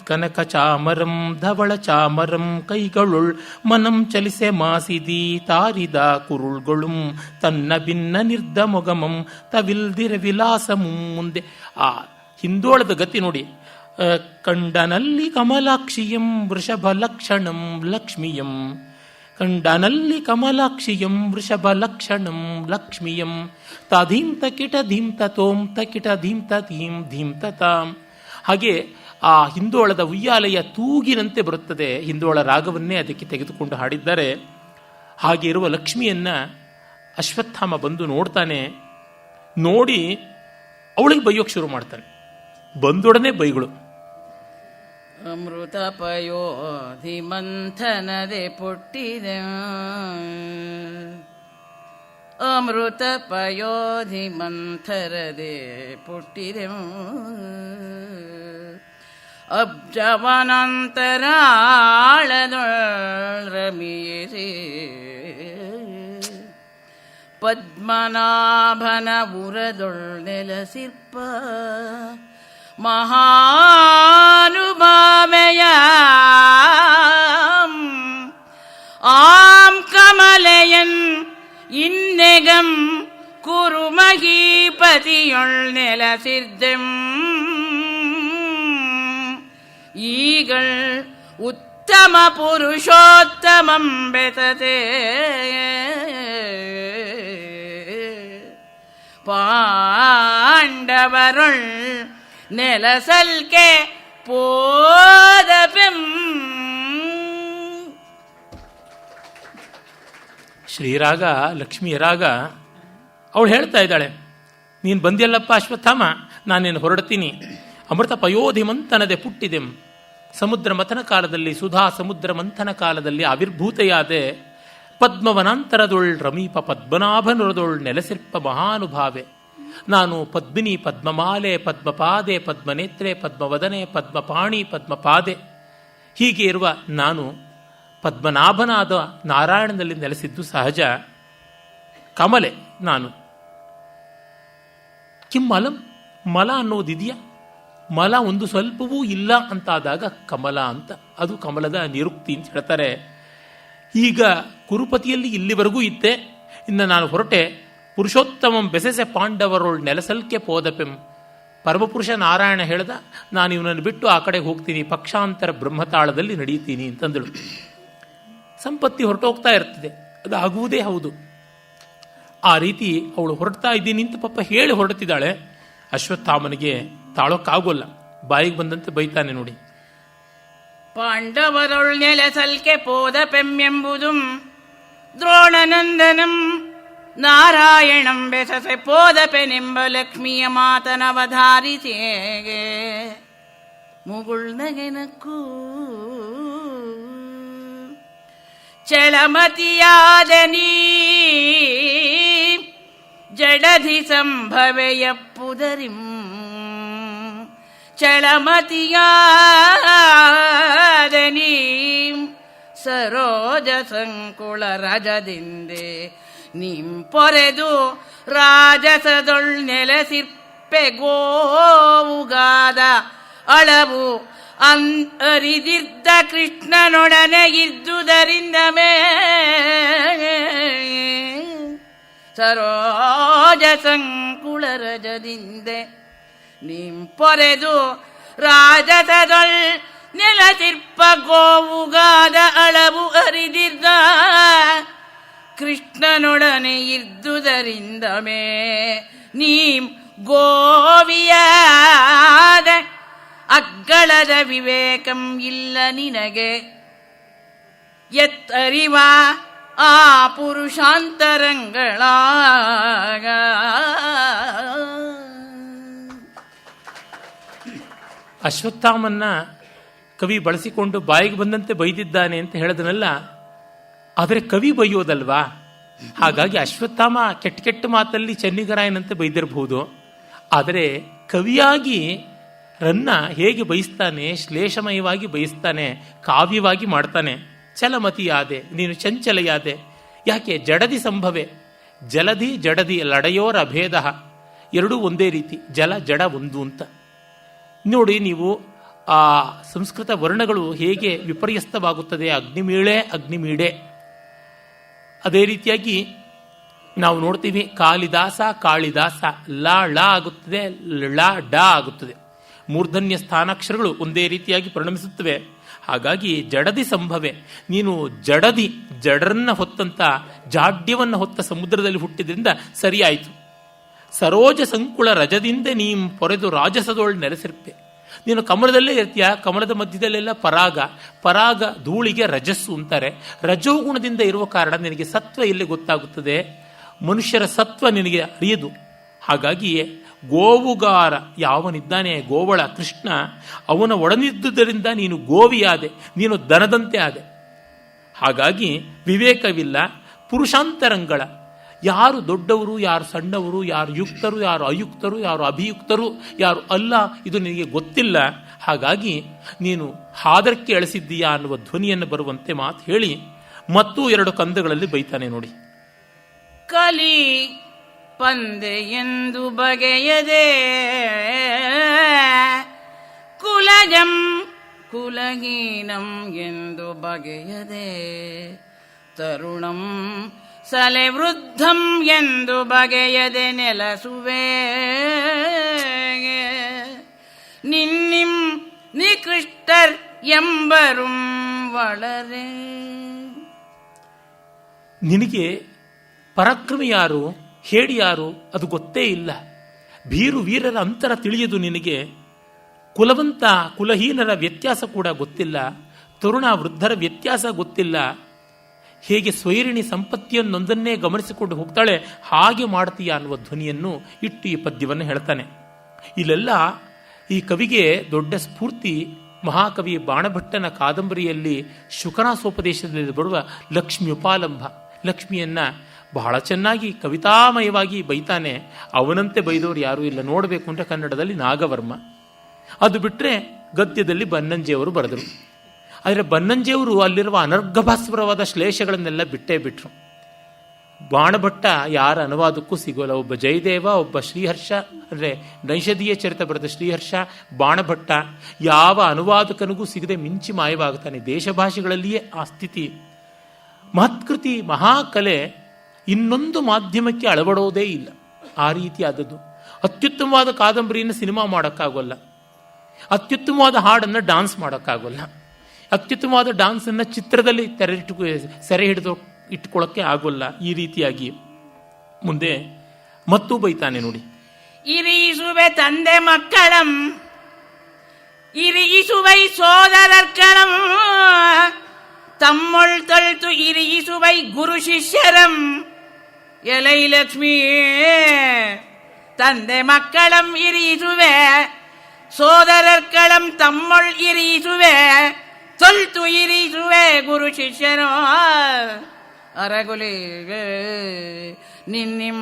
ಕನಕ ಚಾಮರಂ ಧವಳ ಚಾಮರಂ ಕೈಗಳುಳ್ ಮನಂ ಚಲಿಸೆ ಮಾಸಿದಿ ತಾರಿದ ಕುರುಳ್ಗೊಳುಂ ತನ್ನ ಭಿನ್ನ ನಿರ್ದ ಮೊಗಮಂ ತವಿಲ್ದಿರ ವಿಲಾಸಮು. ಮುಂದೆ ಆ ಹಿಂದೋಳದ ಗತಿ ನೋಡಿ. ಕಂಡನಲ್ಲಿ ಕಮಲಾಕ್ಷಿಯಂ ವೃಷಭ ಲಕ್ಷಣಂ ಲಕ್ಷ್ಮಿಯಂ ಕಂಡನಲ್ಲಿ ಕಮಲಾಕ್ಷಿಯಂ ವೃಷಭ ಲಕ್ಷಣಂ ಲಕ್ಷ್ಮಿಯಂ ತಧೀಂತ ಕಿಟ ಧೀಂತ ತೋಂ ತಕಿಟ ಧೀಂತ ಧೀಂ ಧೀಂತ ತಾಂ. ಹಾಗೆ ಆ ಹಿಂದೋಳದ ಉಯ್ಯಾಲೆಯ ತೂಗಿನಂತೆ ಬರುತ್ತದೆ. ಹಿಂದೋಳ ರಾಗವನ್ನೇ ಅದಕ್ಕೆ ತೆಗೆದುಕೊಂಡು ಹಾಡಿದ್ದಾರೆ. ಹಾಗೆ ಇರುವ ಲಕ್ಷ್ಮಿಯನ್ನ ಅಶ್ವತ್ಥಾಮ ಬಂದು ನೋಡ್ತಾನೆ. ನೋಡಿ ಅವಳಿಗೆ ಬೈಯೋಕ್ಕೆ ಶುರು ಮಾಡ್ತಾನೆ. ಬಂದೊಡನೆ ಬೈಗಳು. ಅಮೃತ ಪಯೋಧಿ ಮಂಥನದೆ ಪುಟ್ಟಿದೆ ಅಮೃತ ಪಯೋಧಿ ಮಂಥರದೆ ಪುಟ್ಟಿದೆ ಅಬ್ಜವನಂತರಾಳದೊಳರಮಿಯೇ ಪದ್ಮನಾಭನ ಉರದೊಳ್ನೆಲಸಿರ್ಪ ಮಹಾನುಭಾವೆಯ ಆಂ ಕಮಲೆಯನ್ ಇನ್ನೆಗಂ ಕುರುಮಹೀಪತಿಯೊಳ್ ನೆಲಸಿರ್ದೆಂ ಈಗಳ್ ಉತ್ತಮ ಪುರುಷೋತ್ತಮಂ ಬೆತತೆ ಪಾಂಡವರುಳ್ ನೆಲಸಲ್ಕೆ ಪೋದಪೆಂ. ಶ್ರೀರಾಗ ಲಕ್ಷ್ಮೀ ರಾಗ. ಅವಳು ಹೇಳ್ತಾ ಇದ್ದಾಳೆ, ನೀನು ಬಂದಿಯಲ್ಲಪ್ಪ ಅಶ್ವತ್ಥಾಮ, ನಾನೇನು ಹೊರಡ್ತೀನಿ. ಅಮೃತ ಪಯೋಧಿ ಮಂಥನದೆ ಪುಟ್ಟಿದೆಂ. ಸಮುದ್ರ ಮಥನ ಕಾಲದಲ್ಲಿ, ಸುಧಾ ಸಮುದ್ರ ಮಂಥನ ಕಾಲದಲ್ಲಿ ಆವಿರ್ಭೂತೆಯಾದೆ. ಪದ್ಮವನಾಂತರದೊಳ್ ರಮೀಪ ಪದ್ಮನಾಭನುರದೊಳ್ ನೆಲೆಸಿರ್ಪ ಮಹಾನುಭಾವೆ. ನಾನು ಪದ್ಮಿನಿ, ಪದ್ಮಮಾಲೆ, ಪದ್ಮಪಾದೆ, ಪದ್ಮನೇತ್ರೆ, ಪದ್ಮವದನೆ, ಪದ್ಮಪಾಣಿ, ಪದ್ಮಪಾದೆ ಹೀಗೆ ಇರುವ ನಾನು ಪದ್ಮನಾಭನಾದ ನಾರಾಯಣನಲ್ಲಿ ನೆಲೆಸಿದ್ದು ಸಹಜ. ಕಮಲೆ ನಾನು. ಕಿಮ್ಮಲಂ, ಮಲ ಅನ್ನೋದಿದೆಯಾ? ಮಲ ಒಂದು ಸ್ವಲ್ಪವೂ ಇಲ್ಲ ಅಂತಾದಾಗ ಕಮಲ ಅಂತ, ಅದು ಕಮಲದ ನಿರುಕ್ತಿ ಅಂತ ಹೇಳ್ತಾರೆ. ಈಗ ಕುರುಪತಿಯಲ್ಲಿ ಇಲ್ಲಿವರೆಗೂ ಇದ್ದೆ, ಇನ್ನು ನಾನು ಹೊರಟೆ. ಪುರುಷೋತ್ತಮಂ ಬೆಸೆಸೆ ಪಾಂಡವರೊಳ್ ನೆಲಸಲ್ಕೆ ಪೋದಪೆಂ. ಪರಮಪುರುಷ ನಾರಾಯಣ ಹೇಳ್ದ, ನಾನು ಇವನನ್ನು ಬಿಟ್ಟು ಆ ಕಡೆಗೆ ಹೋಗ್ತೀನಿ, ಪಕ್ಷಾಂತರ ಬ್ರಹ್ಮತಾಳದಲ್ಲಿ ನಡೀತೀನಿ ಅಂತಂದಳು. ಸಂಪತ್ತಿ ಹೊರಟೋಗ್ತಾ ಇರ್ತದೆ, ಅದು ಆಗುವುದೇ ಹೌದು. ಆ ರೀತಿ ಅವಳು ಹೊರಡ್ತಾ ಇದ್ದೀನಿ ಅಂತ ಪಾಪ ಹೇಳಿ ಹೊರಡ್ತಿದ್ದಾಳೆ. ಅಶ್ವತ್ಥಾಮನಿಗೆ ತಾಳೋಕ್ಕಾಗೋಲ್ಲ, ಬಾಯಿಗೆ ಬಂದಂತೆ ಬೈತಾನೆ ನೋಡಿ. ಪಾಂಡವರೊಳ್ ನೆಲಸಲ್ಕೆ ಪೋದಪೆಂ ಎಂಬುದುಂ ದ್ರೋಣನಂದನಂ ನಾರಾಯಣಂ ಬೆಸಸೆ ಪೋದಪೆನೆಂಬ ಲಕ್ಷ್ಮಿಯ ಮಾತನವಧಾರಿಸಿಯೇಗೆ ಮುಗುಳ್ನಗೆನಕ್ಕೂ ಚಳಮತಿಯಾದ ನೀ ಜಡಧಿ ಸಂಭವೆಯಪ್ಪುದರಿಂ. ಚಳಮತಿಯಾದ ನೀ ಸರೋಜ ಸಂಕುಳ ರಜದಿಂದೆ ನಿಂಪೊರೆದು ರಾಜಸದೊಳ್ ನೆಲೆಸಿರ್ಪೆ ಗೋವುಗಾದ ಅಳವು ಅರಿದಿದ್ದ ಕೃಷ್ಣನೊಡನೆ ಇದ್ದುದರಿಂದ ಮೇ ಸರೋಜ ಸಂಕುಳ ರಜದಿಂದೆ ನಿಂಪೊರೆದು ರಾಜಸದೊಳ್ ನೆಲಸಿರ್ಪ ಗೋವುಗಾದ ಅಳವು ಅರಿದಿದ್ದ ಕೃಷ್ಣನೊಡನೆ ಇದ್ದುದರಿಂದ ಮೇ ನೀಂ ಗೋವಿಯಾದ ಅಗ್ಗಳದ ವಿವೇಕಂ ಇಲ್ಲ ನಿನಗೆ. ಎತ್ತರಿವ ಆ ಪುರುಷಾಂತರಂಗಳಾಗ. ಅಶ್ವತ್ಥಾಮನ್ನ ಕವಿ ಬಳಸಿಕೊಂಡು ಬಾಯಿಗೆ ಬಂದಂತೆ ಬೈದಿದ್ದಾನೆ ಅಂತ ಹೇಳಿದನಲ್ಲ, ಆದರೆ ಕವಿ ಬೈಯೋದಲ್ವಾ? ಹಾಗಾಗಿ ಅಶ್ವತ್ಥಾಮ ಕೆಟ್ಟ ಕೆಟ್ಟ ಮಾತಲ್ಲಿ ಚೆನ್ನಿಗರಾಯನಂತೆ ಬೈದಿರಬಹುದು, ಆದರೆ ಕವಿಯಾಗಿ ರನ್ನ ಹೇಗೆ ಬಯಸ್ತಾನೆ, ಶ್ಲೇಷಮಯವಾಗಿ ಬಯಸ್ತಾನೆ, ಕಾವ್ಯವಾಗಿ ಮಾಡ್ತಾನೆ. ಚಲಮತಿಯಾದೆ, ನೀನು ಚಂಚಲೆಯಾದೆ. ಯಾಕೆ? ಜಡದಿ ಸಂಭವೆ. ಜಲಧಿ ಜಡದಿ ಲಡೆಯೋರ ಅಭೇದ, ಎರಡೂ ಒಂದೇ ರೀತಿ, ಜಲ ಜಡ ಒಂದು ಅಂತ. ನೋಡಿ ನೀವು ಆ ಸಂಸ್ಕೃತ ವರ್ಣಗಳು ಹೇಗೆ ವಿಪರ್ಯಸ್ತವಾಗುತ್ತದೆ. ಅಗ್ನಿಮೀಳೆ ಅಗ್ನಿಮೀಡೆ. ಅದೇ ರೀತಿಯಾಗಿ ನಾವು ನೋಡ್ತೀವಿ ಕಾಳಿದಾಸ ಕಾಳಿದಾಸ, ಲಾ ಳ ಆಗುತ್ತದೆ, ಳ ಡ ಆಗುತ್ತದೆ. ಮೂರ್ಧನ್ಯ ಸ್ಥಾನಾಕ್ಷರಗಳು ಒಂದೇ ರೀತಿಯಾಗಿ ಪರಿಣಮಿಸುತ್ತವೆ. ಹಾಗಾಗಿ ಜಡದಿ ಸಂಭವೆ. ನೀನು ಜಡದಿ, ಜಡರನ್ನ ಹೊತ್ತಂತ, ಜಾಡ್ಯವನ್ನು ಹೊತ್ತ ಸಮುದ್ರದಲ್ಲಿ ಹುಟ್ಟಿದ್ರಿಂದ ಸರಿಯಾಯಿತು. ಸರೋಜ ಸಂಕುಳ ರಜದಿಂದ ನೀಂ ಪೊರೆದು ರಾಜಸದೊಳ್ ನೆಲೆಸಿರ್ಪೆ. ನೀನು ಕಮಲದಲ್ಲೇ ಇರ್ತೀಯ, ಕಮಲದ ಮಧ್ಯದಲ್ಲೆಲ್ಲ ಪರಾಗ, ಪರಾಗ ಧೂಳಿಗೆ ರಜಸ್ಸು ಅಂತಾರೆ. ರಜೋಗುಣದಿಂದ ಇರುವ ಕಾರಣ ನಿನಗೆ ಸತ್ವ ಎಲ್ಲಿ ಗೊತ್ತಾಗುತ್ತದೆ? ಮನುಷ್ಯರ ಸತ್ವ ನಿನಗೆ ಅರಿಯದು. ಹಾಗಾಗಿಯೇ ಗೋವುಗಾರ ಯಾವನಿದ್ದಾನೆ, ಗೋವಳ ಕೃಷ್ಣ, ಅವನ ಒಡನಿದ್ದುದರಿಂದ ನೀನು ಗೋವಿಯಾದೆ, ನೀನು ದನದಂತೆ ಆದೆ. ಹಾಗಾಗಿ ವಿವೇಕವಿಲ್ಲ. ಪುರುಷಾಂತರಂಗಳ, ಯಾರು ದೊಡ್ಡವರು, ಯಾರು ಸಣ್ಣವರು, ಯಾರು ಯುಕ್ತರು, ಯಾರು ಅಯುಕ್ತರು, ಯಾರು ಅಭಿಯುಕ್ತರು, ಯಾರು ಅಲ್ಲ, ಇದು ನಿನಗೆ ಗೊತ್ತಿಲ್ಲ. ಹಾಗಾಗಿ ನೀನು ಹಾದರಕ್ಕೆ ಎಳೆಸಿದ್ದೀಯಾ ಅನ್ನುವ ಧ್ವನಿಯನ್ನು ಬರುವಂತೆ ಮಾತು ಹೇಳಿ ಮತ್ತೂ 2 ಕಂದಗಳಲ್ಲಿ ಬೈತಾನೆ ನೋಡಿ. ಕಲಿ ಪಂದೆ ಎಂದು ಬಗೆಯದೆ ಕುಲಜಂ ಕುಲಹೀನಂ ಎಂದು ಬಗೆಯದೆ ತರುಣಂ ಸಲೆ ವೃದ್ಧಂ ಎಂದು ಬಗೆಯದೆ ನೆಲಸುವೆ ನಿನ್ನಿಂ ನಿಕೃಷ್ಟ சிட்டர் ಎಂಬரும் ಒಳರೆ. ನಿನಗೆ ಪರಾಕ್ರಮಿ ಯಾರು, ಹೇಡಿ ಯಾರು ಅದು ಗೊತ್ತೇ ಇಲ್ಲ. ಭೀರು ವೀರರ ಅಂತರ ತಿಳಿಯದು ನಿನಗೆ. ಕುಲವಂತ ಕುಲಹೀನರ ವ್ಯತ್ಯಾಸ ಕೂಡ ಗೊತ್ತಿಲ್ಲ. ತರುಣ ವೃದ್ಧರ ವ್ಯತ್ಯಾಸ ಗೊತ್ತಿಲ್ಲ. ಹೇಗೆ ಸ್ವೈರಿಣಿ ಸಂಪತ್ತಿಯನ್ನೊಂದನ್ನೇ ಗಮನಿಸಿಕೊಂಡು ಹೋಗ್ತಾಳೆ ಹಾಗೆ ಮಾಡ್ತೀಯ ಅನ್ನುವ ಧ್ವನಿಯನ್ನು ಇಟ್ಟು ಈ ಪದ್ಯವನ್ನು ಹೇಳ್ತಾನೆ. ಇಲ್ಲೆಲ್ಲ ಈ ಕವಿಗೆ ದೊಡ್ಡ ಸ್ಫೂರ್ತಿ ಮಹಾಕವಿ ಬಾಣಭಟ್ಟನ ಕಾದಂಬರಿಯಲ್ಲಿ ಶುಕನಾಸೋಪದೇಶದಲ್ಲಿ ಬರುವ ಲಕ್ಷ್ಮಿ ಉಪಾಲಂಭ. ಲಕ್ಷ್ಮಿಯನ್ನ ಬಹಳ ಚೆನ್ನಾಗಿ ಕವಿತಾಮಯವಾಗಿ ಬೈತಾನೆ. ಅವನಂತೆ ಬೈದವರು ಯಾರೂ ಇಲ್ಲ. ನೋಡಬೇಕು ಅಂದರೆ ಕನ್ನಡದಲ್ಲಿ ನಾಗವರ್ಮ. ಅದು ಬಿಟ್ಟರೆ ಗದ್ಯದಲ್ಲಿ ಬನ್ನಂಜಿಯವರು ಬರೆದರು. ಆದರೆ ಬನ್ನಂಜಿಯವರು ಅಲ್ಲಿರುವ ಅನರ್ಘಭಾಸ್ವರವಾದ ಶ್ಲೇಷಗಳನ್ನೆಲ್ಲ ಬಿಟ್ಟೇ ಬಿಟ್ರು. ಬಾಣಭಟ್ಟ ಯಾರ ಅನುವಾದಕ್ಕೂ ಸಿಗೋಲ್ಲ. ಒಬ್ಬ ಜಯದೇವ, ಒಬ್ಬ ಶ್ರೀಹರ್ಷ, ಅಂದರೆ ನೈಷಧೀಯ ಚರಿತ ಬರೆದ ಶ್ರೀಹರ್ಷ, ಬಾಣಭಟ್ಟ ಯಾವ ಅನುವಾದಕನಿಗೂ ಸಿಗದೆ ಮಿಂಚಿ ಮಾಯವಾಗುತ್ತಾನೆ. ದೇಶಭಾಷೆಗಳಲ್ಲಿಯೇ ಆ ಸ್ಥಿತಿ. ಮಹತ್ಕೃತಿ ಮಹಾಕಲೆ ಇನ್ನೊಂದು ಮಾಧ್ಯಮಕ್ಕೆ ಅಳವಡೋದೇ ಇಲ್ಲ. ಆ ರೀತಿಯಾದದ್ದು. ಅತ್ಯುತ್ತಮವಾದ ಕಾದಂಬರಿಯನ್ನು ಸಿನಿಮಾ ಮಾಡೋಕ್ಕಾಗೋಲ್ಲ. ಅತ್ಯುತ್ತಮವಾದ ಹಾಡನ್ನು ಡಾನ್ಸ್ ಮಾಡೋಕ್ಕಾಗೋಲ್ಲ. ಅತ್ಯುತ್ತಮವಾದ ಡಾನ್ಸನ್ನು ಚಿತ್ರದಲ್ಲಿ ಸೆರೆ ಹಿಡಿದು ಇಟ್ಕೊಳ್ಳೋಕ್ಕೆ ಆಗೋಲ್ಲ. ಈ ರೀತಿಯಾಗಿ ಮುಂದೆ ಮತ್ತೂ ಬೈತಾನೆ ನೋಡಿ. ಇರಿಸುವೆ ತಂದೆ ಮಕ್ಕಳಂ ಇರಿಸುವೈ ಸೋದರರ್ಕಳಂ ತಮ್ಮೊಳ್ ತೊಳ್ತು ಇರಿಸುವೈ ಗುರು ಶಿಷ್ಯರಂ ಎಲೈ ಲಕ್ಷ್ಮೀ ತಂದೆ ಮಕ್ಕಳಂ ಇರಿಸುವೆ ಸೋದರರ್ಕಳಂ ತಮ್ಮೊಳ್ ಇರಿಸುವೆ ತೊಳ್ತು ಇರಿಸುವೆ ಗುರು ಶಿಷ್ಯರೋ ಅರಗುಲಿಗೆ ನಿನ್ನಿಂ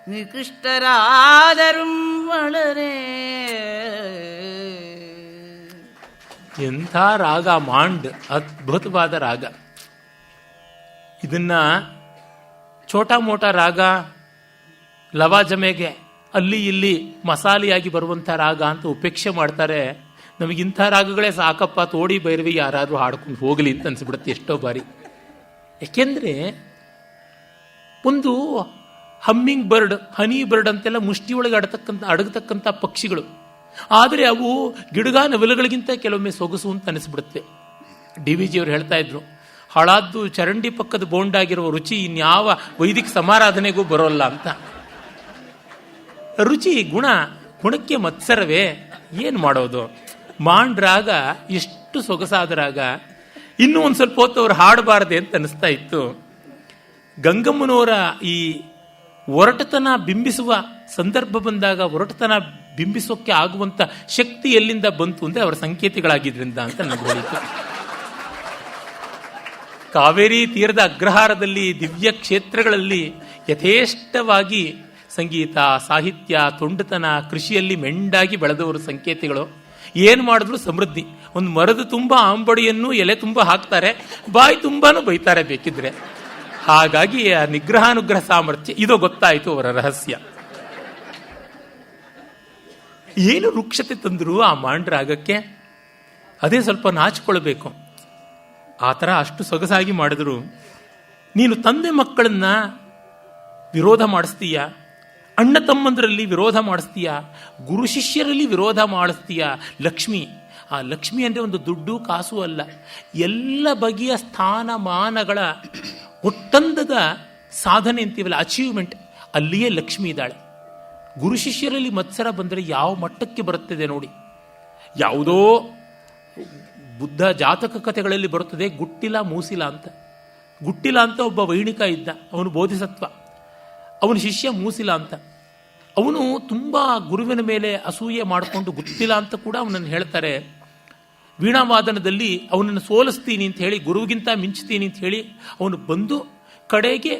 ನಿಕೃಷ್ಟರಾದರುಂ ಒಳರೆ. ಎಂಥ ರಾಗ ಮಾಂಡ್, ಅದ್ಭುತವಾದ ರಾಗ. ಇದನ್ನ ಛೋಟಾ ಮೋಟಾ ರಾಗ ಲವಾಜಮೆಗೆ ಅಲ್ಲಿ ಇಲ್ಲಿ ಮಸಾಲೆಯಾಗಿ ಬರುವಂಥ ರಾಗ ಅಂತ ಉಪೇಕ್ಷೆ ಮಾಡ್ತಾರೆ. ನಮಗಿಂಥ ರಾಗಗಳೇ ಸಾಕಪ್ಪ, ತೋಡಿ ಭೈರವಿ ಯಾರಾದ್ರೂ ಹಾಡ್ಕೊಂಡು ಹೋಗಲಿ ಅಂತ ಅನ್ಸ್ಬಿಡುತ್ತೆ ಎಷ್ಟೋ ಬಾರಿ. ಯಾಕೆಂದ್ರೆ ಒಂದು ಹಮ್ಮಿಂಗ್ ಬರ್ಡ್, ಹನಿ ಬರ್ಡ್ ಅಂತೆಲ್ಲ ಮುಷ್ಟಿಯೊಳಗೆ ಅಡಗತಕ್ಕಂಥ ಪಕ್ಷಿಗಳು. ಆದರೆ ಅವು ಗಿಡಗ ನವಿಲುಗಳಿಗಿಂತ ಕೆಲವೊಮ್ಮೆ ಸೊಗಸು ಅಂತ ಅನಿಸ್ಬಿಡುತ್ತೆ. DVG ಅವರು ಹೇಳ್ತಾ ಇದ್ರು, ಹಾಳಾದ್ದು ಚರಂಡಿ ಪಕ್ಕದ ಬೋಂಡಾಗಿರುವ ರುಚಿ ಇನ್ಯಾವ ವೈದಿಕ ಸಮಾರಾಧನೆಗೂ ಬರೋಲ್ಲ ಅಂತ. ರುಚಿ ಗುಣಕ್ಕೆ ಮತ್ಸರವೇ, ಏನು ಮಾಡೋದು. ಮಾಂಡ್ ರಾಗ ಎಷ್ಟು ಸೊಗಸಾದ ರಾಗ. ಇನ್ನೂ ಒಂದು ಸ್ವಲ್ಪ ಹೊತ್ತು ಅವ್ರು ಹಾಡಬಾರದೆ ಅಂತ ಅನಿಸ್ತಾ ಇತ್ತು. ಗಂಗಮ್ಮನವರ ಈ ಒರಟತನ ಬಿಂಬಿಸುವ ಸಂದರ್ಭ ಬಂದಾಗ ಒರಟತನ ಬಿಂಬಿಸೋಕ್ಕೆ ಆಗುವಂತ ಶಕ್ತಿ ಎಲ್ಲಿಂದ ಬಂತು ಅಂದ್ರೆ ಅವರ ಸಂಕೇತಿಗಳಾಗಿದ್ರಿಂದ ಅಂತ ನನಗೆ ಹೋಯಿತು. ಕಾವೇರಿ ತೀರದ ಅಗ್ರಹಾರದಲ್ಲಿ ದಿವ್ಯ ಕ್ಷೇತ್ರಗಳಲ್ಲಿ ಯಥೇಷ್ಟವಾಗಿ ಸಂಗೀತ, ಸಾಹಿತ್ಯ, ತೊಂಡತನ, ಕೃಷಿಯಲ್ಲಿ ಮೆಂಡಾಗಿ ಬೆಳೆದವರು ಸಂಕೇತಿಗಳು. ಏನು ಮಾಡಿದ್ರು ಸಮೃದ್ಧಿ. ಒಂದು ಮರದ ತುಂಬ ಆಂಬಡಿಯನ್ನು ಎಲೆ ತುಂಬ ಹಾಕ್ತಾರೆ, ಬಾಯಿ ತುಂಬಾನು ಬೈತಾರೆ ಬೇಕಿದ್ರೆ. ಹಾಗಾಗಿ ಆ ನಿಗ್ರಹಾನುಗ್ರಹ ಸಾಮರ್ಥ್ಯ ಇದು ಗೊತ್ತಾಯಿತು ಅವರ ರಹಸ್ಯ. ಏನು ವೃಕ್ಷತೆ ತಂದ್ರು ಆ ಮಾಂಡ್ರಾಗಕ್ಕೆ, ಅದೇ ಸ್ವಲ್ಪ ನಾಚಿಕೊಳ್ಬೇಕು. ಆ ಥರ ಅಷ್ಟು ಸೊಗಸಾಗಿ ಮಾಡಿದ್ರು. ನೀನು ತಂದೆ ಮಕ್ಕಳನ್ನ ವಿರೋಧ ಮಾಡಿಸ್ತೀಯ, ಅಣ್ಣ ತಮ್ಮಂದರಲ್ಲಿ ವಿರೋಧ ಮಾಡಿಸ್ತೀಯ, ಗುರು ಶಿಷ್ಯರಲ್ಲಿ ವಿರೋಧ ಮಾಡಿಸ್ತೀಯ. ಲಕ್ಷ್ಮಿ, ಆ ಲಕ್ಷ್ಮಿ ಅಂದರೆ ಒಂದು ದುಡ್ಡು ಕಾಸು ಅಲ್ಲ, ಎಲ್ಲ ಬಗೆಯ ಸ್ಥಾನಮಾನಗಳ ಒಟ್ಟಂದದ ಸಾಧನೆ ಅಂತೀವಲ್ಲ, ಅಚೀವ್ಮೆಂಟ್, ಅಲ್ಲಿಯೇ ಲಕ್ಷ್ಮಿ ಇದ್ದಾಳೆ. ಗುರು ಶಿಷ್ಯರಲ್ಲಿ ಮತ್ಸರ ಬಂದರೆ ಯಾವ ಮಟ್ಟಕ್ಕೆ ಬರುತ್ತದೆ ನೋಡಿ. ಯಾವುದೋ ಬುದ್ಧ ಜಾತಕ ಕಥೆಗಳಲ್ಲಿ ಬರುತ್ತದೆ ಗುಟ್ಟಿಲ ಮೂಸಿಲ ಅಂತ. ಗುಟ್ಟಿಲ ಅಂತ ಒಬ್ಬ ವೈಣಿಕ ಇದ್ದ, ಅವನು ಬೋಧಿಸತ್ವ. ಅವನ ಶಿಷ್ಯ ಮೂಸಿಲ ಅಂತ. ಅವನು ತುಂಬ ಗುರುವಿನ ಮೇಲೆ ಅಸೂಯೆ ಮಾಡಿಕೊಂಡು ಗುತ್ತಿಲ ಅಂತ ಕೂಡ ಅವನನ್ನು ಹೇಳ್ತಾರೆ. ವೀಣಾವಾದನದಲ್ಲಿ ಅವನನ್ನು ಸೋಲಿಸ್ತೀನಿ ಅಂತ ಹೇಳಿ, ಗುರುವಿಗಿಂತ ಮಿಂಚ್ತೀನಿ ಅಂತ ಹೇಳಿ ಅವನು ಬಂದು ಕಡೆಗೆ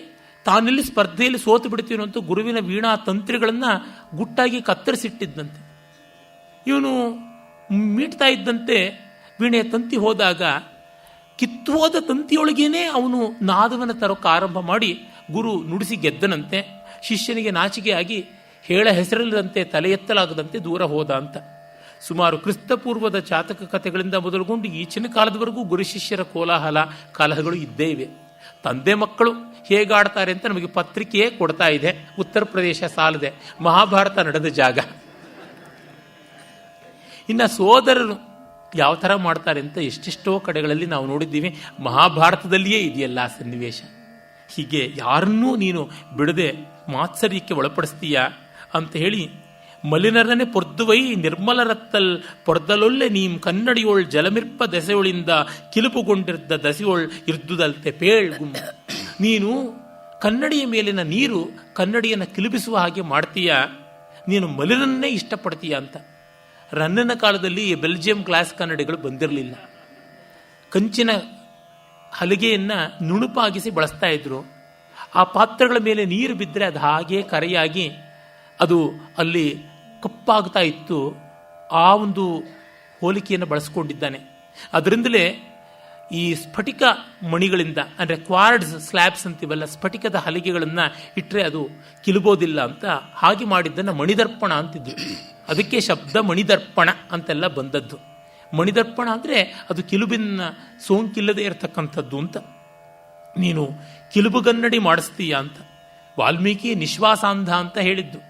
ತಾನೆಲ್ಲಿ ಸ್ಪರ್ಧೆಯಲ್ಲಿ ಸೋತು ಬಿಡ್ತೀನೋ ಅಂತ ಗುರುವಿನ ವೀಣಾ ತಂತ್ರಿಗಳನ್ನು ಗುಟ್ಟಾಗಿ ಕತ್ತರಿಸಿಟ್ಟಿದ್ದಂತೆ. ಇವನು ಮೀಟ್ತಾ ಇದ್ದಂತೆ ವೀಣೆಯ ತಂತಿ ಹೋದಾಗ ಕಿತ್ತು ಹೋದ ತಂತಿಯೊಳಗೇನೆ ಅವನು ನಾದವನ್ನು ತರೋಕೆ ಆರಂಭ ಮಾಡಿ ಗುರು ನುಡಿಸಿ ಗೆದ್ದನಂತೆ. ಶಿಷ್ಯನಿಗೆ ನಾಚಿಕೆಯಾಗಿ ಹೇಳ ಹೆಸರಿಲ್ಲದಂತೆ ತಲೆ ಎತ್ತಲಾಗದಂತೆ ದೂರ ಹೋದ ಅಂತ. ಸುಮಾರು ಕ್ರಿಸ್ತಪೂರ್ವದ ಜಾತಕ ಕಥೆಗಳಿಂದ ಮೊದಲುಗೊಂಡು ಈಚಿನ ಕಾಲದವರೆಗೂ ಗುರು ಶಿಷ್ಯರ ಕೋಲಾಹಲ ಕಲಹಗಳು ಇದ್ದೇ ಇವೆ. ತಂದೆ ಮಕ್ಕಳು ಹೇಗಾಡ್ತಾರೆ ಅಂತ ನಮಗೆ ಪತ್ರಿಕೆಯೇ ಕೊಡ್ತಾ ಇದೆ. ಉತ್ತರ ಪ್ರದೇಶ ಸಾಲದೆ, ಮಹಾಭಾರತ ನಡೆದ ಜಾಗ. ಇನ್ನು ಸೋದರರು ಯಾವ ಥರ ಮಾಡ್ತಾರೆ ಅಂತ ಎಷ್ಟೆಷ್ಟೋ ಕಡೆಗಳಲ್ಲಿ ನಾವು ನೋಡಿದ್ದೀವಿ. ಮಹಾಭಾರತದಲ್ಲಿಯೇ ಇದೆಯಲ್ಲ ಆ ಸನ್ನಿವೇಶ. ಹೀಗೆ ಯಾರನ್ನೂ ನೀನು ಬಿಡದೆ ಮಾತ್ಸರ್ಯಕ್ಕೆ ಒಳಪಡಿಸ್ತೀಯ ಅಂತ ಹೇಳಿ, ಮಲಿನರನೆ ಪೊರ್ದುವೈ ನಿರ್ಮಲರತ್ತಲ್ ಪೊರ್ದಲೊಲ್ಲೆ ನೀಂ ಕನ್ನಡಿಯೋಳ್ ಜಲಮಿರ್ಪ ದೆಸೆಯೊಳಿಂದ ಕಿಲುಪುಗೊಂಡಿದ್ದ ದಸೆಯೋಳ್ ಇರ್ದುದಲ್ತೆ ಪೇಳ್ಗುಂ. ನೀನು ಕನ್ನಡಿಯ ಮೇಲಿನ ನೀರು ಕನ್ನಡಿಯನ್ನು ಕಿಲುಬಿಸುವ ಹಾಗೆ ಮಾಡ್ತೀಯ, ನೀನು ಮಲಿನನ್ನೇ ಇಷ್ಟಪಡ್ತೀಯ ಅಂತ. ರನ್ನನ ಕಾಲದಲ್ಲಿ ಬೆಲ್ಜಿಯಂ ಗ್ಲಾಸ್ ಕನ್ನಡಿಗಳು ಬಂದಿರಲಿಲ್ಲ. ಕಂಚಿನ ಹಲಿಗೆಯನ್ನು ನುಣುಪಾಗಿಸಿ ಬಳಸ್ತಾ ಇದ್ರು. ಆ ಪಾತ್ರೆಗಳ ಮೇಲೆ ನೀರು ಬಿದ್ದರೆ ಅದು ಹಾಗೆ ಕರೆಯಾಗಿ ಅದು ಅಲ್ಲಿ ಕಪ್ಪಾಗ್ತಾ ಇತ್ತು. ಆ ಒಂದು ಹೋಲಿಕೆಯನ್ನು ಬಳಸ್ಕೊಂಡಿದ್ದಾನೆ. ಅದರಿಂದಲೇ ಈ ಸ್ಫಟಿಕ ಮಣಿಗಳಿಂದ, ಅಂದರೆ ಕ್ವಾರ್ಡ್ಸ್ ಸ್ಲ್ಯಾಬ್ಸ್ ಅಂತೀವಲ್ಲ, ಸ್ಫಟಿಕದ ಹಲಿಗೆಗಳನ್ನು ಇಟ್ಟರೆ ಅದು ಕಿಲುಬೋದಿಲ್ಲ ಅಂತ ಹಾಗೆ ಮಾಡಿದ್ದನ್ನು ಮಣಿದರ್ಪಣ ಅಂತಿದ್ದು. ಅದಕ್ಕೆ ಶಬ್ದ ಮಣಿದರ್ಪಣ ಅಂತೆಲ್ಲ ಬಂದದ್ದು. ಮಣಿದರ್ಪಣ ಅಂದರೆ ಅದು ಕಿಲುಬಿನ ಸೋಂಕಿಲ್ಲದೆ ಇರತಕ್ಕಂಥದ್ದು ಅಂತ. ನೀನು ಕಿಲುಬುಗನ್ನಡಿ ಮಾಡಿಸ್ತೀಯ ಅಂತ. ವಾಲ್ಮೀಕಿ ನಿಶ್ವಾಸಾಂಧ ಅಂತ ಹೇಳಿದ್ದು.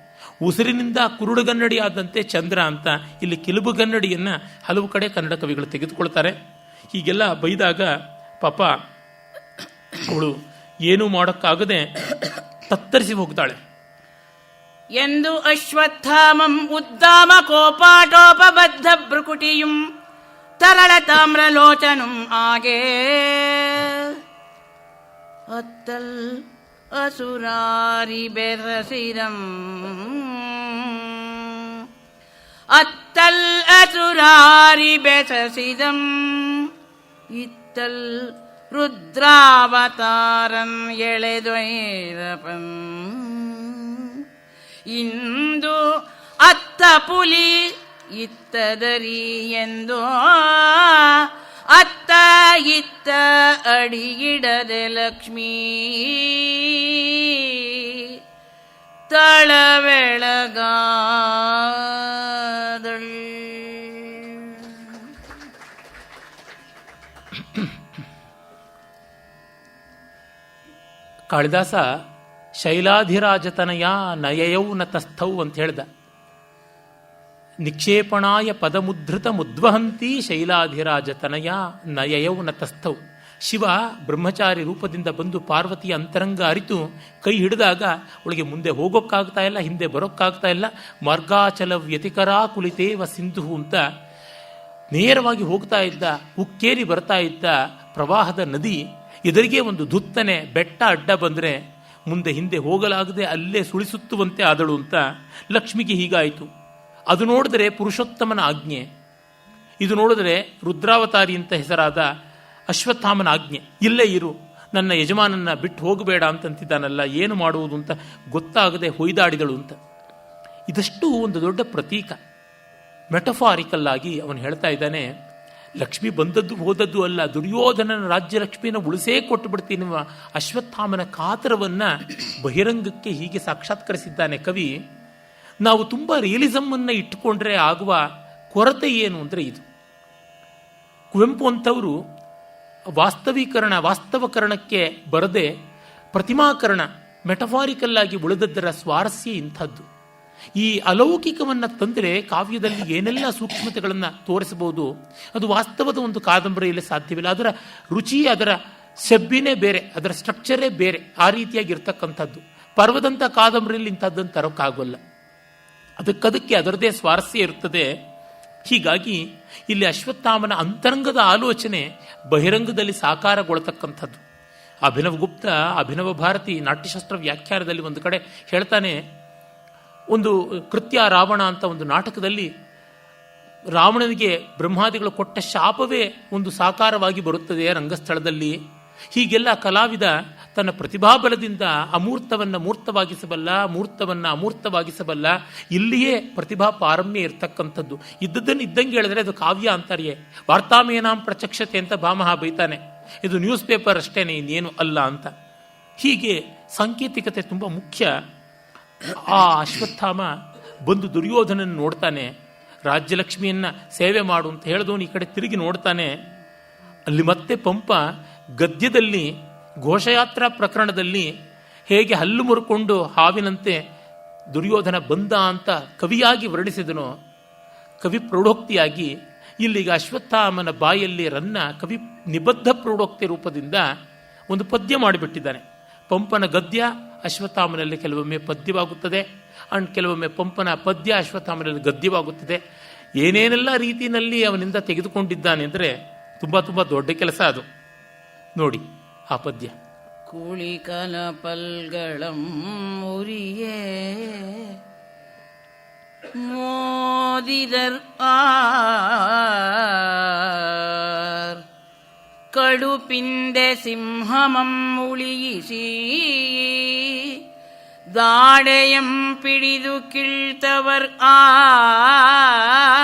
ಉಸಿರಿನಿಂದ ಕುರುಡುಗನ್ನಡಿ ಆದಂತೆ ಚಂದ್ರ ಅಂತ. ಇಲ್ಲಿ ಕಿಲುಬುಗನ್ನಡಿಯನ್ನು ಹಲವು ಕಡೆ ಕನ್ನಡ ಕವಿಗಳು ತೆಗೆದುಕೊಳ್ತಾರೆ. ಹೀಗೆಲ್ಲ ಬೈದಾಗ ಪಾಪ ಅವಳು ಏನೂ ಮಾಡೋಕ್ಕಾಗದೆ ತತ್ತರಿಸಿ ಹೋಗ್ತಾಳೆ. ಎಂದು ಅಶ್ವತ್ಥಾಮಂ ಉದ್ದಾಮ ಕೋಪಾಟೋಪಬದ್ಧ ಭ್ರುಕುಟಿಯುಂ ತರಳ ತಾಮ್ರಲೋಚನುಂ ಆಗೇ ಅತ್ತಲ್ ಅಸುರಾರಿ ಬೆರಸಿದಂ ಅತ್ತಲ್ ಅಸುರಾರಿ ಬೆಸಸಿದಂ ಇತ್ತಲ್ ರುದ್ರಾವತಾರಂ ಎಳೆದೊಯ್ದಪಂ ಇಂದು ಅತ್ತ ಪುಲಿ ಇತ್ತದರಿ ಎಂದು ಅತ್ತ ಇತ್ತ ಅಡಿಗಿಡದೆ ಲಕ್ಷ್ಮೀ ತಳವೆಳಗಾದಳ್. ಕಾಳಿದಾಸ ಶೈಲಾಧಿರಾಜತನಯ ನಯಯೌನ ತಸ್ಥೌ ಅಂತ ಹೇಳ್ದ. ನಿಕ್ಷೇಪಣಾಯ ಪದಮುದ್ಧೃತ ಮುದ್ವಹಂತಿ ಶೈಲಾಧಿರಾಜತನಯ ನಯಯೌನ ತಸ್ಥೌ. ಶಿವ ಬ್ರಹ್ಮಚಾರಿ ರೂಪದಿಂದ ಬಂದು ಪಾರ್ವತಿಯ ಅಂತರಂಗ ಅರಿತು ಕೈ ಹಿಡಿದಾಗ ಅವಳಿಗೆ ಮುಂದೆ ಹೋಗೋಕ್ಕಾಗ್ತಾ ಇಲ್ಲ, ಹಿಂದೆ ಬರೋಕ್ಕಾಗ್ತಾ ಇಲ್ಲ. ಮಾರ್ಗಾಚಲ ವ್ಯತಿಕರಾ ಕುಲಿತೇವ ಸಿಂಧು ಅಂತ ನೇರವಾಗಿ ಹೋಗ್ತಾ ಇದ್ದ, ಉಕ್ಕೇರಿ ಬರ್ತಾ ಇದ್ದ ಪ್ರವಾಹದ ನದಿ ಎದುರಿಗೆ ಒಂದು ಧುತ್ತನೆ ಬೆಟ್ಟ ಅಡ್ಡ ಬಂದರೆ ಮುಂದೆ ಹಿಂದೆ ಹೋಗಲಾಗದೆ ಅಲ್ಲೇ ಸುಳಿಸುತ್ತುವಂತೆ ಆದಳು ಅಂತ. ಲಕ್ಷ್ಮಿಗೆ ಹೀಗಾಯಿತು. ಅದು ನೋಡಿದ್ರೆ ಪುರುಷೋತ್ತಮನ ಆಜ್ಞೆ, ಇದು ನೋಡಿದ್ರೆ ರುದ್ರಾವತಾರಿ ಅಂತ ಹೆಸರಾದ ಅಶ್ವತ್ಥಾಮನ ಆಜ್ಞೆ. ಇಲ್ಲೇ ಇರು, ನನ್ನ ಯಜಮಾನನ್ನ ಬಿಟ್ಟು ಹೋಗಬೇಡ ಅಂತಂತಿದ್ದಾನಲ್ಲ, ಏನು ಮಾಡುವುದು ಅಂತ ಗೊತ್ತಾಗದೆ ಹೊಯ್ದಾಡಿದಳು ಅಂತ. ಇದಷ್ಟು ಒಂದು ದೊಡ್ಡ ಪ್ರತೀಕ. ಮೆಟಫಾರಿಕಲ್ ಆಗಿ ಅವನು ಹೇಳ್ತಾ ಇದ್ದಾನೆ, ಲಕ್ಷ್ಮಿ ಬಂದದ್ದು ಹೋದದ್ದು ಅಲ್ಲ, ದುರ್ಯೋಧನನ ರಾಜ್ಯ ಲಕ್ಷ್ಮಿಯನ್ನು ಉಳಿಸೇ ಕೊಟ್ಟು ಬಿಡ್ತೀನಿ. ಅಶ್ವತ್ಥಾಮನ ಕಾತರವನ್ನು ಬಹಿರಂಗಕ್ಕೆ ಹೀಗೆ ಸಾಕ್ಷಾತ್ಕರಿಸಿದ್ದಾನೆ ಕವಿ. ನಾವು ತುಂಬ ರಿಯಲಿಸಮನ್ನು ಇಟ್ಟುಕೊಂಡ್ರೆ ಆಗುವ ಕೊರತೆ ಏನು ಅಂದರೆ ಇದು. ಕುವೆಂಪು ಅಂತವರು ವಾಸ್ತವಕರಣಕ್ಕೆ ಬರದೆ ಪ್ರತಿಮಾಕರಣ ಮೆಟಫಾರಿಕಲ್ ಆಗಿ ಉಳಿದದ್ದರ ಸ್ವಾರಸ್ಯ ಇಂಥದ್ದು. ಈ ಅಲೌಕಿಕವನ್ನು ತಂದರೆ ಕಾವ್ಯದಲ್ಲಿ ಏನೆಲ್ಲ ಸೂಕ್ಷ್ಮತೆಗಳನ್ನು ತೋರಿಸಬಹುದು, ಅದು ವಾಸ್ತವದ ಒಂದು ಕಾದಂಬರಿಯಲ್ಲಿ ಸಾಧ್ಯವಿಲ್ಲ. ಅದರ ರುಚಿ, ಅದರ ಸೆಬ್ಬಿನೇ ಬೇರೆ, ಅದರ ಸ್ಟ್ರಕ್ಚರೇ ಬೇರೆ, ಆ ರೀತಿಯಾಗಿರ್ತಕ್ಕಂಥದ್ದು. ಪರ್ವದಂಥ ಕಾದಂಬರಿಯಲ್ಲಿ ಇಂಥದ್ದನ್ನು ತರೋಕ್ಕಾಗೋಲ್ಲ. ಅದಕ್ಕೆ ಅದರದೇ ಸ್ವಾರಸ್ಯ ಇರುತ್ತದೆ. ಹೀಗಾಗಿ ಇಲ್ಲಿ ಅಶ್ವತ್ಥಾಮನ ಅಂತರಂಗದ ಆಲೋಚನೆ ಬಹಿರಂಗದಲ್ಲಿ ಸಾಕಾರಗೊಳ್ಳತಕ್ಕಂಥದ್ದು. ಅಭಿನವ ಗುಪ್ತ, ಅಭಿನವ ಭಾರತಿ ನಾಟ್ಯಶಾಸ್ತ್ರ ವ್ಯಾಖ್ಯಾನದಲ್ಲಿ ಒಂದು ಕಡೆ ಹೇಳ್ತಾನೆ, ಒಂದು ಕೃತ್ಯ ರಾವಣ ಅಂತ ಒಂದು ನಾಟಕದಲ್ಲಿ ರಾವಣನಿಗೆ ಬ್ರಹ್ಮಾದಿಗಳು ಕೊಟ್ಟ ಶಾಪವೇ ಒಂದು ಸಾಕಾರವಾಗಿ ಬರುತ್ತದೆ ರಂಗಸ್ಥಳದಲ್ಲಿ. ಹೀಗೆಲ್ಲ ಕಲಾವಿದ ತನ್ನ ಪ್ರತಿಭಾಬಲದಿಂದ ಅಮೂರ್ತವನ್ನು ಮೂರ್ತವಾಗಿಸಬಲ್ಲ, ಮೂರ್ತವನ್ನು ಅಮೂರ್ತವಾಗಿಸಬಲ್ಲ. ಇಲ್ಲಿಯೇ ಪ್ರತಿಭಾ ಪಾರಮ್ಯ ಇರತಕ್ಕಂಥದ್ದು. ಇದ್ದದ್ದನ್ನು ಇದ್ದಂಗೆ ಹೇಳಿದ್ರೆ ಅದು ಕಾವ್ಯ ಅಂತಾರೆಯೇ. ವಾರ್ತಾಮೇನಾಂ ಪ್ರಚಕ್ಷತೆ ಅಂತ ಭಾಮಹ ಬೈತಾನೆ, ಇದು ನ್ಯೂಸ್ ಪೇಪರ್ ಅಷ್ಟೇನೆ, ಇನ್ನೇನು ಅಲ್ಲ ಅಂತ. ಹೀಗೆ ಸಾಂಕೇತಿಕತೆ ತುಂಬ ಮುಖ್ಯ. ಆ ಅಶ್ವತ್ಥಾಮ ಬಂದು ದುರ್ಯೋಧನನ್ನು ನೋಡ್ತಾನೆ. ರಾಜ್ಯಲಕ್ಷ್ಮಿಯನ್ನು ಸೇವೆ ಮಾಡು ಅಂತ ಹೇಳಿದವನು ಈ ಕಡೆ ತಿರುಗಿ ನೋಡ್ತಾನೆ. ಅಲ್ಲಿ ಮತ್ತೆ ಪಂಪ ಗದ್ಯದಲ್ಲಿ ಘೋಷಯಾತ್ರಾ ಪ್ರಕರಣದಲ್ಲಿ ಹೇಗೆ ಹಲ್ಲು ಮುರುಕೊಂಡು ಹಾವಿನಂತೆ ದುರ್ಯೋಧನ ಬಂದ ಅಂತ ಕವಿಯಾಗಿ ವರ್ಣಿಸಿದನೋ, ಕವಿ ಪ್ರೌಢೋಕ್ತಿಯಾಗಿ ಇಲ್ಲಿಗ ಅಶ್ವತ್ಥಾಮನ ಬಾಯಲ್ಲಿ ರನ್ನ ಕವಿ ನಿಬದ್ಧ ಪ್ರೋಡೋಕ್ತಿ ರೂಪದಿಂದ ಒಂದು ಪದ್ಯ ಮಾಡಿಬಿಟ್ಟಿದ್ದಾನೆ. ಪಂಪನ ಗದ್ಯ ಅಶ್ವತ್ಥಾಮನಲ್ಲಿ ಕೆಲವೊಮ್ಮೆ ಪದ್ಯವಾಗುತ್ತದೆ, ಅಂಡ್ ಕೆಲವೊಮ್ಮೆ ಪಂಪನ ಪದ್ಯ ಅಶ್ವತ್ಥಾಮನಲ್ಲಿ ಗದ್ಯವಾಗುತ್ತದೆ. ಏನೇನೆಲ್ಲ ರೀತಿಯಲ್ಲಿ ಅವನಿಂದ ತೆಗೆದುಕೊಂಡಿದ್ದಾನೆ ಅಂದರೆ ತುಂಬ ತುಂಬ ದೊಡ್ಡ ಕೆಲಸ ಅದು. ನೋಡಿ ಆ ಪದ್ಯ. ಕುಳಿಕನ ಪಲ್ಗಳಂ ಉರಿಯೇ ಮೋದಿದರ್ ಕಡುಪಿಂದೆ ಸಿಂಹಮಂ ಉಳಿಯಿಸಿ ದಾಡೆಯಂ ಪಿಡಿದು ಕಿಳ್ತವರ್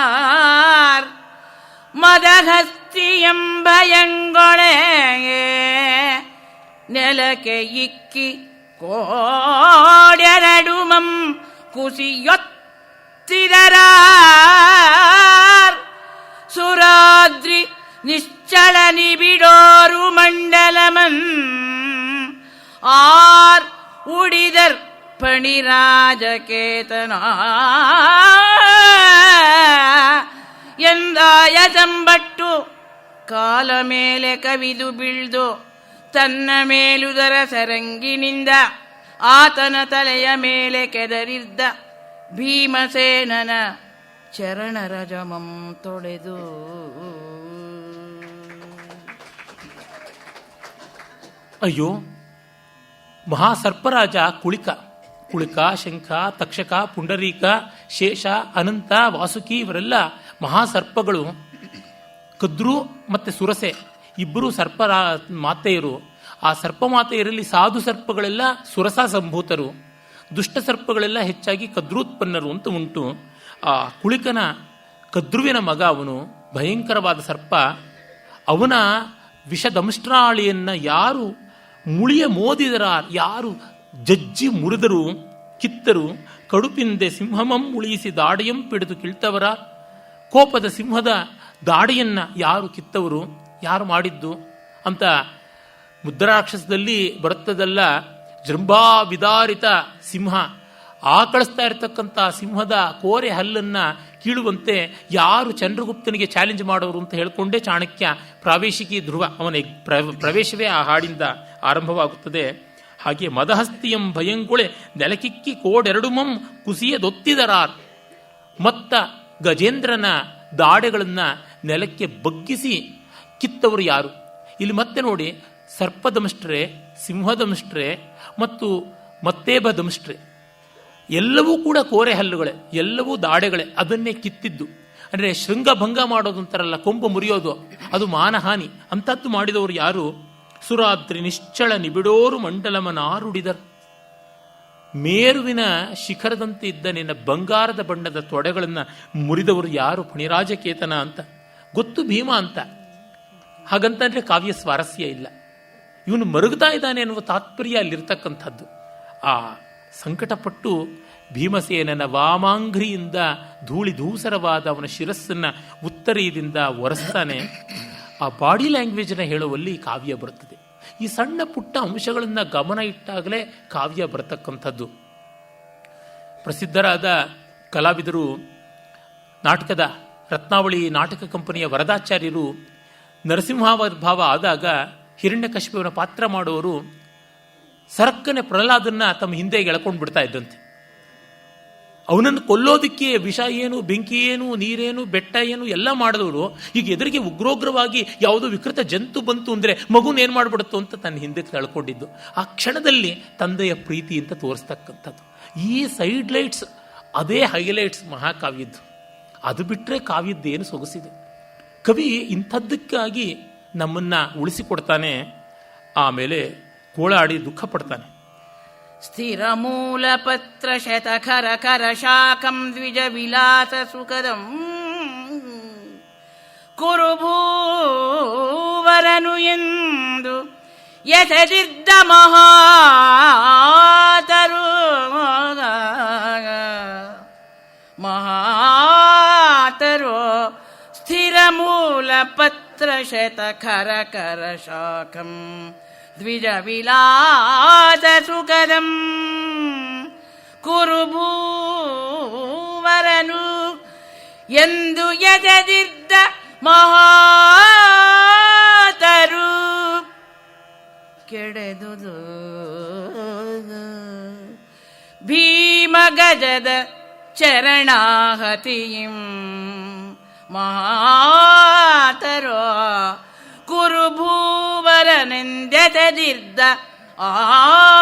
ಮದಹಸ್ತಿಯಂಬಯಂಗೊಳೆ ನೆಲಕ್ಕೆ ಇಕ್ಕಿ ಕೋಡೆರಡುಮಂ ಕುಸಿಯೊತ್ತಿದರ ಸುರಾದ್ರಿ ನಿಶ್ಚಳ ನಿಬಿಡೋರು ಮಂಡಲಮನ್ ಆರ್ ಉಡಿದರ್ ಪಣಿರಾಜಕೇತನ ಎಂದಾಯ ಸಂಬಟ್ಟು ಕಾಲ ಮೇಲೆ ಕವಿದು ಬೀಳ್ದು ತನ್ನ ಮೇಲುದರ ಸರಂಗಿನಿಂದ ಆತನ ತಲೆಯ ಮೇಲೆ ಕೆದರಿದ್ದ ಭೀಮಸೇನನ ಚರಣರಜಮಂ ತೊಳೆದು. ಅಯ್ಯೋ, ಮಹಾಸರ್ಪರಾಜ ಕುಳಿಕ, ಶಂಖ, ತಕ್ಷಕ, ಪುಂಡರೀಕ, ಶೇಷ, ಅನಂತ, ವಾಸುಕಿ ಇವರೆಲ್ಲ ಮಹಾಸರ್ಪಗಳು. ಕದ್ರು ಮತ್ತು ಸುರಸೆ ಇಬ್ಬರು ಸರ್ಪ ಮಾತೆಯರು. ಆ ಸರ್ಪ ಮಾತೆಯರಲ್ಲಿ ಸಾಧು ಸರ್ಪಗಳೆಲ್ಲ ಸುರಸ ಸಂಭೂತರು, ದುಷ್ಟ ಸರ್ಪಗಳೆಲ್ಲ ಹೆಚ್ಚಾಗಿ ಕದ್ರೋತ್ಪನ್ನರು ಅಂತ ಉಂಟು. ಆ ಕುಳಿಕನ ಕದ್ರುವಿನ ಮಗ ಅವನು, ಭಯಂಕರವಾದ ಸರ್ಪ. ಅವನ ವಿಷದಂಷ್ಟ್ರಾಳಿಯನ್ನು ಯಾರು ಮುಳಿಯ ಮೋದಿದರ, ಯಾರು ಜಜ್ಜಿ ಮುರಿದರು, ಕಿತ್ತರು, ಕಡುಪಿಂದೆ ಸಿಂಹಮಂ ಉಳಿಯಿಸಿ ದಾಡೆಯಂ ಪಿಡಿದು ಕಿಳ್ತವರ, ಕೋಪದ ಸಿಂಹದ ದಾಡೆಯನ್ನು ಯಾರು ಕಿತ್ತವರು, ಯಾರು ಮಾಡಿದ್ದು ಅಂತ ಮುದ್ರಾಕ್ಷಸದಲ್ಲಿ ಬರುತ್ತದಲ್ಲ. ಜೃಂಭಾ ವಿದಾರಿತ ಸಿಂಹ, ಆಕಳಿಸ್ತಾ ಇರತಕ್ಕಂಥ ಸಿಂಹದ ಕೋರೆ ಹಲ್ಲನ್ನು ಕೀಳುವಂತೆ ಯಾರು ಚಂದ್ರಗುಪ್ತನಿಗೆ ಚಾಲೆಂಜ್ ಮಾಡೋರು ಅಂತ ಹೇಳಿಕೊಂಡೇ ಚಾಣಕ್ಯ ಪ್ರಾವೇಶಿಕಿ ಧ್ರುವ, ಅವನ ಪ್ರವೇಶವೇ ಆ ಹಾಡಿಂದ ಆರಂಭವಾಗುತ್ತದೆ. ಹಾಗೆ ಮದಹಸ್ತಿಯಂ ಭಯಂಗುಳೆ ನೆಲಕಿಕ್ಕಿ ಕೋಡೆರಡುಮಂ ಕುಸಿಯದೊತ್ತಿದರಾರ್, ಮತ್ತ ಗಜೇಂದ್ರನ ದಾಡೆಗಳನ್ನು ನೆಲಕ್ಕೆ ಬಗ್ಗಿಸಿ ಕಿತ್ತವರು ಯಾರು. ಇಲ್ಲಿ ಮತ್ತೆ ನೋಡಿ, ಸರ್ಪದಂಷ್ಟ್ರೆ, ಸಿಂಹದಂಷ್ಟ್ರೆ ಮತ್ತು ಮತ್ತೇಬದಂಷ್ಟ್ರೆ ಎಲ್ಲವೂ ಕೂಡ ಕೋರೆ ಹಲ್ಲುಗಳೇ, ಎಲ್ಲವೂ ದಾಡೆಗಳೇ. ಅದನ್ನೇ ಕಿತ್ತಿದ್ದು ಅಂದರೆ ಶೃಂಗಭಂಗ ಮಾಡೋದು ಅಂತಾರಲ್ಲ, ಕೊಂಬು ಮುರಿಯೋದು, ಅದು ಮಾನಹಾನಿ. ಅಂಥದ್ದು ಮಾಡಿದವರು ಯಾರು? ಸುರಾದ್ರಿ ನಿಶ್ಚಳ ನಿಬಿಡೋರು ಮಂಡಲಮನಾರುಡಿದರ್. ಮೇರುವಿನ ಶಿಖರದಂತೆ ಇದ್ದ ನಿನ್ನ ಬಂಗಾರದ ಬಣ್ಣದ ತೊಡೆಗಳನ್ನು ಮುರಿದವರು ಯಾರು? ಫಣಿರಾಜಕೇತನ ಅಂತ ಗೊತ್ತು, ಭೀಮ ಅಂತ. ಹಾಗಂತಂದ್ರೆ ಕಾವ್ಯ ಸ್ವಾರಸ್ಯ ಇಲ್ಲ. ಇವನು ಮರುಗ್ತಾ ಇದ್ದಾನೆ ಅನ್ನುವ ತಾತ್ಪರ್ಯ ಅಲ್ಲಿರ್ತಕ್ಕಂಥದ್ದು. ಆ ಸಂಕಟಪಟ್ಟು ಭೀಮಸೇನನ ವಾಮಾಂಘ್ರಿಯಿಂದ ಧೂಳಿ ಧೂಸರವಾದ ಅವನ ಶಿರಸ್ಸನ್ನು ಉತ್ತರೀಯದಿಂದ ಒರೆಸ್ತಾನೆ. ಆ ಬಾಡಿ ಲ್ಯಾಂಗ್ವೇಜನ್ನು ಹೇಳುವಲ್ಲಿ ಕಾವ್ಯ ಬರುತ್ತದೆ. ಈ ಸಣ್ಣ ಪುಟ್ಟ ಅಂಶಗಳನ್ನು ಗಮನ ಇಟ್ಟಾಗಲೇ ಕಾವ್ಯ ಬರತಕ್ಕಂಥದ್ದು. ಪ್ರಸಿದ್ಧರಾದ ಕಲಾವಿದರು, ನಾಟಕದ ರತ್ನಾವಳಿ ನಾಟಕ ಕಂಪನಿಯ ವರದಾಚಾರ್ಯರು ನರಸಿಂಹಾವಿರ್ಭಾವ ಆದಾಗ ಹಿರಣ್ಯಕಶಿಪುವಿನ ಪಾತ್ರ ಮಾಡುವವರು ಸರಕ್ಕನೆ ಪ್ರಹ್ಲಾದನ್ನ ತಮ್ಮ ಹಿಂದೆ ಎಳ್ಕೊಂಡು ಬಿಡ್ತಾ ಇದ್ದಂತೆ. ಅವನನ್ನು ಕೊಲ್ಲೋದಕ್ಕೆ ವಿಷ ಏನು, ಬೆಂಕಿ ಏನು, ನೀರೇನು, ಬೆಟ್ಟ ಏನು ಎಲ್ಲ ಮಾಡಿದವರು ಈಗ ಎದುರಿಗೆ ಉಗ್ರೋಗ್ರವಾಗಿ ಯಾವುದೋ ವಿಕೃತ ಜಂತು ಬಂತು ಅಂದರೆ ಮಗುನ ಏನು ಮಾಡಿಬಿಡುತ್ತೋ ಅಂತ ತನ್ನ ಹಿಂದಕ್ಕೆ ಎಳ್ಕೊಂಡಿದ್ದು. ಆ ಕ್ಷಣದಲ್ಲಿ ತಂದೆಯ ಪ್ರೀತಿ ಅಂತ ತೋರಿಸ್ತಕ್ಕಂಥದ್ದು. ಈ ಸೈಡ್ ಲೈಟ್ಸ್, ಅದೇ ಹೈಲೈಟ್ಸ್ ಮಹಾಕಾವ್ಯದ್ದು. ಅದು ಬಿಟ್ಟರೆ ಕಾವ್ಯದ್ದೇನು ಸೊಗಸಿದೆ. ಕವಿ ಇಂಥದ್ದಕ್ಕಾಗಿ ನಮ್ಮನ್ನ ಉಳಿಸಿಕೊಡ್ತಾನೆ. ಆಮೇಲೆ ಗೋಳಾಡಿ ದುಃಖ ಪಡ್ತಾನೆ. ಸ್ಥಿರ ಮೂಲ ಪತ್ರ ಶತಖರ ಕರ ಶಾಖಂ ದ್ವಿಜ ವಿಲಾಸ ಸುಖದಂ ಕುರುಭೂವರನು ಎಂದು ಎಸೆದಿದ್ದ ಮಹಾತರು ಸ್ಥಿರ ಮೂಲ ಪತ್ರ ಶತಖರ ಕರ ಶಾಖಂ ದ್ವಿಜ ವಿಲಾಸ ಸುಖದಂ ಕುರುಭೂವರನು ಎಂದು ಎಸೆದಿದ್ದ ಮಹಾತರು ಕೆಡೆದುದು ಭೀಮ ಗಜದ ಚರಣಾಹತಿಯಂ ಮಹಾತರೋ ಕುರುಭೂವರನೆಂದೆತೆದಿದ್ದ ಆ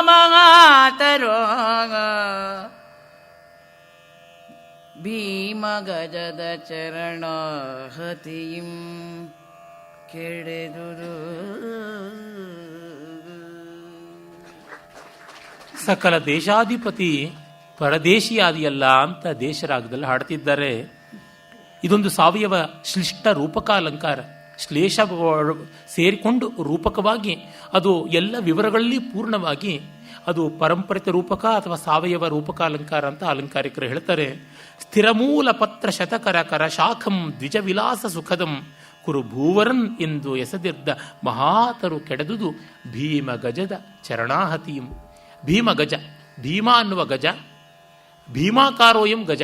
ಮಹಾತರೋ ಭೀಮ ಗಜದ ಚರಣಾಹತಿಯಂ ಕೆಡೆದುದು. ಸಕಲ ದೇಶಾಧಿಪತಿ ಪರದೇಶಿಯಾದಿಯಲ್ಲ ಅಂತ ದೇಶರಾಗದಲ್ಲಿ ಹಾಡ್ತಿದ್ದಾರೆ. ಇದೊಂದು ಸಾವಯವ ಶ್ಲಿಷ್ಟ ರೂಪಕ ಅಲಂಕಾರ. ಶ್ಲೇಷ ಸೇರಿಕೊಂಡು ರೂಪಕವಾಗಿ ಅದು ಎಲ್ಲ ವಿವರಗಳಲ್ಲಿ ಪೂರ್ಣವಾಗಿ ಅದು ಪರಂಪರಿತ ರೂಪಕ ಅಥವಾ ಸಾವಯವ ರೂಪಕ ಅಲಂಕಾರ ಅಂತ ಅಲಂಕಾರಿಕರು ಹೇಳ್ತಾರೆ. ಸ್ಥಿರಮೂಲ ಪತ್ರ ಶತಕರ ಕರ ಶಾಖಂ ದ್ವಿಜ ವಿಲಾಸ ಸುಖದಂ ಕುರು ಭೂವರನ್ ಎಂದು ಎಸೆದಿದ್ದ ಮಹಾತರು ಕೆಡೆದುದು ಭೀಮ ಗಜದ ಚರಣಾಹತಿಯಂ. ಭೀಮ ಗಜ, ಭೀಮ ಅನ್ನುವ ಗಜ, ಭೀಮಾಕಾರೋಯಂ ಗಜ,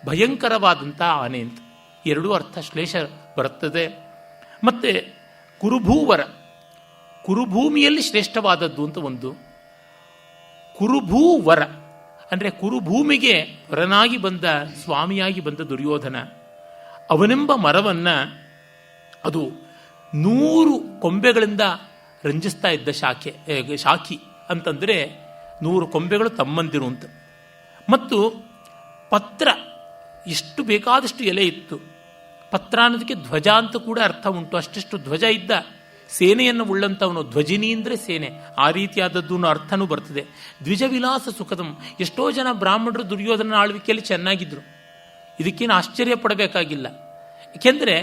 ಭಯಂಕರವಾದಂಥ ಆನೆ ಅಂತ ಎರಡೂ ಅರ್ಥ ಶ್ಲೇಷ ಬರುತ್ತದೆ. ಮತ್ತೆ ಕುರುಭೂವರ, ಕುರುಭೂಮಿಯಲ್ಲಿ ಶ್ರೇಷ್ಠವಾದದ್ದು ಅಂತ ಒಂದು. ಕುರುಭೂವರ ಅಂದರೆ ಕುರುಭೂಮಿಗೆ ವರನಾಗಿ ಬಂದ ಸ್ವಾಮಿಯಾಗಿ ಬಂದ ದುರ್ಯೋಧನ, ಅವನೆಂಬ ಮರವನ್ನು ಅದು 100 ಕೊಂಬೆಗಳಿಂದ ರಂಜಿಸ್ತಾ ಇದ್ದ ಶಾಖಿ ಅಂತಂದರೆ 100 ಕೊಂಬೆಗಳು ತಮ್ಮಂದಿರು ಅಂತ. ಮತ್ತು ಪತ್ರ ಎಷ್ಟು ಬೇಕಾದಷ್ಟು ಎಲೆ ಇತ್ತು. ಪತ್ರ ಅನ್ನೋದಕ್ಕೆ ಧ್ವಜ ಅಂತ ಕೂಡ ಅರ್ಥ ಉಂಟು. ಅಷ್ಟಿಷ್ಟು ಧ್ವಜ ಇದ್ದ ಸೇನೆಯನ್ನು ಉಳ್ಳಂಥವನು. ಧ್ವಜಿನಿ ಅಂದರೆ ಸೇನೆ, ಆ ರೀತಿಯಾದದ್ದು ಅರ್ಥನೂ ಬರ್ತದೆ. ದ್ವಿಜ ವಿಲಾಸ ಸುಖದಂ. ಎಷ್ಟೋ ಜನ ಬ್ರಾಹ್ಮಣರು ದುರ್ಯೋಧನ ಆಳ್ವಿಕೆಯಲ್ಲಿ ಚೆನ್ನಾಗಿದ್ದರು. ಇದಕ್ಕೇನು ಆಶ್ಚರ್ಯ ಪಡಬೇಕಾಗಿಲ್ಲ. ಏಕೆಂದರೆ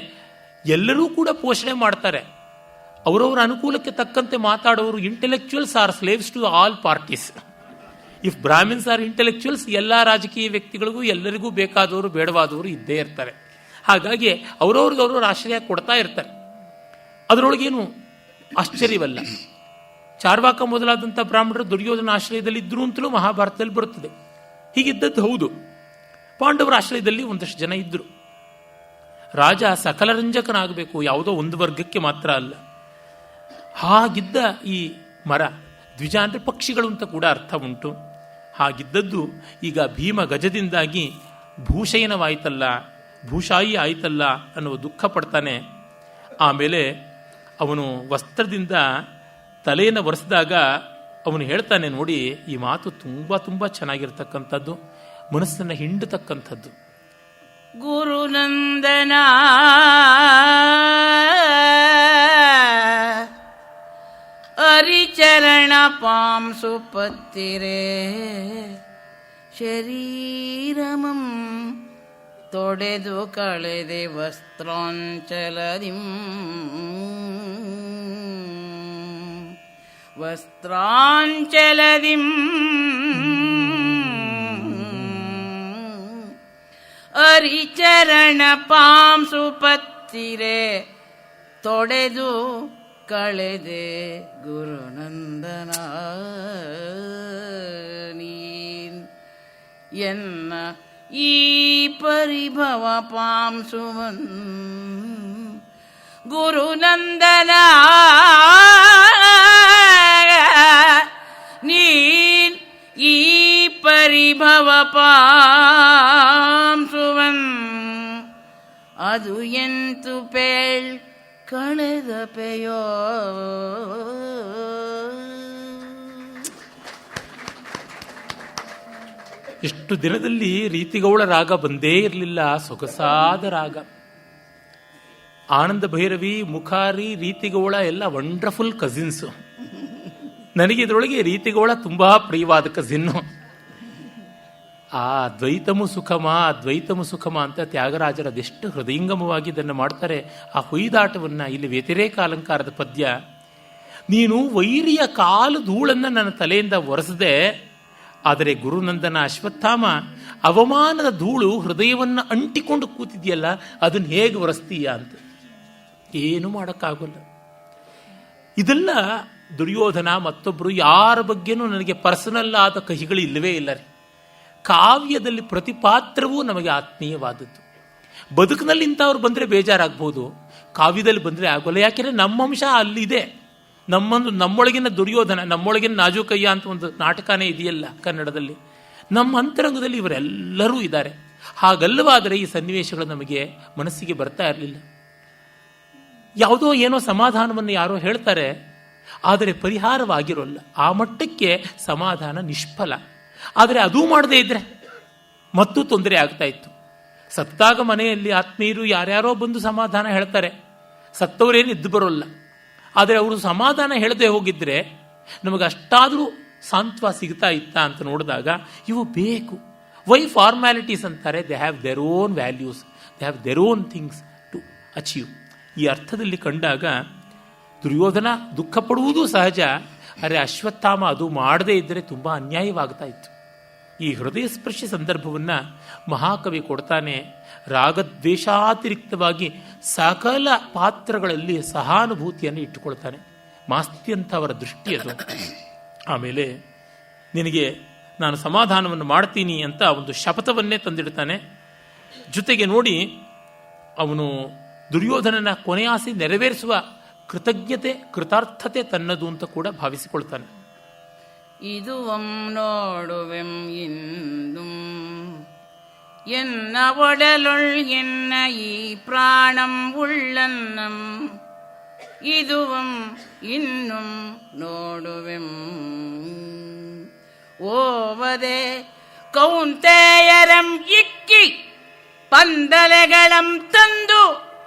ಎಲ್ಲರೂ ಕೂಡ ಪೋಷಣೆ ಮಾಡ್ತಾರೆ. ಅವರವರ ಅನುಕೂಲಕ್ಕೆ ತಕ್ಕಂತೆ ಮಾತಾಡೋರು. Intellectuals are slaves to all parties. If Brahmins are intellectuals, ಎಲ್ಲ ರಾಜಕೀಯ ವ್ಯಕ್ತಿಗಳಿಗೂ ಎಲ್ಲರಿಗೂ ಬೇಕಾದವರು ಬೇಡವಾದವರು ಇದ್ದೇ ಇರ್ತಾರೆ. ಹಾಗಾಗಿ ಅವರವ್ರಿಗವ್ರವ್ರ ಆಶ್ರಯ ಕೊಡ್ತಾ ಇರ್ತಾರೆ. ಅದರೊಳಗೇನು ಆಶ್ಚರ್ಯವಲ್ಲ. ಚಾರ್ವಾಕ ಮೊದಲಾದಂಥ ಬ್ರಾಹ್ಮಣರು ದುರ್ಯೋಧನ ಆಶ್ರಯದಲ್ಲಿ ಇದ್ರು ಅಂತಲೂ ಮಹಾಭಾರತದಲ್ಲಿ ಬರುತ್ತದೆ. ಹೀಗಿದ್ದದ್ದು ಹೌದು. ಪಾಂಡವರ ಆಶ್ರಯದಲ್ಲಿ ಒಂದಷ್ಟು ಜನ ಇದ್ದರು. ರಾಜ ಸಕಲರಂಜಕನಾಗಬೇಕು, ಯಾವುದೋ ಒಂದು ವರ್ಗಕ್ಕೆ ಮಾತ್ರ ಅಲ್ಲ. ಹಾಗಿದ್ದ ಈ ಮರ, ದ್ವಿಜ ಅಂದರೆ ಪಕ್ಷಿಗಳು ಅಂತ ಕೂಡ ಅರ್ಥ ಉಂಟು. ಹಾಗಿದ್ದದ್ದು ಈಗ ಭೀಮ ಗಜದಿಂದಾಗಿ ಭೂಶಯನವಾಯಿತಲ್ಲ, ಭೂಷಾಯಿ ಆಯಿತಲ್ಲ ಅನ್ನುವ ದುಃಖ ಪಡ್ತಾನೆ. ಆಮೇಲೆ ಅವನು ವಸ್ತ್ರದಿಂದ ತಲೆಯನ್ನು ಒರೆಸಿದಾಗ ಅವನು ಹೇಳ್ತಾನೆ, ನೋಡಿ ಈ ಮಾತು ತುಂಬ ತುಂಬ ಚೆನ್ನಾಗಿರ್ತಕ್ಕಂಥದ್ದು, ಮನಸ್ಸನ್ನು ಹಿಂಡತಕ್ಕಂಥದ್ದು. ಗುರುನಂದನ ಅರಿಚರಣ ಪಾಂಸು ಪತ್ತಿರೇ ಶರೀರಮಂ ತೊಡೆದು ಕಳೆದೆ ವಸ್ತ್ರಾಂಚಲದಿಂ ವಸ್ತ್ರಾಂಚಲದಿಂ ಅರಿಚರಣ ಪಾಂಸು ಪತ್ತಿರೆ ತೊಡೆದು ಕಳೆದೆ ಗುರುನಂದನ ನೀನ್ ಎನ್ನ ಈ ಪರಿಭವ ಪಾಂಸುವನ್ ಗುರುನಂದನ ನೀನ್ ಈ ಪರಿಭವ ಪಾಂಸುವನ್ ಅದು ಎಂತು ಪೇಳ್ ಕಳೆದ ಪೆಯೋ. ಎಷ್ಟು ದಿನದಲ್ಲಿ ರೀತಿಗೌಳ ರಾಗ ಬಂದೇ ಇರಲಿಲ್ಲ. ಸೊಗಸಾದ ರಾಗ. ಆನಂದ ಭೈರವಿ, ಮುಖಾರಿ, ರೀತಿಗೌಳ ಎಲ್ಲ ವಂಡರ್ಫುಲ್ ಕಸಿನ್ಸು. ನನಗೆ ಇದರೊಳಗೆ ರೀತಿಗೌಳ ತುಂಬಾ ಪ್ರಿಯವಾದ ಕಸಿನ್ನು. ಆ ದ್ವೈತಮು ಸುಖಮ, ದ್ವೈತಮು ಸುಖಮ ಅಂತ ತ್ಯಾಗರಾಜರು ಅದೆಷ್ಟು ಹೃದಯಂಗಮವಾಗಿ ಇದನ್ನು ಮಾಡ್ತಾರೆ. ಆ ಹೊಯ್ದಾಟವನ್ನು ಇಲ್ಲಿ ವ್ಯತಿರೇಕ ಅಲಂಕಾರದ ಪದ್ಯ. ನೀನು ವೈರಿಯ ಕಾಲು ಧೂಳನ್ನು ನನ್ನ ತಲೆಯಿಂದ ಒರೆಸದೆ, ಆದರೆ ಗುರುನಂದನ ಅಶ್ವತ್ಥಾಮ ಅವಮಾನದ ಧೂಳು ಹೃದಯವನ್ನು ಅಂಟಿಕೊಂಡು ಕೂತಿದೆಯಲ್ಲ, ಅದನ್ನು ಹೇಗೆ ಒರೆಸ್ತೀಯ ಅಂತ. ಏನು ಮಾಡೋಕ್ಕಾಗಲ್ಲ. ಇದೆಲ್ಲ ದುರ್ಯೋಧನ ಮತ್ತೊಬ್ಬರು ಯಾರ ಬಗ್ಗೆನೂ ನನಗೆ ಪರ್ಸನಲ್ ಆದ ಕಹಿಗಳು ಇಲ್ಲವೇ ಇಲ್ಲ ರೀ. ಕಾವ್ಯದಲ್ಲಿ ಪ್ರತಿ ಪಾತ್ರವೂ ನಮಗೆ ಆತ್ಮೀಯವಾದದ್ದು. ಬದುಕಿನಲ್ಲಿ ಇಂಥವ್ರು ಬಂದರೆ ಬೇಜಾರಾಗ್ಬೋದು, ಕಾವ್ಯದಲ್ಲಿ ಬಂದರೆ ಆಗೋಲ್ಲ. ಯಾಕೆಂದರೆ ನಮ್ಮಂಶ ಅಲ್ಲಿದೆ. ನಮ್ಮೊಳಗಿನ ದುರ್ಯೋಧನ, ನಮ್ಮೊಳಗಿನ ನಾಜೂಕಯ್ಯ ಅಂತ ಒಂದು ನಾಟಕನೇ ಇದೆಯಲ್ಲ ಕನ್ನಡದಲ್ಲಿ. ನಮ್ಮ ಅಂತರಂಗದಲ್ಲಿ ಇವರೆಲ್ಲರೂ ಇದ್ದಾರೆ. ಹಾಗಲ್ಲವಾದರೆ ಈ ಸನ್ನಿವೇಶಗಳು ನಮಗೆ ಮನಸ್ಸಿಗೆ ಬರ್ತಾ ಇರಲಿಲ್ಲ. ಯಾವುದೋ ಏನೋ ಸಮಾಧಾನವನ್ನು ಯಾರೋ ಹೇಳ್ತಾರೆ, ಆದರೆ ಪರಿಹಾರವಾಗಿರೋಲ್ಲ. ಆ ಮಟ್ಟಕ್ಕೆ ಸಮಾಧಾನ ನಿಷ್ಫಲ. ಆದರೆ ಅದೂ ಮಾಡದೇ ಇದ್ರೆ ಮತ್ತೂ ತೊಂದರೆ ಆಗ್ತಾ ಇತ್ತು. ಸತ್ತಾಗ ಮನೆಯಲ್ಲಿ ಆತ್ಮೀಯರು ಯಾರ್ಯಾರೋ ಬಂದು ಸಮಾಧಾನ ಹೇಳ್ತಾರೆ, ಸತ್ತವರೇನು ಇದ್ದು ಬರೋಲ್ಲ. ಆದರೆ ಅವರು ಸಮಾಧಾನ ಹೇಳದೆ ಹೋಗಿದ್ರೆ ನಮಗೆ ಅಷ್ಟಾದರೂ ಸಾಂತ್ವ ಸಿಗ್ತಾ ಇತ್ತಾ ಅಂತ ನೋಡಿದಾಗ ಇವು ಬೇಕು. ವೈ ಫಾರ್ಮ್ಯಾಲಿಟೀಸ್ ಅಂತಾರೆ? They have their own values, they have their own things to achieve. ಈ ಅರ್ಥದಲ್ಲಿ ಕಂಡಾಗ ದುರ್ಯೋಧನ ದುಃಖ ಪಡುವುದು ಸಹಜ. ಆದರೆ ಅಶ್ವತ್ಥಾಮ ಅದು ಮಾಡದೇ ಇದ್ದರೆ ತುಂಬ ಅನ್ಯಾಯವಾಗ್ತಾ ಇತ್ತು. ಈ ಹೃದಯ ಸ್ಪರ್ಶಿ ಸಂದರ್ಭವನ್ನು ಮಹಾಕವಿ ಕೊಡ್ತಾನೆ. ರಾಗದ್ವೇಷಾತಿರಿಕ್ತವಾಗಿ ಸಕಲ ಪಾತ್ರಗಳಲ್ಲಿ ಸಹಾನುಭೂತಿಯನ್ನು ಇಟ್ಟುಕೊಳ್ತಾನೆ. ಮಾಸ್ತಿಯಂಥವರ ದೃಷ್ಟಿ ಅದು. ಆಮೇಲೆ ನಿನಗೆ ನಾನು ಸಮಾಧಾನವನ್ನು ಮಾಡ್ತೀನಿ ಅಂತ ಒಂದು ಶಪಥವನ್ನೇ ತಂದಿಡ್ತಾನೆ. ಜೊತೆಗೆ ನೋಡಿ, ಅವನು ದುರ್ಯೋಧನನ ಕೊನೆಯ ಆಸೆ ನೆರವೇರಿಸುವ ಕೃತಜ್ಞತೆ, ಕೃತಾರ್ಥತೆ ತನ್ನದು ಅಂತ ಕೂಡ ಭಾವಿಸಿಕೊಳ್ತಾನೆ. இதுவும் நோடுவெம் இன்னும் என்ன ஒடலுள் என்ன ஈ பிராணம் உள்ளன்னம் இதுவும் இன்னும் நோடுவெம் ஓவதே கௌந்தேயரம் இக்கி பந்தலகளம் தந்து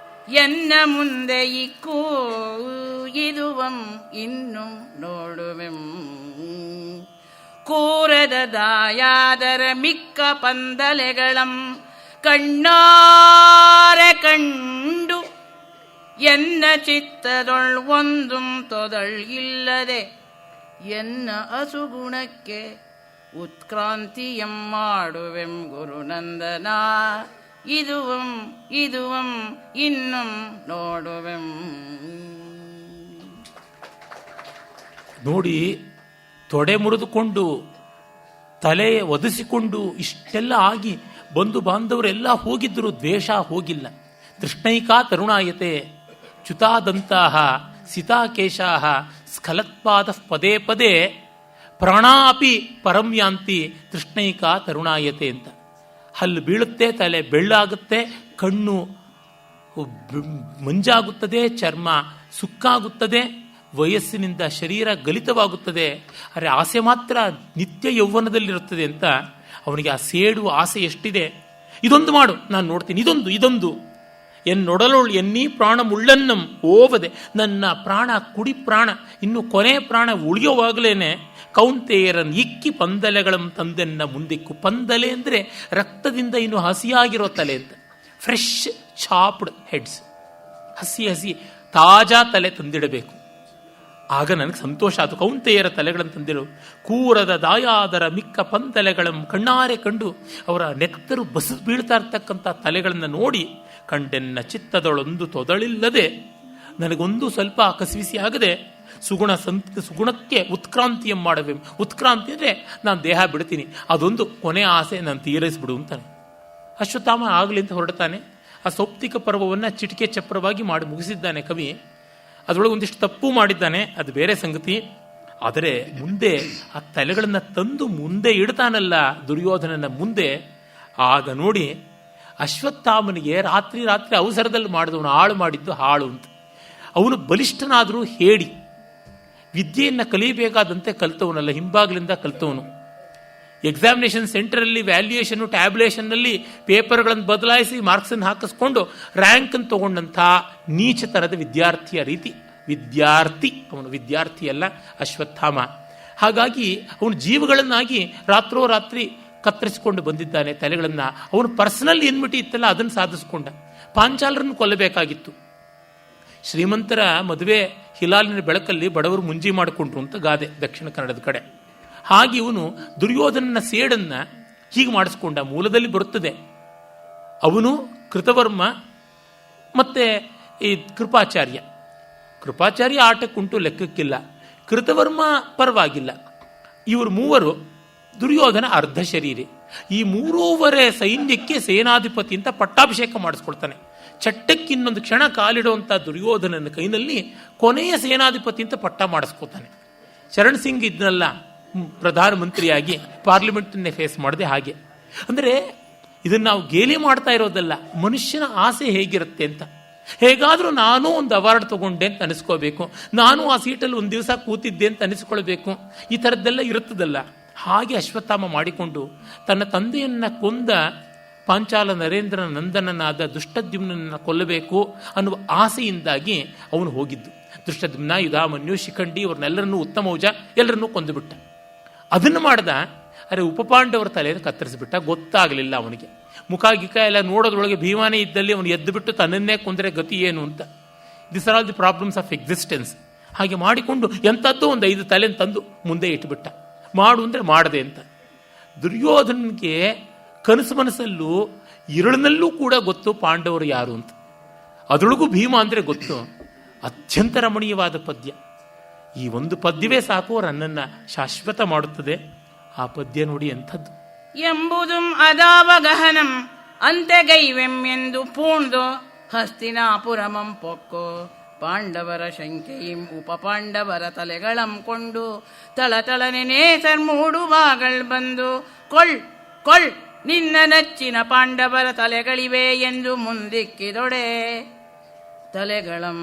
என்ன ಮುಂದೆ ಇಕ್ಕೂ ಇದುವಂ ಇನ್ನುಂ ನೋಡುವೆಂ ಕೂರದ ದಾಯಾದರ ಮಿಕ್ಕ ಪಂದಲೆಗಳಂ ಕಣ್ಣಾರೆ ಕಂಡು ಎನ್ನ ಚಿತ್ತದೊಳ್ ಒಂದುಂ ತೊದಳ್ ಇಲ್ಲದೆ ಎನ್ನ ಅಸುಗುಣಕ್ಕೆ ಉತ್ಕ್ರಾಂತಿಯಂ ಮಾಡುವೆಂ ಗುರುನಂದನ ಇದುವಂ ಇನ್ನುಂ ನೋಡುವೆಂ. ನೋಡಿ, ತೊಡೆ ಮುರಿದುಕೊಂಡು ತಲೆ ಒದಿಸಿಕೊಂಡು ಇಷ್ಟೆಲ್ಲ ಆಗಿ ಬಂಧು ಬಾಂಧವರೆಲ್ಲ ಹೋಗಿದ್ದರು, ದ್ವೇಷ ಹೋಗಿಲ್ಲ. ತೃಷ್ಣೈಕಾ ತರುಣಾಯತೆ ಚ್ಯುತಾದಂತಹ ಸಿತಾಕೇಶಾಹ ಸ್ಖಲತ್ಪಾದ ಪದೇ ಪದೇ ಪ್ರಾಣಾಪಿ ಪರಂಯಾಂತಿ ತೃಷ್ಣೈಕಾ ತರುಣಾಯತೆ ಅಂತ. ಹಲ್ಲು ಬೀಳುತ್ತೆ, ತಲೆ ಬೆಳ್ಳಾಗುತ್ತೆ, ಕಣ್ಣು ಮಂಜಾಗುತ್ತದೆ, ಚರ್ಮ ಸುಕ್ಕಾಗುತ್ತದೆ, ವಯಸ್ಸಿನಿಂದ ಶರೀರ ಗಲಿತವಾಗುತ್ತದೆ. ಆದರೆ ಆಸೆ ಮಾತ್ರ ನಿತ್ಯ ಯೌವನದಲ್ಲಿರುತ್ತದೆ ಅಂತ ಅವನಿಗೆ ಆ ಸೇಡು ಆಸೆ ಎಷ್ಟಿದೆ. ಇದೊಂದು ಮಾಡು, ನಾನು ನೋಡ್ತೀನಿ, ಇದೊಂದು ಎನ್ನೊಡಲೊಳ್ ಎನ್ನೀ ಪ್ರಾಣ ಮುಳ್ಳನ್ನಂ ಓವದೆ. ನನ್ನ ಪ್ರಾಣ, ಕುಡಿ ಪ್ರಾಣ, ಇನ್ನು ಕೊನೆ ಪ್ರಾಣ ಉಳಿಯೋವಾಗಲೇನೆ ಕೌಂತೆಯರನ್ ಇಕ್ಕಿ ಪಂದಲೆಗಳಂ ತಂದೆನ್ನ ಮುಂದಿಕ್ಕು. ಪಂದಲೆ ಅಂದರೆ ರಕ್ತದಿಂದ ಇನ್ನು ಹಸಿಯಾಗಿರೋ ತಲೆ ಅಂತ. ಫ್ರೆಶ್ ಚಾಪ್ಡ್ ಹೆಡ್ಸ್, ಹಸಿ ತಾಜಾ ತಲೆ ತಂದಿಡಬೇಕು. ಆಗ ನನಗೆ ಸಂತೋಷ ಆಯಿತು. ಕೌಂತೆಯರ ತಲೆಗಳನ್ನು ತಂದಿರು. ಕೂರದ ದಾಯಾದರ ಮಿಕ್ಕ ಪಂದಲೆಗಳಂ ಕಣ್ಣಾರೆ ಕಂಡು ಅವರ ನೆತ್ತರು ಬಸದು ಬೀಳ್ತಾ ಇರ್ತಕ್ಕಂಥ ತಲೆಗಳನ್ನು ನೋಡಿ ಕಂಡೆನ್ನ ಚಿತ್ತದೊಳೊಂದು ತೊದಳಿಲ್ಲದೆ ನನಗೊಂದು ಸ್ವಲ್ಪ ಕಸಿವಿಸಿ ಆಗದೆ ಸುಗುಣಕ್ಕೆ ಉತ್ಕ್ರಾಂತಿಯನ್ನು ಮಾಡಬೇಕು. ಉತ್ಕ್ರಾಂತಿ ಅಂದರೆ ನಾನು ದೇಹ ಬಿಡ್ತೀನಿ, ಅದೊಂದು ಕೊನೆ ಆಸೆ ನಾನು ತೀರಿಸ್ಬಿಡು ಅಂತಾನೆ. ಅಶ್ವತ್ಥಾಮ ಆಗಲಿ ಅಂತ ಹೊರಡ್ತಾನೆ. ಆ ಸೌಪ್ತಿಕ ಪರ್ವವನ್ನು ಚಿಟಿಕೆ ಚಪ್ರವಾಗಿ ಮಾಡಿ ಮುಗಿಸಿದ್ದಾನೆ ಕವಿ. ಅದರೊಳಗೆ ಒಂದಿಷ್ಟು ತಪ್ಪು ಮಾಡಿದ್ದಾನೆ, ಅದು ಬೇರೆ ಸಂಗತಿ. ಆದರೆ ಮುಂದೆ ಆ ತಲೆಗಳನ್ನು ತಂದು ಮುಂದೆ ಇಡ್ತಾನಲ್ಲ ದುರ್ಯೋಧನನ ಮುಂದೆ, ಆಗ ನೋಡಿ ಅಶ್ವತ್ಥಾಮನಿಗೆ ರಾತ್ರಿ ಅವಸರದಲ್ಲಿ ಮಾಡಿದವನು ಹಾಳು ಮಾಡಿದ್ದು ಹಾಳು ಅಂತ. ಅವನು ಬಲಿಷ್ಠನಾದರೂ ಹೇಳಿ ವಿದ್ಯೆಯನ್ನು ಕಲಿಯಬೇಕಾದಂತೆ ಕಲಿತವನಲ್ಲ, ಹಿಂಬಾಗ್ಲಿಂದ ಕಲಿತವನು. ಎಕ್ಸಾಮಿನೇಷನ್ ಸೆಂಟರಲ್ಲಿ ವ್ಯಾಲ್ಯೂಯೇಷನ್ನು ಟ್ಯಾಬ್ಲೇಷನ್ನಲ್ಲಿ ಪೇಪರ್ಗಳನ್ನು ಬದಲಾಯಿಸಿ ಮಾರ್ಕ್ಸನ್ನು ಹಾಕಿಸ್ಕೊಂಡು ರ್ಯಾಂಕನ್ನು ತಗೊಂಡಂಥ ನೀಚ ಥರದ ವಿದ್ಯಾರ್ಥಿಯ ರೀತಿ ವಿದ್ಯಾರ್ಥಿ ಅವನು, ವಿದ್ಯಾರ್ಥಿ ಅಲ್ಲ ಅಶ್ವತ್ಥಾಮ. ಹಾಗಾಗಿ ಅವನು ಜೀವಗಳನ್ನಾಗಿ ರಾತ್ರೋರಾತ್ರಿ ಕತ್ತರಿಸಿಕೊಂಡು ಬಂದಿದ್ದಾನೆ ತಲೆಗಳನ್ನು. ಅವನು ಪರ್ಸನಲ್ ಎನ್ಮಿಟಿ ಇತ್ತಲ್ಲ, ಅದನ್ನು ಸಾಧಿಸ್ಕೊಂಡ. ಪಾಂಚಾಲರನ್ನು ಕೊಲ್ಲಬೇಕಾಗಿತ್ತು. ಶ್ರೀಮಂತರ ಮದುವೆ ಹಿಲಾಲಿನ ಬೆಳಕಲ್ಲಿ ಬಡವರು ಮುಂಜಿ ಮಾಡಿಕೊಂಡ್ರು ಅಂತ ಗಾದೆ ದಕ್ಷಿಣ ಕನ್ನಡದ ಕಡೆ. ಹಾಗೆ ಇವನು ದುರ್ಯೋಧನನ ಸೇಡನ್ನು ಹೀಗೆ ಮಾಡಿಸ್ಕೊಂಡ. ಮೂಲದಲ್ಲಿ ಬರುತ್ತದೆ, ಅವನು ಕೃತವರ್ಮ ಮತ್ತೆ ಈ ಕೃಪಾಚಾರ್ಯ ಆಟಕ್ಕುಂಟು ಲೆಕ್ಕಕ್ಕಿಲ್ಲ, ಕೃತವರ್ಮ ಪರವಾಗಿಲ್ಲ. ಇವರು ಮೂವರು, ದುರ್ಯೋಧನ ಅರ್ಧ ಶರೀರಿ. ಈ 3.5 ಸೈನ್ಯಕ್ಕೆ ಸೇನಾಧಿಪತಿ ಅಂತ ಪಟ್ಟಾಭಿಷೇಕ ಮಾಡಿಸ್ಕೊಳ್ತಾನೆ. ಚಟ್ಟಕ್ಕಿನ್ನೊಂದು ಕ್ಷಣ ಕಾಲಿಡುವಂಥ ದುರ್ಯೋಧನನ ಕೈನಲ್ಲಿ ಕೊನೆಯ ಸೇನಾಧಿಪತಿ ಅಂತ ಪಟ್ಟ ಮಾಡಿಸ್ಕೊತಾನೆ. ಚರಣ್ ಸಿಂಗ್ ಇದನ್ನೆಲ್ಲ ಪ್ರಧಾನಮಂತ್ರಿಯಾಗಿ ಪಾರ್ಲಿಮೆಂಟನ್ನೇ ಫೇಸ್ ಮಾಡದೆ ಹಾಗೆ. ಅಂದರೆ ಇದನ್ನು ನಾವು ಗೇಲಿ ಮಾಡ್ತಾ ಇರೋದಲ್ಲ, ಮನುಷ್ಯನ ಆಸೆ ಹೇಗಿರುತ್ತೆ ಅಂತ. ಹೇಗಾದರೂ ನಾನು ಒಂದು ಅವಾರ್ಡ್ ತಗೊಂಡೆ ಅಂತ ಅನಿಸ್ಕೋಬೇಕು, ನಾನು ಆ ಸೀಟಲ್ಲಿ ಒಂದು ದಿವಸ ಕೂತಿದ್ದೆ ಅಂತ ಅನಿಸ್ಕೊಳ್ಬೇಕು, ಈ ಥರದ್ದೆಲ್ಲ ಇರುತ್ತದಲ್ಲ. ಹಾಗೆ ಅಶ್ವತ್ಥಾಮ ಮಾಡಿಕೊಂಡು ತನ್ನ ತಂದೆಯನ್ನು ಕೊಂದ ಪಾಂಚಾಲ ನರೇಂದ್ರ ನಂದನನಾದ ದುಷ್ಟದ್ಯುಮ್ನನ್ನು ಕೊಲ್ಲಬೇಕು ಅನ್ನುವ ಆಸೆಯಿಂದಾಗಿ ಅವನು ಹೋಗಿದ್ದು. ದುಷ್ಟದ್ಯುಮ್ನ, ಯುಧಾಮನ್ಯು, ಶಿಖಂಡಿ ಅವ್ರನ್ನೆಲ್ಲರನ್ನೂ, ಉತ್ತಮೌಜ ಎಲ್ಲರನ್ನೂ ಕೊಂದುಬಿಟ್ಟ. ಅದನ್ನು ಮಾಡ್ದ. ಅರೆ ಉಪಪಾಂಡವರ ತಲೆಯನ್ನು ಕತ್ತರಿಸಿಬಿಟ್ಟ. ಗೊತ್ತಾಗಲಿಲ್ಲ ಅವನಿಗೆ. ಮುಖ ಗಿಖ ಎಲ್ಲ ನೋಡೋದ್ರೊಳಗೆ ಭೀಮಾನೇ ಇದ್ದಲ್ಲಿ ಅವನು ಎದ್ದು ಬಿಟ್ಟು ತನ್ನನ್ನೇ ಕೊಂದರೆ ಗತಿ ಏನು ಅಂತ. This are all the problems of existence. ಹಾಗೆ ಮಾಡಿಕೊಂಡು ಎಂಥದ್ದು ಒಂದು 5 ತಲೆಯನ್ನು ತಂದು ಮುಂದೆ ಇಟ್ಟುಬಿಟ್ಟ. ಮಾಡು ಅಂದರೆ ಮಾಡದೆ ಅಂತ. ದುರ್ಯೋಧನನಿಗೆ ಕನಸು ಮನಸ್ಸಲ್ಲೂ ಇರುಳಿನಲ್ಲೂ ಕೂಡ ಗೊತ್ತು ಪಾಂಡವರು ಯಾರು ಅಂತ. ಅದರೊಳಗೂ ಭೀಮ ಅಂದರೆ ಗೊತ್ತು. ಅತ್ಯಂತ ರಮಣೀಯವಾದ ಪದ್ಯ. ಈ ಒಂದು ಪದ್ಯವೇ ಸಾಕು ನನ್ನನ್ನು ಶಾಶ್ವತ ಮಾಡುತ್ತದೆ. ಆ ಪದ್ಯ ನೋಡಿ ಎಂಥದ್ದು. ಎಂಬುದುಂ ಅದಾವಗಹನಂ ಅಂತೆಗೈವೆಂ ಎಂದು ಪೂಣ್ದು ಹಸ್ತಿನಾಪುರಮಂ ಪೊಕ್ಕೋ ಪಾಂಡವರ ಶಂಕೆಯಿಂ ಉಪಪಾಂಡವರ ತಲೆಗಳಂ ಕೊಂಡು ತಳತಳನೆ ನೇಸರ್ 3 ಬಾಗಳ್ ಬಂದು ಕೊಳ್ ಕೊಳ್ ನಿನ್ನ ನಚ್ಚಿನ ಪಾಂಡವರ ತಲೆಗಳಿವೆ ಎಂದು ಮುಂದಿಕ್ಕಿದೊಡೆ ತಲೆಗಳಂ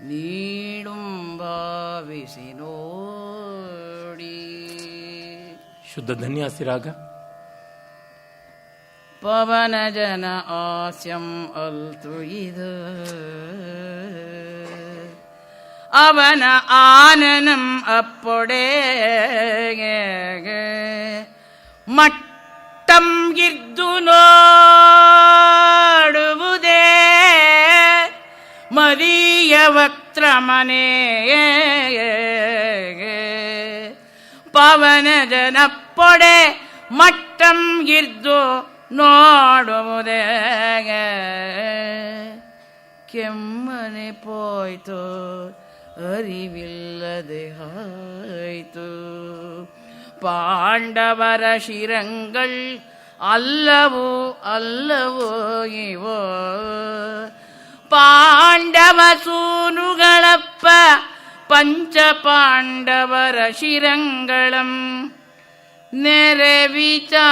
ನೀಡುಂ ಭಾವಿಸಿ ನೋಡಿ. ಶುದ್ಧ ಧನ್ಯಾಸಿ ರಾಗ. ಪವನ ಜನ ಆಸ್ಯಂ ಅಲ್ತು ಇದು ಅವನ ಆನನಂ ಅಪ್ಪೊಡೆ ಮಟ್ಟಂ ಗಿರ್ದು ನೋಡುವುದೇ ಮದೀಯ ವಕ್ತ್ರ ಮನೆ ಪವನ ಜನಪ್ಪೊಡೆ ಮಟ್ಟಂ ಗಿರ್ದು ನೋಡುವುದೇ ಕೆಮ್ಮನೆ ಪೋಯ್ತು ಅರಿವಿಲ್ಲದೆ ಹಾಯ್ತು ಪಾಂಡವರ ಶಿರಂಗಳ್ ಅಲ್ಲವೋ ಅಲ್ಲವೋ ಇವೋ ಪಾಂಡವ ಸೂನುಗಳಪ್ಪ ಪಂಚ ಪಾಂಡವರ ಶಿರಂಗಳಂ ನೆರೆ ವಿಚಾರಿಸದೆ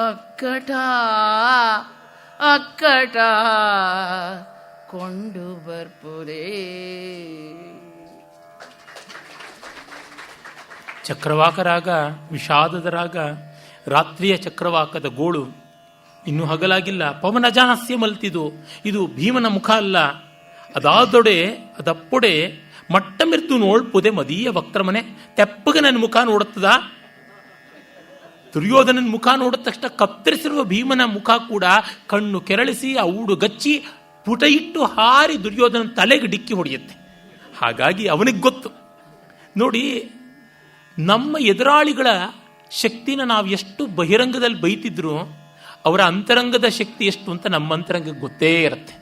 ಅಕ್ಕಟ ಅಕ್ಕಟ ಕೊಂಡು ಬರ್ಪುರೇ. ಚಕ್ರವಾಕ ರಾಗ ವಿಷಾದದ ರಾಗ. ರಾತ್ರಿಯ ಚಕ್ರವಾಕದ ಗೋಳು. ಇನ್ನೂ ಹಗಲಾಗಿಲ್ಲ. ಪವನ ಜಾಸ್ಯ ಮಲ್ತಿದು. ಇದು ಭೀಮನ ಮುಖ ಅಲ್ಲ. ಅದಾದೊಡೆ ಅದಪ್ಪೊಡೆ ಮಟ್ಟ ಮಿರ್ದು ನೋಳ್ಪುದೆ ಮದೀಯ ವಕ್ರಮನೆ. ತೆಪ್ಪಗೆ ನನ್ನ ಮುಖ ನೋಡುತ್ತದ. ದುರ್ಯೋಧನನ ಮುಖ ನೋಡಿದ ತಕ್ಷಣ ಕತ್ತರಿಸಿರುವ ಭೀಮನ ಮುಖ ಕೂಡ ಕಣ್ಣು ಕೆರಳಿಸಿ ಔಡು ಗಚ್ಚಿ ಪುಟ ಇಟ್ಟು ಹಾರಿ ದುರ್ಯೋಧನ ತಲೆಗೆ ಡಿಕ್ಕಿ ಹೊಡೆಯುತ್ತೆ. ಹಾಗಾಗಿ ಅವನಿಗೆ ಗೊತ್ತು. ನೋಡಿ, ನಮ್ಮ ಎದುರಾಳಿಗಳ ಶಕ್ತಿನ ನಾವು ಎಷ್ಟು ಬಹಿರಂಗದಲ್ಲಿ ಬೈತಿದ್ರು ಅವರ ಅಂತರಂಗದ ಶಕ್ತಿ ಎಷ್ಟು ಅಂತ ನಮ್ಮ ಅಂತರಂಗಕ್ಕೆ ಗೊತ್ತೇ ಇರುತ್ತೆ.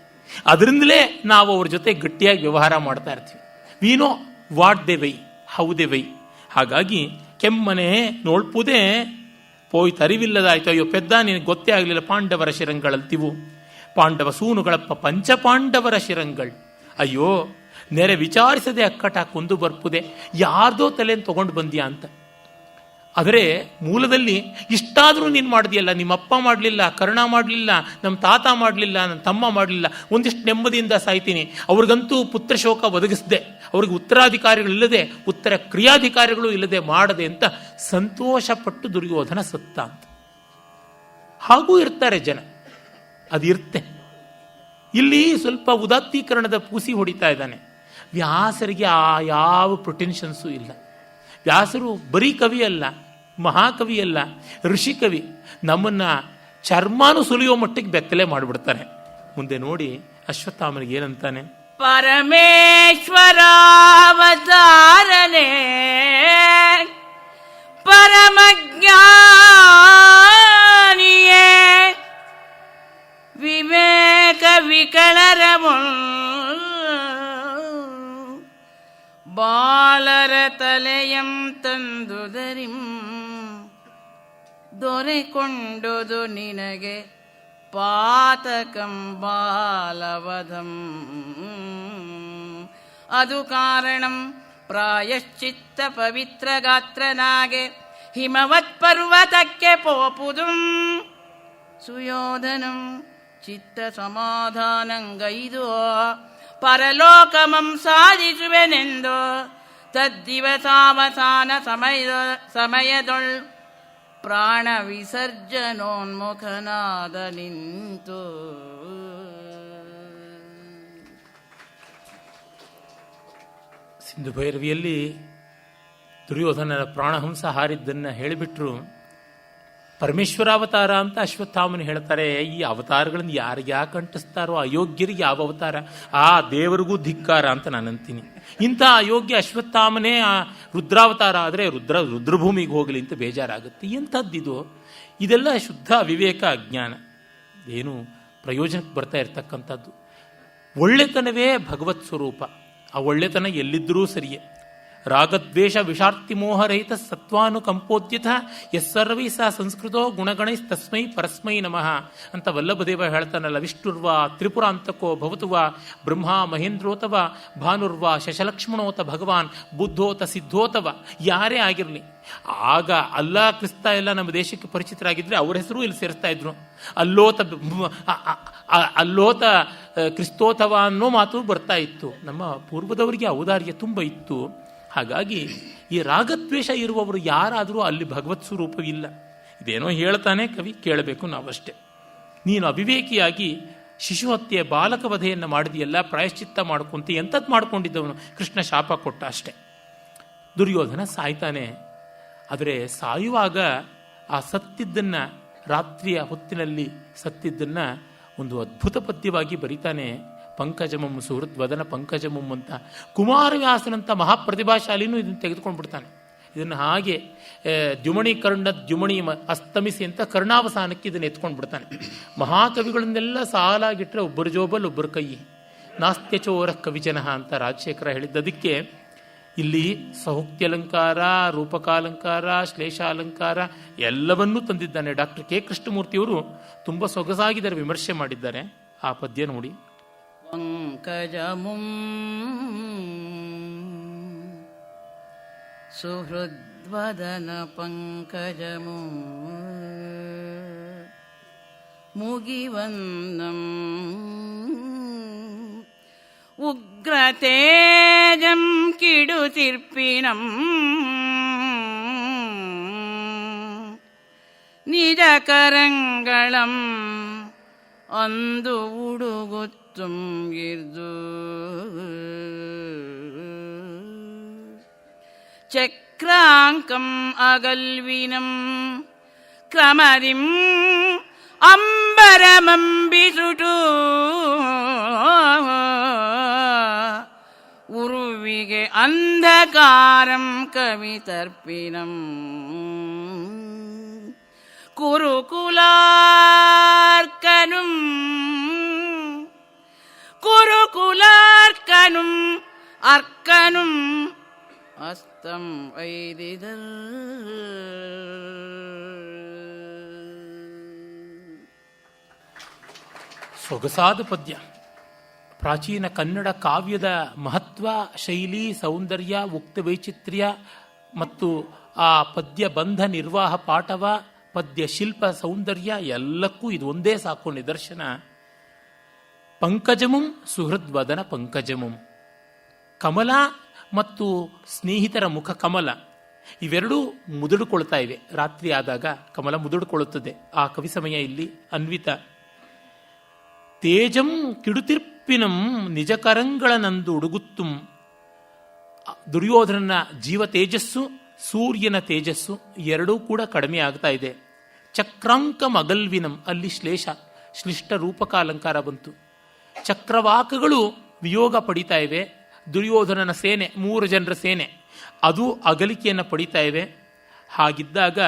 ಅದರಿಂದಲೇ ನಾವು ಅವ್ರ ಜೊತೆ ಗಟ್ಟಿಯಾಗಿ ವ್ಯವಹಾರ ಮಾಡ್ತಾ ಇರ್ತೀವಿ. We know what the why, how the why. ಹಾಗಾಗಿ ಕೆಮ್ಮನೆ ನೋಡ್ಪುದೇ ಪೋಯ್ ತರಿವಿಲ್ಲದಾಯ್ತು. ಅಯ್ಯೋ ಪೆದ್ದ, ನಿನಗೆ ಗೊತ್ತೇ ಆಗಲಿಲ್ಲ ಪಾಂಡವರ ಶಿರಂಗಳಲ್ತಿವು. ಪಾಂಡವ ಸೂನುಗಳಪ್ಪ ಪಂಚಪಾಂಡವರ ಶಿರಂಗಳ್. ಅಯ್ಯೋ, ನೆರೆ ವಿಚಾರಿಸದೆ ಅಕ್ಕಟ ಕೊಂದು ಬರ್ಪುದೆ. ಯಾರ್ದೋ ತಲೆಯನ್ನು ತಗೊಂಡು ಬಂದ್ಯಾ ಅಂತ. ಆದರೆ ಮೂಲದಲ್ಲಿ ಇಷ್ಟಾದರೂ ನೀನು ಮಾಡಿದೆಯಲ್ಲ, ನಿಮ್ಮಪ್ಪ ಮಾಡಲಿಲ್ಲ, ಕರ್ಣ ಮಾಡಲಿಲ್ಲ, ನಮ್ಮ ತಾತ ಮಾಡಲಿಲ್ಲ, ನನ್ನ ತಮ್ಮ ಮಾಡಲಿಲ್ಲ, ಒಂದಿಷ್ಟು ನೆಮ್ಮದಿಯಿಂದ ಸಾಯ್ತೀನಿ. ಅವ್ರಿಗಂತೂ ಪುತ್ರ ಶೋಕ ಒದಗಿಸದೆ, ಅವ್ರಿಗೆ ಉತ್ತರಾಧಿಕಾರಿಗಳಿಲ್ಲದೆ, ಉತ್ತರ ಕ್ರಿಯಾಧಿಕಾರಿಗಳು ಇಲ್ಲದೆ ಮಾಡದೆ ಅಂತ ಸಂತೋಷಪಟ್ಟು ದುರ್ಯೋಧನ ಸತ್ತ ಅಂತ. ಹಾಗೂ ಇರ್ತಾರೆ ಜನ, ಅದಿರುತ್ತೆ. ಇಲ್ಲಿ ಸ್ವಲ್ಪ ಉದಾತ್ತೀಕರಣದ ಪೂಸಿ ಹೊಡಿತಾ ಇದ್ದಾನೆ. ವ್ಯಾಸರಿಗೆ ಆ ಯಾವ ಪ್ರೊಟೆನ್ಷನ್ಸು ಇಲ್ಲ. ವ್ಯಾಸರು ಬರೀ ಕವಿ ಅಲ್ಲ, ಮಹಾಕವಿ ಅಲ್ಲ, ಋಷಿ ಕವಿ. ನಮ್ಮನ್ನ ಚರ್ಮಾನು ಸುಲಿಯೋ ಮಟ್ಟಿಗೆ ಬೆತ್ತಲೆ ಮಾಡಿಬಿಡ್ತಾರೆ. ಮುಂದೆ ನೋಡಿ ಅಶ್ವತ್ಥಾಮನಿಗೆ ಏನಂತಾನೆ. ಪರಮೇಶ್ವರಾವತಾರನೆ ಪರಮಜ್ಞಾನಿಯೇ ವಿವೇಕ ವಿಕಲರಮು ಬಾಲರ ತಲೆಯಂ ತಂದುದರಿಂ ದೊರೆಕೊಂಡುದು ನಿನಗೆ ಪಾತಕಂ ಬಾಲವಧಂ ಅದು ಕಾರಣಂ ಪ್ರಾಯಶ್ಚಿತ್ತ ಪವಿತ್ರ ಗಾತ್ರನಾಗೆ ಹಿಮವತ್ ಪರ್ವತಕ್ಕೆ ಪೋಪುದುಂ ಸುಯೋಧನಂ ಚಿತ್ತ ಸಮಾಧಾನಂಗೈದು ಪರಲೋಕಮಂ ಸಾಧಿಸುವೆನೆಂದು ತದ್ದಿವಸಾವಸಾನ ಸಮಯದೊಳ್ ಪ್ರಾಣ ವಿಸರ್ಜನೋನ್ಮುಖನಾದ ನಿಂತು. ಸಿಂಧು ಭೈರವಿಯಲ್ಲಿ ದುರ್ಯೋಧನನ ಪ್ರಾಣಹಂಸ ಹಾರಿದ್ದನ್ನು ಹೇಳಿಬಿಟ್ರು. ಪರಮೇಶ್ವರಾವತಾರ ಅಂತ ಅಶ್ವತ್ಥಾಮನು ಹೇಳ್ತಾರೆ. ಈ ಅವತಾರಗಳನ್ನು ಯಾರಿಗೆ ಯಾಕೆ ಅಂಟಿಸ್ತಾರೋ, ಅಯೋಗ್ಯರಿಗೆ ಯಾವ ಅವತಾರ, ಆ ದೇವರಿಗೂ ಧಿಕ್ಕಾರ ಅಂತ ನಾನು ಅಂತೀನಿ. ಇಂಥ ಅಯೋಗ್ಯ ಅಶ್ವತ್ಥಾಮನೇ ಆ ರುದ್ರಾವತಾರ ಆದರೆ ರುದ್ರಭೂಮಿಗೆ ಹೋಗಲಿ ಅಂತ ಬೇಜಾರಾಗುತ್ತೆ. ಎಂಥದ್ದಿದು? ಇದೆಲ್ಲ ಶುದ್ಧ ಅವಿವೇಕ, ಅಜ್ಞಾನ, ಏನು ಪ್ರಯೋಜನಕ್ಕೆ ಬರ್ತಾ ಇರ್ತಕ್ಕಂಥದ್ದು. ಒಳ್ಳೆತನವೇ ಭಗವತ್ ಸ್ವರೂಪ. ಆ ಒಳ್ಳೆತನ ಎಲ್ಲಿದ್ದರೂ ಸರಿಯೇ. ರಾಗದ್ವೇಷ ವಿಷಾರ್ತಿ ಮೋಹರಹಿತ ಸತ್ವಾನುಕಂಪೋದ್ಯತ ಯಸ್ಸರ್ವೈ ಸಹ ಸಂಸ್ಕೃತೋ ಗುಣಗಣೈಸ್ತಸ್ಮೈ ಪರಸ್ಮೈ ನಮಃ ಅಂತ ವಲ್ಲಭದೇವ ಹೇಳ್ತಾನಲ್ಲ. ವಿಷ್ಣುರ್ವ ತ್ರಿಪುರಾಂತಕೋ ಭವತುವ ಬ್ರಹ್ಮ ಮಹೇಂದ್ರೋತವ ಭಾನುರ್ವ ಶಶಲಕ್ಷ್ಮಣೋತ ಭಗವಾನ್ ಬುದ್ಧೋತ ಸಿದ್ಧೋತವ. ಯಾರೇ ಆಗಿರಲಿ, ಆಗ ಅಲ್ಲಾ ಕ್ರಿಸ್ತ ಎಲ್ಲ ನಮ್ಮ ದೇಶಕ್ಕೆ ಪರಿಚಿತರಾಗಿದ್ದರೆ ಅವ್ರ ಹೆಸರು ಇಲ್ಲಿ ಸೇರಿಸ್ತಾ ಇದ್ರು. ಅಲ್ಲೋತ ಕ್ರಿಸ್ತೋತವ ಅನ್ನೋ ಮಾತು ಬರ್ತಾ ಇತ್ತು. ನಮ್ಮ ಪೂರ್ವದವರಿಗೆ ಔದಾರ್ಯ ತುಂಬ ಇತ್ತು. ಹಾಗಾಗಿ ಈ ರಾಗದ್ವೇಷ ಇರುವವರು ಯಾರಾದರೂ ಅಲ್ಲಿ ಭಗವತ್ ಸ್ವರೂಪವಿಲ್ಲ. ಇದೇನೋ ಹೇಳ್ತಾನೆ ಕವಿ, ಕೇಳಬೇಕು ನಾವಷ್ಟೇ. ನೀನು ಅವಿವೇಕಿಯಾಗಿ ಶಿಶುಹತ್ಯೆ ಬಾಲಕವಧೆಯನ್ನು ಮಾಡಿದೆಯಲ್ಲ, ಪ್ರಾಯಶ್ಚಿತ್ತ ಮಾಡ್ಕೊಂತ ಎಂಥದ್ದು ಮಾಡ್ಕೊಂಡಿದ್ದವನು? ಕೃಷ್ಣ ಶಾಪ ಕೊಟ್ಟ ಅಷ್ಟೆ. ದುರ್ಯೋಧನ ಸಾಯ್ತಾನೆ. ಆದರೆ ಸಾಯುವಾಗ ಆ ಸತ್ತಿದ್ದನ್ನು, ರಾತ್ರಿಯ ಹೊತ್ತಿನಲ್ಲಿ ಸತ್ತಿದ್ದನ್ನು ಒಂದು ಅದ್ಭುತ ಪದ್ಯವಾಗಿ ಬರೀತಾನೆ. ಪಂಕಜಮಂ ಸುಹೃದ್ವದನ ಪಂಕಜಮಂ ಅಂತ. ಕುಮಾರವ್ಯಾಸನಂತ ಮಹಾಪ್ರತಿಭಾಶಾಲಿನೂ ಇದನ್ನು ತೆಗೆದುಕೊಂಡು ಬಿಡ್ತಾನೆ. ಇದನ್ನು ಹಾಗೆ ದ್ಯುಮಣಿ ಕರ್ಣ ದ್ಯುಮಣಿ ಅಸ್ತಮಿಸಿ ಅಂತ ಕರ್ಣಾವಸಾನಕ್ಕೆ ಇದನ್ನು ಎತ್ಕೊಂಡು ಬಿಡ್ತಾನೆ. ಮಹಾಕವಿಗಳನ್ನೆಲ್ಲ ಸಾಲಾಗಿಟ್ಟರೆ ಒಬ್ಬರ ಜೋಬಲ್ ಒಬ್ಬರ ಕೈ. ನಾಸ್ತ್ಯಚೋರ ಕವಿಜನಃ ಅಂತ ರಾಜಶೇಖರ ಹೇಳಿದ್ದದಕ್ಕೆ ಇಲ್ಲಿ ಸೌಕ್ತ್ಯಲಂಕಾರ, ರೂಪಕಾಲಂಕಾರ, ಶ್ಲೇಷಾಲಂಕಾರ ಎಲ್ಲವನ್ನೂ ತಂದಿದ್ದಾನೆ. ಡಾಕ್ಟರ್ ಕೆ ಕೃಷ್ಣಮೂರ್ತಿಯವರು ತುಂಬ ಸೊಗಸಾಗಿದ್ದಾರೆ, ವಿಮರ್ಶೆ ಮಾಡಿದ್ದಾರೆ. ಆ ಪದ್ಯ ನೋಡಿ. ಪಂಕಜಮುಂ ಸುಹೃದ್ವದನ ಪಂಕಜಮುಂ ಮುಗಿವನ್ನಂ ಉಗ್ರತೇಜಂ ಕಿಡುತಿರ್ಪಿನಂ ನಿಜಕರಂಗಳಂ ಅಂದು ಉಡುಗುತ್ತುಂ ಇರ್ದು ಚಕ್ರಾಂಕಂ ಅಗಲ್ವಿನಂ ಕ್ರಮದಿಂ ಅಂಬರಮಂಬಿಸುಟು ಉರುವಿಗೆ ಅಂಧಕಾರಂ ಕವಿತರ್ಪಿನಂ ಕುರುಕುಲಾರ್ಕನುಂ ಅರ್ಕನುಂ ಅಸ್ತಂ ಐದಿದರ್. ಸೊಗಸಾದ ಪದ್ಯ. ಪ್ರಾಚೀನ ಕನ್ನಡ ಕಾವ್ಯದ ಮಹತ್ವ, ಶೈಲಿ, ಸೌಂದರ್ಯ, ಉಕ್ತ ವೈಚಿತ್ರ್ಯ ಮತ್ತು ಆ ಪದ್ಯ ಬಂಧ ನಿರ್ವಾಹ ಪಾಠವ, ಪದ್ಯ ಶಿಲ್ಪ ಸೌಂದರ್ಯ ಎಲ್ಲಕ್ಕೂ ಇದು ಒಂದೇ ಸಾಕು ನಿದರ್ಶನ. ಪಂಕಜಮುಂ ಸುಹೃದ್ವದನ ಪಂಕಜಮುಂ. ಕಮಲ ಮತ್ತು ಸ್ನೇಹಿತರ ಮುಖ ಕಮಲ ಇವೆರಡೂ ಮುದುಡುಕೊಳ್ತಾ ಇವೆ. ರಾತ್ರಿ ಆದಾಗ ಕಮಲ ಮುದುಡುಕೊಳ್ಳುತ್ತದೆ. ಆ ಕವಿ ಸಮಯ ಇಲ್ಲಿ ಅನ್ವಿತ. ತೇಜಂ ಕಿಡುತಿರ್ಪಿನಂ ನಿಜಕರಂಗಳನಂದು ಉಡುಗುತ್ತುಂ. ದುರ್ಯೋಧನನ ಜೀವ ತೇಜಸ್ಸು, ಸೂರ್ಯನ ತೇಜಸ್ಸು ಎರಡೂ ಕೂಡ ಕಡಿಮೆ ಆಗ್ತಾ ಇದೆ. ಚಕ್ರಾಂಕಂ ಅಗಲ್ವಿನಂ, ಅಲ್ಲಿ ಶ್ಲಿಷ್ಟ ರೂಪಕಾಲಂಕಾರ ಬಂತು. ಚಕ್ರವಾಕಗಳು ವಿಯೋಗ ಪಡಿತಾ ಇವೆ. ದುರ್ಯೋಧನನ ಸೇನೆ, 3 ಜನರ ಸೇನೆ, ಅದು ಅಗಲಿಕೆಯನ್ನು ಪಡಿತಾ ಇವೆ. ಹಾಗಿದ್ದಾಗ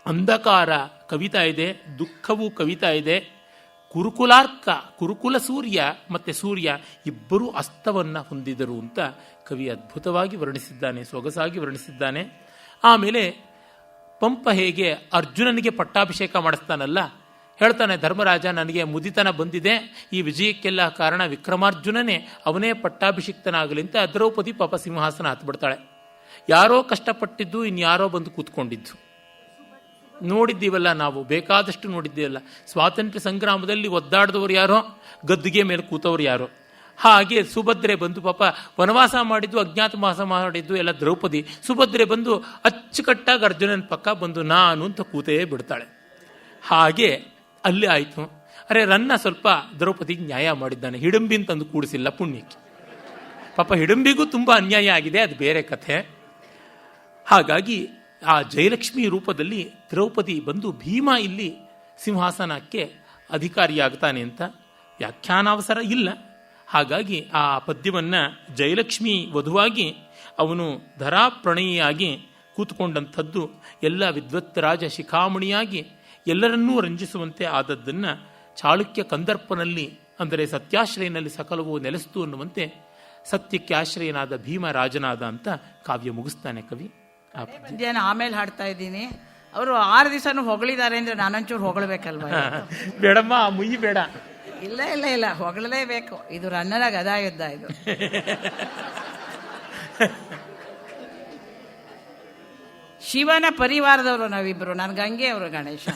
ಅಂಧಕಾರ ಕವಿತಾ ಇದೆ, ದುಃಖವೂ ಕವಿತಾ ಇದೆ, ಕುರುಕುಲ ಸೂರ್ಯ ಮತ್ತು ಸೂರ್ಯ ಇಬ್ಬರೂ ಅಸ್ತವನ್ನು ಹೊಂದಿದರು ಅಂತ ಕವಿ ಅದ್ಭುತವಾಗಿ ವರ್ಣಿಸಿದ್ದಾನೆ, ಸೊಗಸಾಗಿ ವರ್ಣಿಸಿದ್ದಾನೆ. ಆಮೇಲೆ ಪಂಪ ಹೇಗೆ ಅರ್ಜುನನಿಗೆ ಪಟ್ಟಾಭಿಷೇಕ ಮಾಡಿಸ್ತಾನಲ್ಲ, ಹೇಳ್ತಾನೆ, ಧರ್ಮರಾಜ ನನಗೆ ಮುದಿತನ ಬಂದಿದೆ, ಈ ವಿಜಯಕ್ಕೆಲ್ಲ ಕಾರಣ ವಿಕ್ರಮಾರ್ಜುನನೇ, ಅವನೇ ಪಟ್ಟಾಭಿಷಿಕ್ತನಾಗಲಿ ಅಂತ ದ್ರೌಪದಿ ಪಾಪ ಸಿಂಹಾಸನ ಹತ್ಬಿಡ್ತಾಳೆ. ಯಾರೋ ಕಷ್ಟಪಟ್ಟಿದ್ದು ಇನ್ಯಾರೋ ಬಂದು ಕೂತ್ಕೊಂಡಿದ್ದು ನೋಡಿದ್ದೀವಲ್ಲ, ನಾವು ಬೇಕಾದಷ್ಟು ನೋಡಿದ್ದೀವಲ್ಲ. ಸ್ವಾತಂತ್ರ್ಯ ಸಂಗ್ರಾಮದಲ್ಲಿ ಒದ್ದಾಡಿದವರು ಯಾರೋ, ಗದ್ದಿಗೆ ಮೇಲೆ ಕೂತವ್ರು ಯಾರೋ. ಹಾಗೆ ಸುಭದ್ರೆ ಬಂದು ಪಾಪ ವನವಾಸ ಮಾಡಿದ್ದು, ಅಜ್ಞಾತವಾಸ ಮಾಡಿದ್ದು ಎಲ್ಲ ದ್ರೌಪದಿ. ಸುಭದ್ರೆ ಬಂದು ಅಚ್ಚುಕಟ್ಟಾಗಿ ಅರ್ಜುನನ ಪಕ್ಕ ಬಂದು ನಾನು ಅಂತ ಕೂತೇ ಬಿಡ್ತಾಳೆ. ಹಾಗೆ ಅಲ್ಲಿ ಆಯಿತು. ಅರೆ ರನ್ನ ಸ್ವಲ್ಪ ದ್ರೌಪದಿಗೆ ನ್ಯಾಯ ಮಾಡಿದ್ದಾನೆ, ಹಿಡಂಬಿನ ತಂದು ಕೂಡಿಸಿಲ್ಲ ಪುಣ್ಯಕ್ಕೆ. ಪಾಪ ಹಿಡಂಬಿಗೂ ತುಂಬ ಅನ್ಯಾಯ ಆಗಿದೆ, ಅದು ಬೇರೆ ಕಥೆ. ಹಾಗಾಗಿ ಆ ಜಯಲಕ್ಷ್ಮಿ ರೂಪದಲ್ಲಿ ದ್ರೌಪದಿ ಬಂದು ಭೀಮ ಇಲ್ಲಿ ಸಿಂಹಾಸನಕ್ಕೆ ಅಧಿಕಾರಿಯಾಗ್ತಾನೆ ಅಂತ ವ್ಯಾಖ್ಯಾನಾವಸರ ಇಲ್ಲ. ಹಾಗಾಗಿ ಆ ಪದ್ಯವನ್ನು ಜಯಲಕ್ಷ್ಮಿ ವಧುವಾಗಿ ಅವನು ಧರಾಪ್ರಣಯಿಯಾಗಿ ಕೂತ್ಕೊಂಡಂಥದ್ದು ಎಲ್ಲ ವಿದ್ವತ್ ಶಿಖಾಮಣಿಯಾಗಿ ಎಲ್ಲರನ್ನೂ ರಂಜಿಸುವಂತೆ ಆದದ್ದನ್ನು ಚಾಳುಕ್ಯ ಕಂದರ್ಪನಲ್ಲಿ, ಅಂದರೆ ಸತ್ಯಾಶ್ರಯನಲ್ಲಿ ಸಕಲವೂ ನೆಲೆಸ್ತು ಅನ್ನುವಂತೆ ಸತ್ಯಕ್ಕೆ ಆಶ್ರಯನಾದ ಭೀಮ ರಾಜನಾದ ಅಂತ ಕಾವ್ಯ ಮುಗಿಸ್ತಾನೆ ಕವಿ. ಪದ್ಯನ ಆಮೇಲೆ ಹಾಡ್ತಾ ಇದ್ದೀನಿ. ಅವರು 6 ದಿವಸನೂ ಹೊಗಳಿದ್ದಾರೆ ಅಂದ್ರೆ ನಾನಂಚೂರು ಹೊಗಳಬೇಕಲ್ವ? ಬೇಡಮ್ಮ, ಮುಯಿ ಬೇಡ. ಇಲ್ಲ ಇಲ್ಲ ಇಲ್ಲ, ಹೊಗಳಲೇಬೇಕು. ಇದು ರನ್ನನ ಗದಾಯುದ್ಧ ಇದು. ಶಿವನ ಪರಿವಾರದವರು ನಾವಿಬ್ರು, ನಾನು ಗಂಗೆ, ಅವರು ಗಣೇಶ.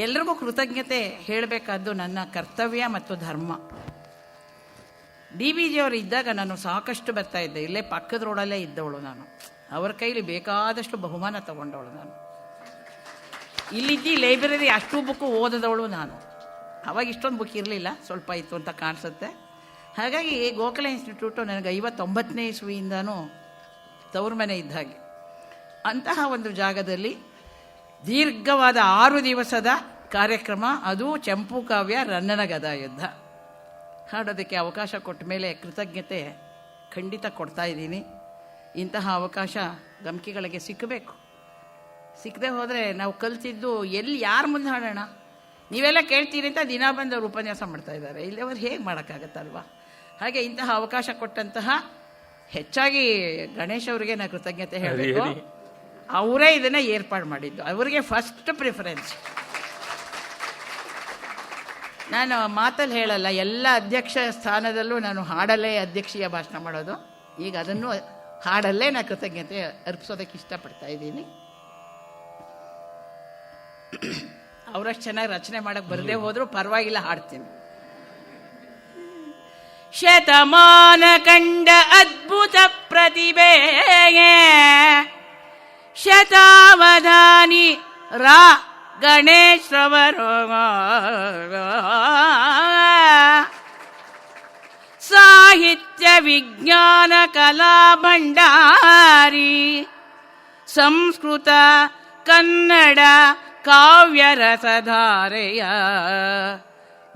ಎಲ್ರಿಗೂ ಕೃತಜ್ಞತೆ ಹೇಳಬೇಕಾದ್ದು ನನ್ನ ಕರ್ತವ್ಯ ಮತ್ತು ಧರ್ಮ. DBG ಅವರು ಇದ್ದಾಗ ನಾನು ಸಾಕಷ್ಟು ಬರ್ತಾ ಇದ್ದೆ, ಇಲ್ಲೇ ಪಕ್ಕದ ರೋಡಲ್ಲೇ ಇದ್ದವಳು ನಾನು. ಅವರ ಕೈಲಿ ಬೇಕಾದಷ್ಟು ಬಹುಮಾನ ತಗೊಂಡವಳು ನಾನು. ಇಲ್ಲಿದ್ದಿ ಲೈಬ್ರರಿ ಅಷ್ಟು ಬುಕ್ಕು ಓದದವಳು ನಾನು. ಅವಾಗ ಇಷ್ಟೊಂದು ಬುಕ್ ಇರಲಿಲ್ಲ, ಸ್ವಲ್ಪ ಇತ್ತು ಅಂತ ಕಾಣಿಸುತ್ತೆ. ಹಾಗಾಗಿ ಗೋಖಲೆ ಇನ್ಸ್ಟಿಟ್ಯೂಟು ನನಗೆ 59ನೇ ಇಸ್ವಿಯಿಂದನೂ ತವ್ರ ಮನೆ ಇದ್ದ ಹಾಗೆ. ಅಂತಹ ಒಂದು ಜಾಗದಲ್ಲಿ ದೀರ್ಘವಾದ 6 ದಿವಸದ ಕಾರ್ಯಕ್ರಮ, ಅದು ಚಂಪು ಕಾವ್ಯ ರನ್ನನ ಗದಾಯುದ್ಧ ಹಾಡೋದಕ್ಕೆ ಅವಕಾಶ ಕೊಟ್ಟ ಮೇಲೆ ಕೃತಜ್ಞತೆ ಖಂಡಿತ ಕೊಡ್ತಾ ಇದ್ದೀನಿ. ಇಂತಹ ಅವಕಾಶ ಗಮಕಿಗಳಿಗೆ ಸಿಕ್ಕಬೇಕು. ಸಿಕ್ಕದೆ ಹೋದರೆ ನಾವು ಕಲ್ತಿದ್ದು ಎಲ್ಲಿ ಯಾರ ಮುಂದೆ ಹಾಡೋಣ? ನೀವೆಲ್ಲ ಕೇಳ್ತೀರಿ ಅಂತ ದಿನ ಬಂದು ಅವರು ಉಪನ್ಯಾಸ ಮಾಡ್ತಾ ಇದ್ದಾರೆ, ಇಲ್ಲಿ ಅವ್ರು ಹೇಗೆ ಮಾಡೋಕ್ಕಾಗತ್ತಲ್ವ? ಹಾಗೆ ಇಂತಹ ಅವಕಾಶ ಕೊಟ್ಟಂತಹ ಹೆಚ್ಚಾಗಿ ಗಣೇಶ್ ಅವರಿಗೆ ನಾನು ಕೃತಜ್ಞತೆ ಹೇಳಬೇಕು. ಅವರೇ ಇದನ್ನು ಏರ್ಪಾಡು ಮಾಡಿದ್ದು, ಅವರಿಗೆ ಫಸ್ಟ್ ಪ್ರಿಫರೆನ್ಸ್. ನಾನು ಮಾತಲ್ಲಿ ಹೇಳಲ್ಲ, ಎಲ್ಲ ಅಧ್ಯಕ್ಷ ಸ್ಥಾನದಲ್ಲೂ ನಾನು ಹಾಡಲ್ಲೇ ಅಧ್ಯಕ್ಷೀಯ ಭಾಷಣ ಮಾಡೋದು. ಈಗ ಅದನ್ನು ಹಾಡಲ್ಲೇ ನಾನು ಕೃತಜ್ಞತೆ ಅರ್ಪಿಸೋದಕ್ಕೆ ಇಷ್ಟಪಡ್ತಾ ಇದ್ದೀನಿ. ಅವರಷ್ಟು ಚೆನ್ನಾಗಿ ರಚನೆ ಮಾಡೋಕ್ಕೆ ಬರದೇ ಹೋದರೂ ಪರವಾಗಿಲ್ಲ, ಹಾಡ್ತೀನಿ. ಶತಮಾನ ಕಂಡ ಅದ್ಭುತ ಪ್ರತಿಭೆಗೆ ಶತಾವಧಾನಿ ರಾ ಗಣೇಶ್ರವರು ಸಾಹಿತ್ಯ ವಿಜ್ಞಾನ ಕಲಾ ಭಂಡಾರಿ ಸಂಸ್ಕೃತ ಕನ್ನಡ ಕಾವ್ಯ ರಸಧಾರೆಯ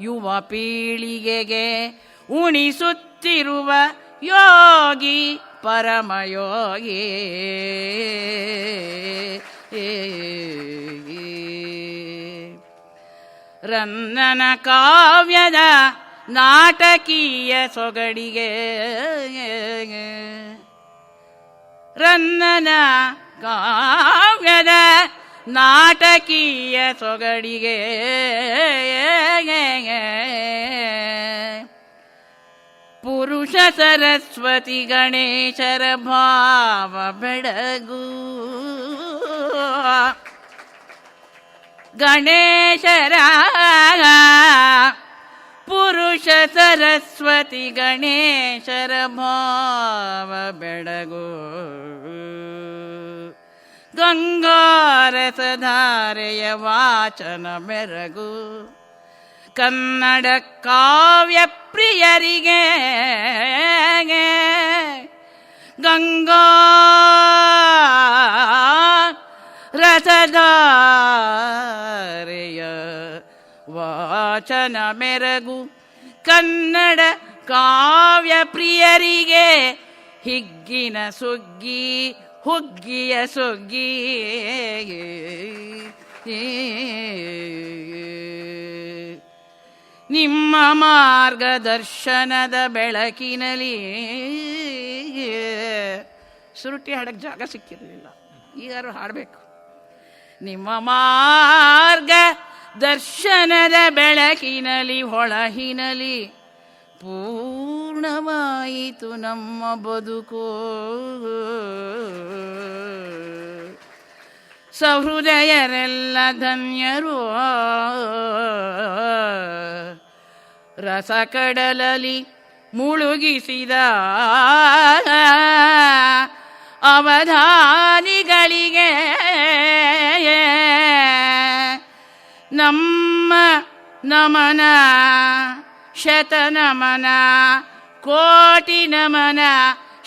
ಯುವ ಪೀಳಿಗೆಗೆ ಉಣಿಸುತ್ತಿರುವ ಯೋಗಿ ಪರಮಯೋಗಿ. ರನ್ನನ ಕಾವ್ಯದ ನಾಟಕೀಯ ಸೊಗಡಿಗೆ, ರನ್ನನ ಕಾವ್ಯದ ನಾಟಕೀಯ ಸೊಗಡಿಗೆ ಪುರುಷ ಸರಸ್ವತಿ ಗಣೇಶರ ಭಾವ ಬೆಳಗು. ಗಣೇಶರ ಪುರುಷ ಸರಸ್ವತಿ ಗಣೇಶರ ಭಾವ ಬೆಳಗು. ಗಂಗಾರಸಧಾರೆಯ ವಾಚನ ಮೆರಗು. ಕನ್ನಡ ಕಾವ್ಯ ಪ್ರಿಯರಿಗೆ ಗಂಗಾ ರಸಧಾರೆಯ ವಾಚನ ಮೆರಗು. ಕನ್ನಡ ಕಾವ್ಯ ಪ್ರಿಯರಿಗೆ ಹಿಗ್ಗಿನ ಸುಗ್ಗಿ ಹುಗ್ಗಿಯ ಸುಗ್ಗಿ. ನಿಮ್ಮ ಮಾರ್ಗದರ್ಶನದ ಬೆಳಕಿನಲ್ಲಿ ಸುರುಟಿ ಹಾಡಕ್ಕೆ ಜಾಗ ಸಿಕ್ಕಿರಲಿಲ್ಲ, ಈಗಾರು ಹಾಡಬೇಕು. ನಿಮ್ಮ ಮಾರ್ಗ ದರ್ಶನದ ಬೆಳಕಿನಲ್ಲಿ ಹೊಳಹಿನಲ್ಲಿ ಪೂರ್ಣವಾಯಿತು ನಮ್ಮ ಬದುಕು. ಸಹೃದಯರೆಲ್ಲ ಧನ್ಯರು ರಸಕಡಲಲ್ಲಿ ಮುಳುಗಿಸಿದ ಅವಧಾನಿಗಳಿಗೆ ನಮ್ಮ ನಮನ, ಶತನಮನ, ಕೋಟಿ ನಮನ,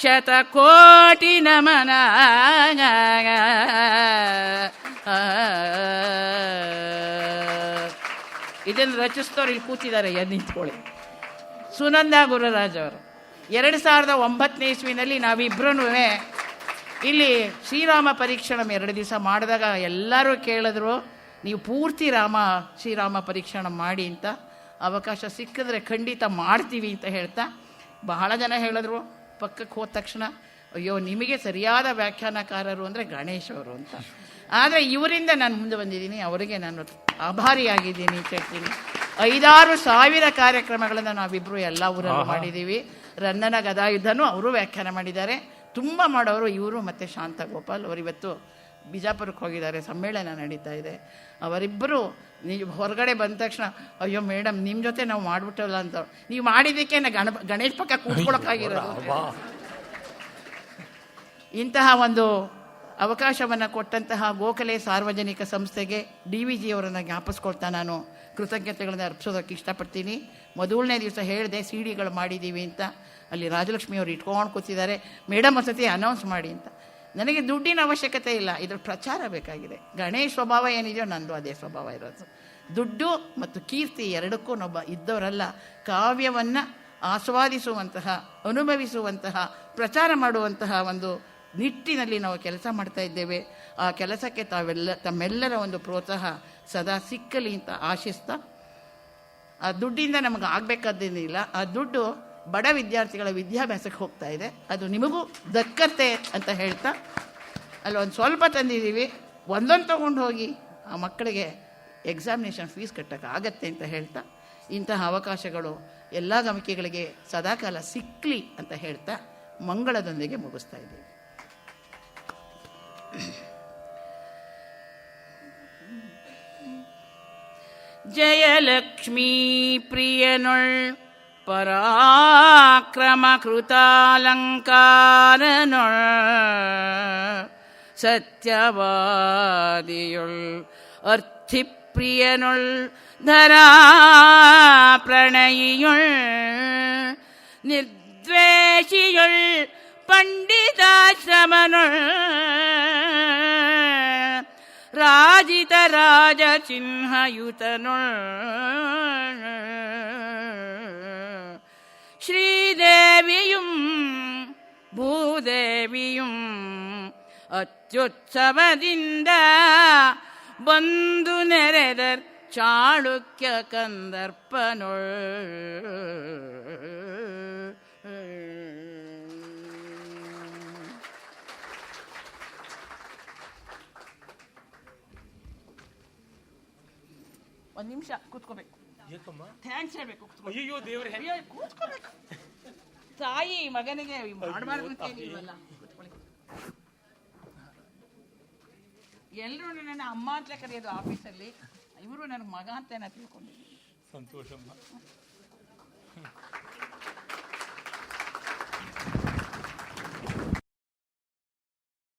ಶತಕೋಟಿ ನಮನ. ಇದನ್ನು ರಚಿಸಿದವರು ಇಲ್ಲಿ ಕೂತಿದ್ದಾರೆ, ಎದ್ದು ನಿಂತ್ಕೊಳ್ಳಿ. ಸುನಂದ ಗುರುರಾಜ್ ಅವರು 2009 ಇಸ್ವಿನಲ್ಲಿ ನಾವಿಬ್ಬರೂ ಇಲ್ಲಿ ಶ್ರೀರಾಮ ಪರೀಕ್ಷಣಂ 2 ದಿವಸ ಮಾಡಿದಾಗ ಎಲ್ಲರೂ ಕೇಳಿದ್ರು, ನೀವು ಪೂರ್ತಿ ಶ್ರೀರಾಮ ಪರೀಕ್ಷಣಂ ಮಾಡಿ ಅಂತ. ಅವಕಾಶ ಸಿಕ್ಕಿದ್ರೆ ಖಂಡಿತ ಮಾಡ್ತೀವಿ ಅಂತ ಹೇಳ್ತಾ ಬಹಳ ಜನ ಹೇಳಿದ್ರು. ಪಕ್ಕಕ್ಕೆ ಹೋದ ತಕ್ಷಣ ಅಯ್ಯೋ ನಿಮಗೆ ಸರಿಯಾದ ವ್ಯಾಖ್ಯಾನಕಾರರು ಅಂದರೆ ಗಣೇಶ್ ಅವರು ಅಂತ. ಆದರೆ ಇವರಿಂದ ನಾನು ಮುಂದೆ ಬಂದಿದ್ದೀನಿ, ಅವರಿಗೆ ನಾನು ಆಭಾರಿಯಾಗಿದ್ದೀನಿ ಅಂತ ಹೇಳ್ತೀನಿ. 5-6 ಸಾವಿರ ಕಾರ್ಯಕ್ರಮಗಳನ್ನು ನಾವಿಬ್ಬರು ಎಲ್ಲ ಊರಲ್ಲೂ ಮಾಡಿದ್ದೀವಿ. ರನ್ನನ ಗದಾಯುದ್ಧನೂ ಅವರು ವ್ಯಾಖ್ಯಾನ ಮಾಡಿದ್ದಾರೆ. ತುಂಬ ಮಾಡೋರು ಇವರು ಮತ್ತು ಶಾಂತ ಗೋಪಾಲ್. ಅವರಿವತ್ತು ಬಿಜಾಪುರಕ್ಕೆ ಹೋಗಿದ್ದಾರೆ, ಸಮ್ಮೇಳನ ನಡೀತಾ ಇದೆ. ಅವರಿಬ್ಬರು ನೀವು ಹೊರಗಡೆ ಬಂದ ತಕ್ಷಣ ಅಯ್ಯೋ ಮೇಡಮ್ ನಿಮ್ಮ ಜೊತೆ ನಾವು ಮಾಡಿಬಿಟ್ಟಲ್ಲ ಅಂತ. ನೀವು ಮಾಡಿದ್ದಕ್ಕೆ ಗಣೇಶ್ ಪಕ್ಕ ಕೂತ್ಕೊಳ್ಳೋಕ್ಕಾಗಿರೋದು. ಇಂತಹ ಒಂದು ಅವಕಾಶವನ್ನು ಕೊಟ್ಟಂತಹ ಗೋಖಲೆ ಸಾರ್ವಜನಿಕ ಸಂಸ್ಥೆಗೆ DVG ಅವರನ್ನು ಜ್ಞಾಪಿಸ್ಕೊಳ್ತಾ ನಾನು ಕೃತಜ್ಞತೆಗಳನ್ನು ಅರ್ಪಿಸೋದಕ್ಕೆ ಇಷ್ಟಪಡ್ತೀನಿ. ಮೊದಲನೇ ದಿವಸ ಹೇಳಿದೆ CDಗಳು ಮಾಡಿದ್ದೀವಿ ಅಂತ. ಅಲ್ಲಿ ರಾಜಲಕ್ಷ್ಮಿ ಅವರು ಇಟ್ಕೊಂಡು ಕೂತಿದ್ದಾರೆ, ಮೇಡಮ್ ಒಂದ್ಸತಿ ಅನೌನ್ಸ್ ಮಾಡಿ ಅಂತ. ನನಗೆ ದುಡ್ಡಿನ ಅವಶ್ಯಕತೆ ಇಲ್ಲ, ಇದ್ರ ಪ್ರಚಾರ ಬೇಕಾಗಿದೆ. ಗಣೇಶ್ ಸ್ವಭಾವ ಏನಿದೆಯೋ ನಂದು ಅದೇ ಸ್ವಭಾವ ಇರೋದು. ದುಡ್ಡು ಮತ್ತು ಕೀರ್ತಿ ಎರಡಕ್ಕೂ ಇದ್ದವರಲ್ಲ. ಕಾವ್ಯವನ್ನು ಆಸ್ವಾದಿಸುವಂತಹ, ಅನುಭವಿಸುವಂತಹ, ಪ್ರಚಾರ ಮಾಡುವಂತಹ ಒಂದು ನಿಟ್ಟಿನಲ್ಲಿ ನಾವು ಕೆಲಸ ಮಾಡ್ತಾ ಇದ್ದೇವೆ. ಆ ಕೆಲಸಕ್ಕೆ ತಮ್ಮೆಲ್ಲರ ಒಂದು ಪ್ರೋತ್ಸಾಹ ಸದಾ ಸಿಕ್ಕಲಿ ಅಂತ ಆಶಿಸ್ತಾ, ಆ ದುಡ್ಡಿಂದ ನಮಗೆ ಆಗಬೇಕಾದ್ದೇನಿಲ್ಲ. ಆ ದುಡ್ಡು ಬಡ ವಿದ್ಯಾರ್ಥಿಗಳ ವಿದ್ಯಾಭ್ಯಾಸಕ್ಕೆ ಹೋಗ್ತಾ ಇದೆ, ಅದು ನಿಮಗೂ ದಕ್ಕತ್ತೆ ಅಂತ ಹೇಳ್ತಾ, ಅಲ್ಲೊಂದು ಸ್ವಲ್ಪ ತಂದಿದ್ದೀವಿ, ಒಂದೊಂದು ತೊಗೊಂಡು ಹೋಗಿ ಆ ಮಕ್ಕಳಿಗೆ ಎಕ್ಸಾಮಿನೇಷನ್ ಫೀಸ್ ಕಟ್ಟೋಕ್ಕಾಗತ್ತೆ ಅಂತ ಹೇಳ್ತಾ, ಇಂತಹ ಅವಕಾಶಗಳು ಎಲ್ಲ ಗಮಕಿಗಳಿಗೆ ಸದಾಕಾಲ ಸಿಕ್ಕಲಿ ಅಂತ ಹೇಳ್ತಾ ಮಂಗಳದೊಂದಿಗೆ ಮುಗಿಸ್ತಾ ಇದ್ದೀವಿ. ಜಯಲಕ್ಷ್ಮೀ ಪ್ರಿಯನೊಳ್ ಪರಾಕ್ರಮ ಕೃತಾಲಂಕಾರನೊಳ್ ಸತ್ಯವಾದಿಯೊಳ್ ಅರ್ಥಿಪ್ರಿಯನೊಳ್ ಧರಾ ಪ್ರಣಯಿಯೊಳ್ ನಿರ್ದ್ವೇಷಿಯೊಳ್ ಪಂಡಿತಾಶ್ರಮನೊಳ್ ರಾಜಿತ ರಾಜ ಚಿಹ್ನಯುತನೊಳ್ ಶ್ರೀದೇವಿಯುಂ ಭೂದೇವಿಯುಂ ಅತ್ಯುತ್ಸವದಿಂದ ಬಂದು ನೆರೆದರ್ ಚಾಳುಕ್ಯ ಕಂದರ್ಪನೊಳ್. ಒಂದು ನಿಮಿಷ ಕೂತ್ಕೋಬೇಕು. ಥ್ಯಾಂಕ್ಸ್ ಹೇಳ್ಬೇಕು. ಅಯ್ಯೋ ದೇವ್ರೆ, ಕೂತ್ಕೋಬೇಕು. ತಾಯಿ ಮಗನಿಗೆ ಮಾಡಬಾರ್ದು ಅಂತೇನಿಲ್ವಲ್ಲ. ಕೂತ್ಕೊಳ್ಳಿ. ಎಲ್ಲರೂ ನನ್ನ ಅಮ್ಮ ಅಂತಲೇ ಕರೆಯೋದು ಆಫೀಸಲ್ಲಿ, ಇವರು ನನಗೆ ಮಗ ಅಂತ ತಿಳ್ಕೊಂಡಿದ್ದೀನಿ. ಸಂತೋಷಮ್ಮ.